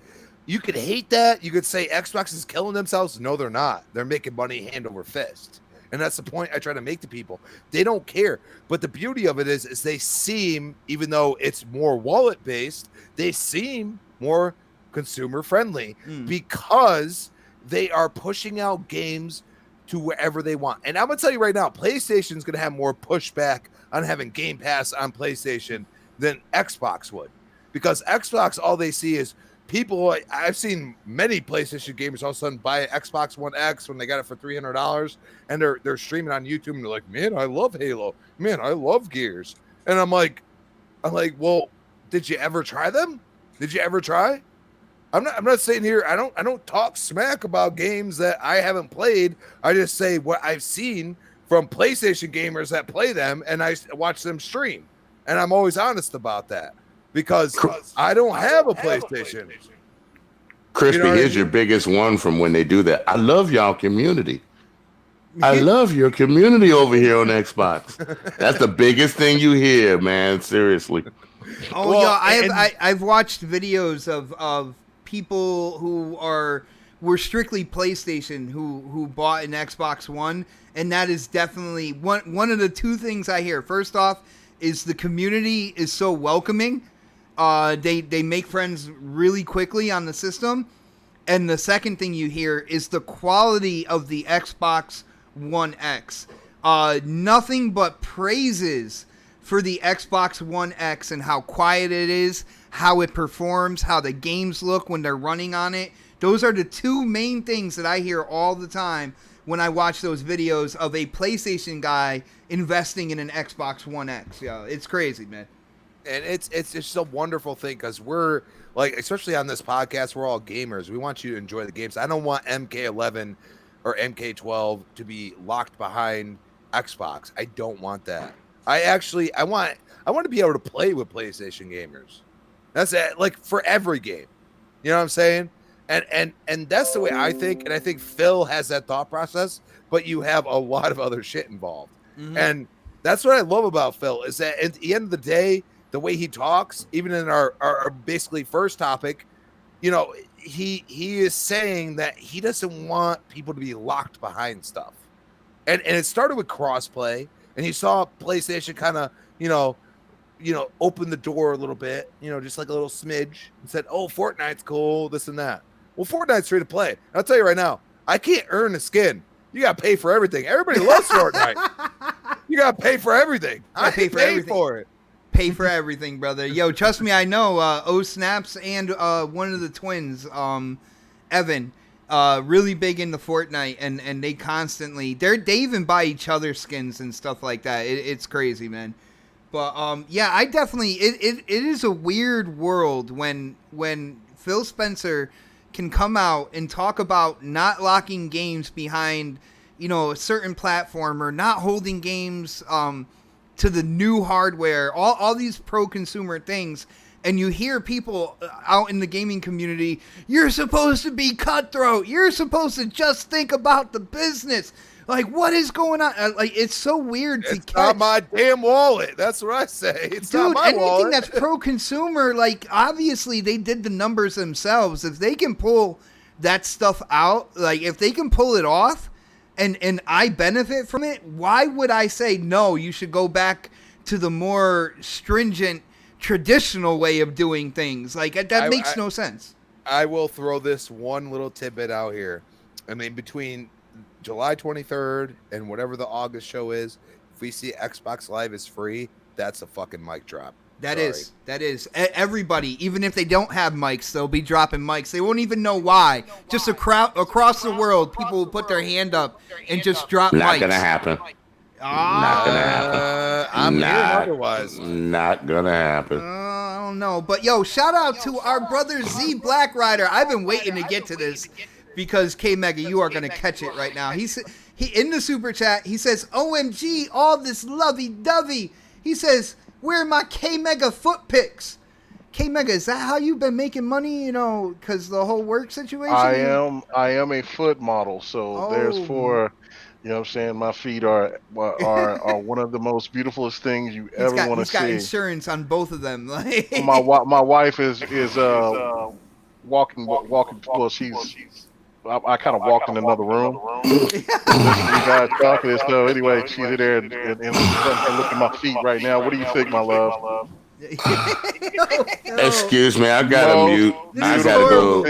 You could hate that. You could say Xbox is killing themselves. No, they're not. They're making money hand over fist. And that's the point I try to make to people. They don't care. But the beauty of it is they seem, even though it's more wallet-based, they seem more consumer-friendly because they are pushing out games to wherever they want. And I'm going to tell you right now, PlayStation's going to have more pushback on having Game Pass on PlayStation than Xbox would. Because Xbox, all they see is people. I've seen many PlayStation gamers all of a sudden buy an Xbox One X when they got it for $300, and they're streaming on YouTube, and they're like, "Man, I love Halo. Man, I love Gears." And I'm like, well, did you ever try them? Did you ever try? I'm not sitting here. I don't talk smack about games that I haven't played. I just say what I've seen from PlayStation gamers that play them, and I watch them stream, and I'm always honest about that. Because I don't have a PlayStation. Crispy, here's your biggest one from when they do that. I love y'all community. I love your community over here on Xbox. That's the biggest thing you hear, man. Seriously. Oh, well, yeah, I've watched videos of people who were strictly PlayStation who bought an Xbox One, and that is definitely one of the two things I hear. First off, is the community is so welcoming. They make friends really quickly on the system. And the second thing you hear is the quality of the Xbox One X. Nothing but praises for the Xbox One X and how quiet it is, how it performs, how the games look when they're running on it. Those are the two main things that I hear all the time when I watch those videos of a PlayStation guy investing in an Xbox One X. Yeah, it's crazy, man. And it's just a wonderful thing because we're like, especially on this podcast, we're all gamers. We want you to enjoy the games. I don't want MK11 or MK12 to be locked behind Xbox. I don't want that. I want to be able to play with PlayStation gamers. That's it. Like for every game, you know what I'm saying? And that's the way I think. And I think Phil has that thought process, but you have a lot of other shit involved. Mm-hmm. And that's what I love about Phil is that at the end of the day, the way he talks, even in our basically first topic, you know, he is saying that he doesn't want people to be locked behind stuff. And it started with crossplay, and he saw PlayStation kind of, you know, open the door a little bit, you know, just like a little smidge, and said, "Oh, Fortnite's cool, this and that." Well, Fortnite's free to play. I'll tell you right now, I can't earn a skin. You got to pay for everything. Everybody loves Fortnite. You got to pay for everything. I pay for everything. For it. Pay for everything, brother. Yo, trust me, I know. Snaps and one of the twins, Evan, really big into Fortnite, and they constantly they even buy each other skins and stuff like that. It's crazy, man. But yeah, I definitely it is a weird world when Phil Spencer can come out and talk about not locking games behind, you know, a certain platform or not holding games to the new hardware, all these pro-consumer things, and you hear people out in the gaming community, you're supposed to be cutthroat, you're supposed to just think about the business. Like, what is going on? Like, it's so weird to catch. It's not my damn wallet. That's what I say. It's not my wallet. Anything that's pro-consumer, like, obviously they did the numbers themselves. If they can pull that stuff out, like, if they can pull it off, and I benefit from it, why would I say, no, you should go back to the more stringent, traditional way of doing things? Like, that makes no sense. I will throw this one little tidbit out here. I mean, between July 23rd and whatever the August show is, if we see Xbox Live is free, that's a fucking mic drop. That is. Everybody, even if they don't have mics, they'll be dropping mics. They won't even know why. Just across the world, people will put their hand up and just drop mics. Not gonna happen. Not gonna happen. I'm hearing otherwise. Not gonna happen. I don't know. But yo, shout out to our brother Z Black Rider. I've been waiting to get to this because K Mega, you are gonna catch it right now. He in the super chat, he says, "OMG, all this lovey-dovey." He says, "Where are my K Mega foot pics?" K Mega, is that how you've been making money? You know, because the whole work situation. I am a foot model, so there's for, you know what I'm saying, my feet are one of the most beautifulest things you ever want to see. He's got insurance on both of them. my wife is walking. Well, I kind of walked in another room. You guys talking, so anyway, she's in there and look at my feet right now. What do you think, my love? Excuse me, I gotta mute. I gotta go.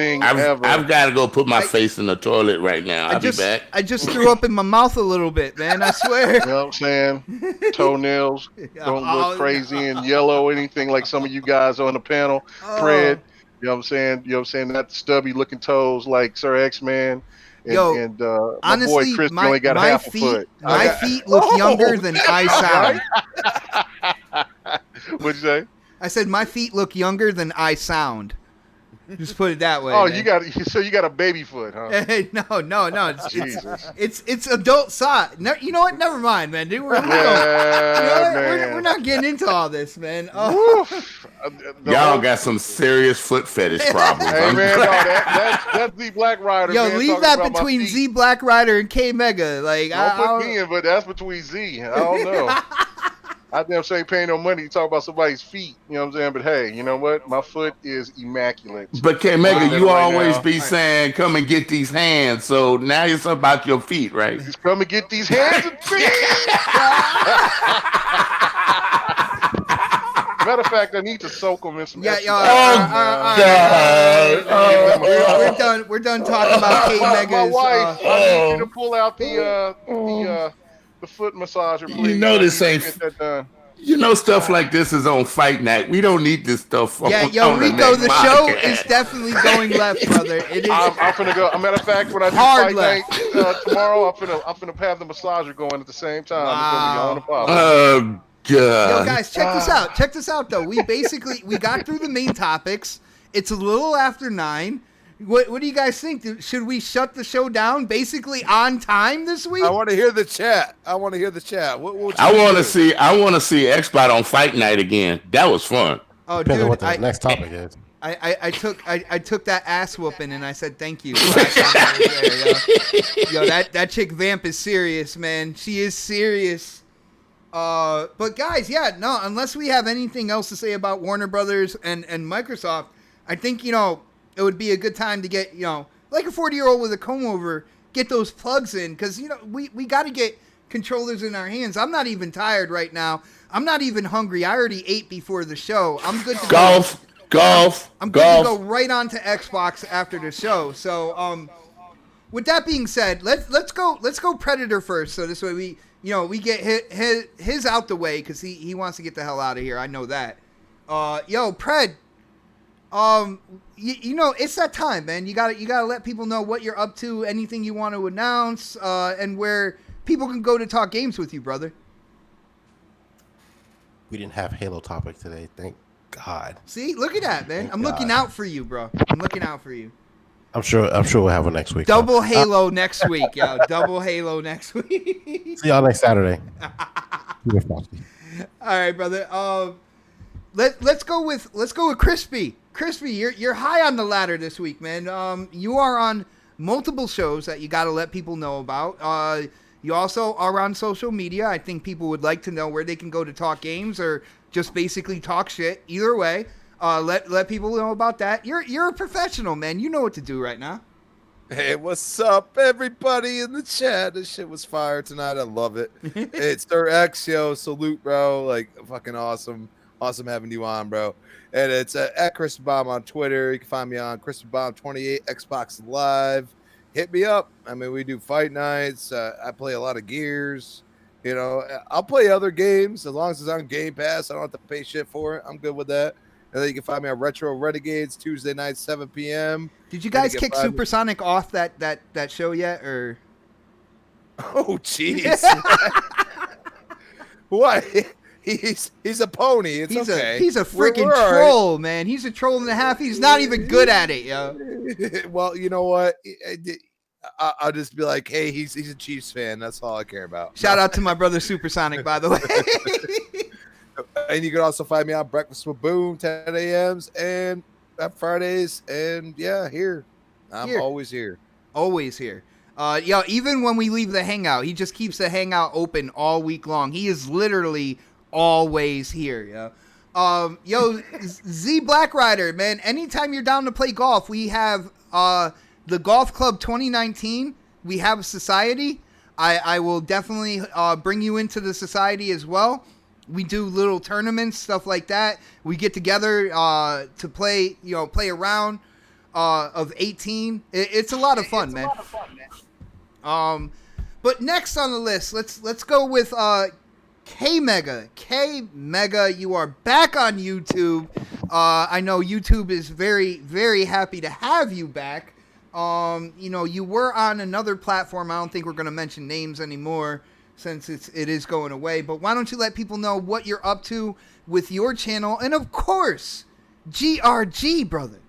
I've got to go put my face in the toilet right now. I'll be back. I just threw up in my mouth a little bit, man. I swear. You know what I'm saying? Toenails don't look crazy and yellow, anything like some of you guys on the panel. Fred. You know what I'm saying? You know what I'm saying? That stubby looking toes like Sir X-Man. And my honestly, boy Chris only got half a foot. My feet look younger than I sound. What'd you say? I said my feet look younger than I sound. Just put it that way. Oh, man. you got a baby foot, huh? No. Jesus. It's adult size. No, you know what? Never mind, man. Dude, we're not getting into all this, man. Y'all got some serious foot fetish problems. Hey, man, that's Z Black Rider. Yo, man, leave that between Z Black Rider and K Mega. Like, don't put me in, but that's between Z. I don't know. I damn sure ain't paying no money to talk about somebody's feet. You know what I'm saying? But hey, you know what? My foot is immaculate. But K Mega, you always be saying, "Come and get these hands." So now it's about your feet, right? Just come and get these hands and feet. Matter of fact, I need to soak them in some. We're done talking about K Mega's. My wife, I need you to pull out the foot massager, please. You know this ain't. Stuff like this is on Fight Night. We don't need this stuff. Yeah, on Rico, the next show podcast. is definitely going left, brother. It is. I'm finna go. As a matter of fact, when I do Hard Fight left. Night tomorrow, I'm finna have the massager going at the same time. It's gonna be on the pop. Oh God. Yo, guys, check this out. Check this out, though. We got through the main topics. It's a little after 9. What do you guys think? Should we shut the show down basically on time this week? I want to hear the chat. What I want to see Xbox on Fight Night again. That was fun. Oh, Depends on dude, what the next topic is. I took that ass whooping and I said thank you. Last time I was there, yo, that chick Vamp is serious, man. She is serious. But guys, yeah, no. Unless we have anything else to say about Warner Brothers and Microsoft, I think it would be a good time to get like a 40-year-old with a comb over, get those plugs in because we got to get controllers in our hands. I'm not even tired right now. I'm not even hungry. I already ate before the show. I'm good to Golf. I'm good to go right on to Xbox after the show. So, with that being said, let's go Predator first. So this way we get his out the way because he wants to get the hell out of here. I know that. Yo, Pred. It's that time, man. You gotta let people know what you're up to, anything you want to announce, and where people can go to talk games with you, brother. We didn't have Halo topic today. Thank God. See, look at that, man. Thank I'm God. looking out for you, bro. I'm looking out for you. I'm sure we'll have one next week. Double Halo next week, yo. Double Halo next week. See y'all next Saturday. All right, brother. Let's go with Crispy. Crispy, you're high on the ladder this week, man. You are on multiple shows that you got to let people know about. You also are on social media. I think people would like to know where they can go to talk games or just basically talk shit. Either way, let people know about that. You're a professional, man. You know what to do right now. Hey, what's up, everybody in the chat? This shit was fire tonight. I love it. It's Sir X, yo. Salute, bro. Like, fucking awesome. Awesome having you on, bro. And it's at Chris Bomb on Twitter. You can find me on Chris Bomb 28 Xbox Live. Hit me up. I mean, we do fight nights. I play a lot of Gears. I'll play other games as long as it's on Game Pass. I don't have to pay shit for it. I'm good with that. And then you can find me on Retro Renegades Tuesday night, 7 p.m. Did you guys kick Supersonic off that show yet, or? Oh, jeez. What? He's a pony. It's okay. He's a freaking troll, right. Man. He's a troll and a half. He's not even good at it, yo. Well, you know what? I'll just be like, hey, he's a Chiefs fan. That's all I care about. Shout out to my brother Supersonic, by the way. And you can also find me on Breakfast with Boom, 10 a.m.s and at Fridays. And yeah, here. I'm always here. Always here. Even when we leave the hangout, he just keeps the hangout open all week long. He is literally always here, yo. Z Black Rider, man. Anytime you're down to play golf, we have the Golf Club 2019. We have a society. I will definitely bring you into the society as well. We do little tournaments, stuff like that. We get together to play, play a round of 18. It's a lot of fun, man. But next on the list, let's go with K Mega. K Mega, you are back on YouTube. I know YouTube is very, very happy to have you back. You were on another platform. I don't think we're going to mention names anymore since it is going away. But why don't you let people know what you're up to with your channel, and of course, GRG, brother.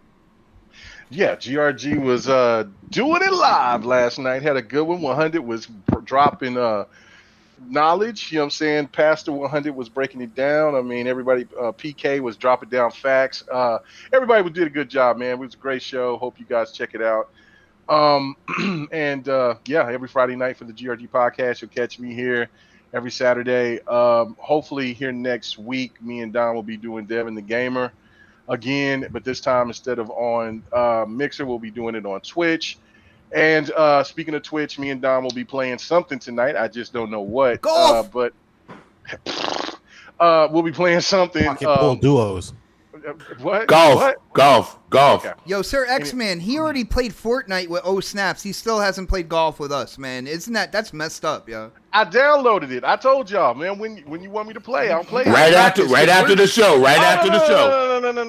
Yeah, GRG was doing it live last night. Had a good one. 100 was dropping knowledge. You know what I'm saying? Pastor 100 was breaking it down. I mean, everybody, PK was dropping down facts. Everybody did a good job, man. It was a great show. Hope you guys check it out. Every Friday night for the GRG podcast, you'll catch me here every Saturday. Hopefully here next week, me and Don will be doing Devin the Gamer again, but this time instead of on Mixer, we'll be doing it on Twitch. And speaking of Twitch, me and Don will be playing something tonight. I just don't know what. Golf! But we'll be playing something. Pocket pool duos. What? Golf, What? golf. Okay. Yo, Sir X-Man, he already played Fortnite with Snaps. He still hasn't played golf with us, man. Isn't that's messed up, yo? I downloaded it. I told y'all, man. When you want me to play, I'll play. Right after the show. Right after the show. No. We're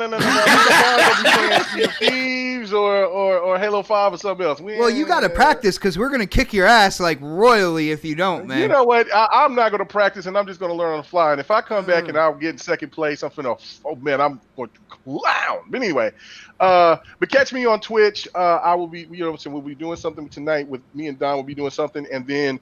playing Sea of Thieves or Halo 5 or something else. Well, you got to practice because we're gonna kick your ass like royally if you don't, man. You know what? I'm not gonna practice, and I'm just gonna learn on the fly. And if I come back and I'll get in second place, I'm going to clown. But anyway, but catch me on Twitch. I will be, we'll be doing something tonight with me and Don. Will be doing something, and then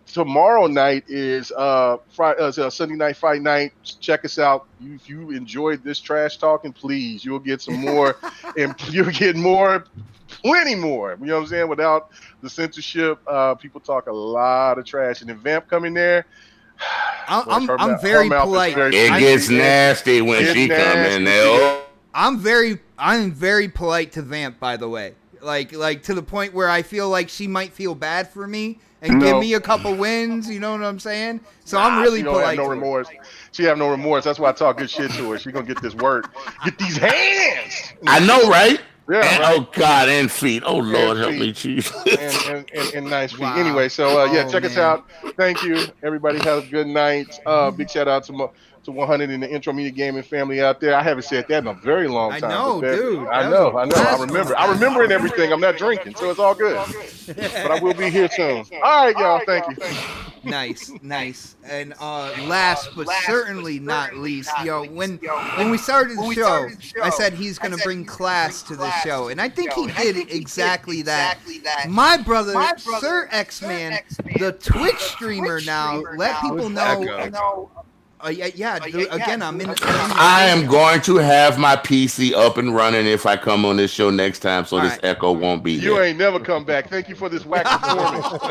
tomorrow night is Sunday night fight night. Check us out. If you enjoyed this trash talking, please, you'll get some more, and you'll get more, plenty more. You know what I'm saying? Without the censorship, people talk a lot of trash, and then Vamp coming there. I'm very polite. It gets nasty when she come in there. I'm very polite to Vamp, by the way. Like to the point where I feel like she might feel bad for me and give me a couple wins. You know what I'm saying? So I'm really polite. She have no remorse. She have no remorse. That's why I talk good shit to her. She's gonna get this work. Get these hands. I know, right? Yeah. And, right. Oh God, and feet. Oh Lord, help me, Jesus. and nice feet. Wow. Anyway, so check us out. Thank you, everybody. Have a good night. Big shout out to 100 in the Intro Media Gaming family out there. I haven't said that in a very long time. I know, dude. I know. I remember and everything. I'm not drinking, so it's all good. But I will be here soon. All right, y'all. Thank you. Nice. And last but certainly not least, when we started the show, I said he's going to bring class to the show, and I think he did exactly that. My brother, Sir X-Man, the Twitch streamer now, let people know. Again, I'm in. I am going to have my PC up and running if I come on this show next time, so this echo won't be there. You ain't never come back. Thank you for this whack performance. Don't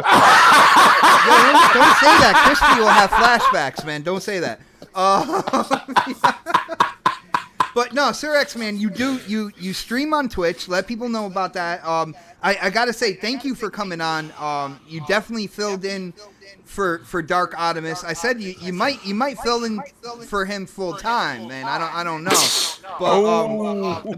say that. Crispy will have flashbacks, man. Don't say that. But no, Sir X-Man, you stream on Twitch. Let people know about that. I gotta say thank you for coming on. You definitely filled in for Dark Optimus. I said you might fill in for him full time, man. I don't know.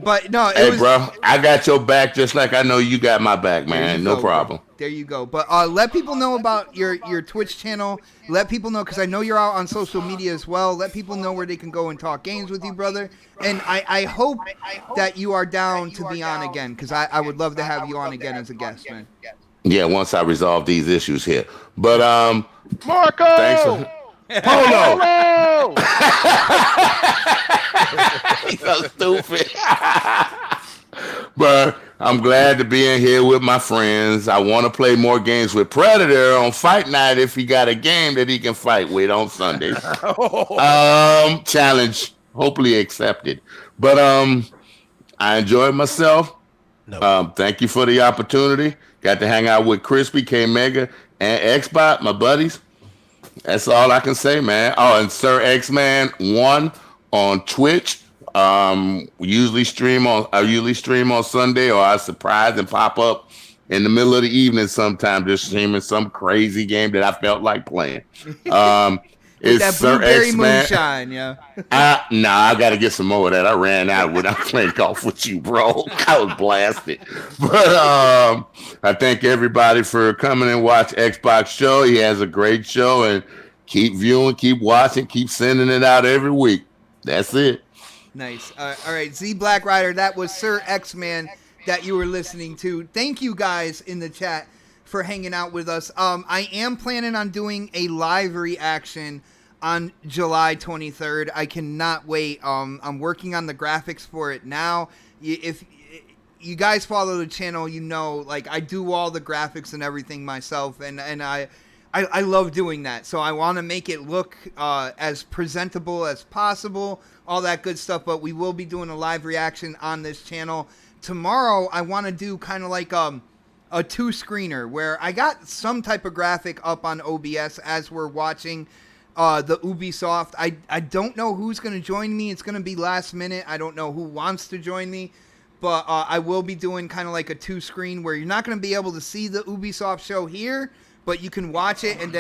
But no. Hey, bro, I got your back just like I know you got my back, man. No problem. There you go. But let people know about your Twitch channel. Let people know, because I know you're out on social media as well. Let people know where they can go and talk games with you, brother. And I hope that you are down to be on again, because I would love to have you on again as a guest, man. Yeah, once I resolve these issues here. But Marco! Thanks for Polo! He's so stupid. But I'm glad to be in here with my friends. I want to play more games with Predator on Fight Night if he got a game that he can fight with on Sundays. Challenge hopefully accepted. But I enjoyed myself. No. Thank you for the opportunity. Got to hang out with Crispy, K Mega, and Xbot, my buddies. That's all I can say, man. Oh, and Sir X-Man 1 on Twitch. I usually stream on Sunday, or I surprise and pop up in the middle of the evening sometime, just streaming some crazy game that I felt like playing. It's that blueberry moonshine, yeah. I got to get some more of that. I ran out when I played golf with you, bro. I was blasted. But I thank everybody for coming and watch Xbox Show. He has a great show, and keep viewing, keep watching, keep sending it out every week. That's it. Nice. All right, Z Black Rider, that was Sir X-Man that you were listening to. Thank you guys in the chat for hanging out with us. I am planning on doing a live reaction on July 23rd. I cannot wait. I'm working on the graphics for it now. If you guys follow the channel, you know, like, I do all the graphics and everything myself, and I love doing that. So I want to make it look as presentable as possible, all that good stuff. But we will be doing a live reaction on this channel. Tomorrow, I want to do kind of like a 2-screener where I got some type of graphic up on OBS as we're watching the Ubisoft. I don't know who's going to join me. It's going to be last minute. I don't know who wants to join me. But I will be doing kind of like a 2-screen where you're not going to be able to see the Ubisoft show here, but you can watch it and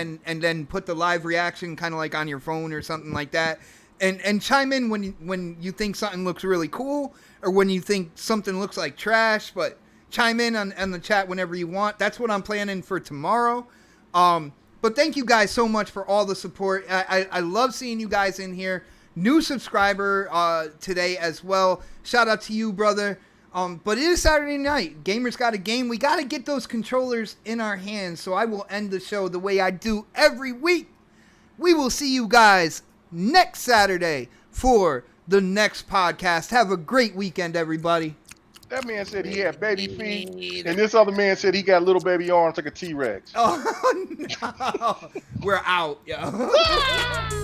then put the live reaction kind of like on your phone or something like that. And chime in when you think something looks really cool or when you think something looks like trash. But chime in on the chat whenever you want. That's what I'm planning for tomorrow. But thank you guys so much for all the support. I love seeing you guys in here. New subscriber today as well. Shout out to you, brother. But it is Saturday night. Gamers got a game. We got to get those controllers in our hands. So I will end the show the way I do every week. We will see you guys next Saturday for the next podcast. Have a great weekend, everybody. That man said he had baby feet, and this other man said he got little baby arms like a T-Rex. Oh, no. We're out, yo.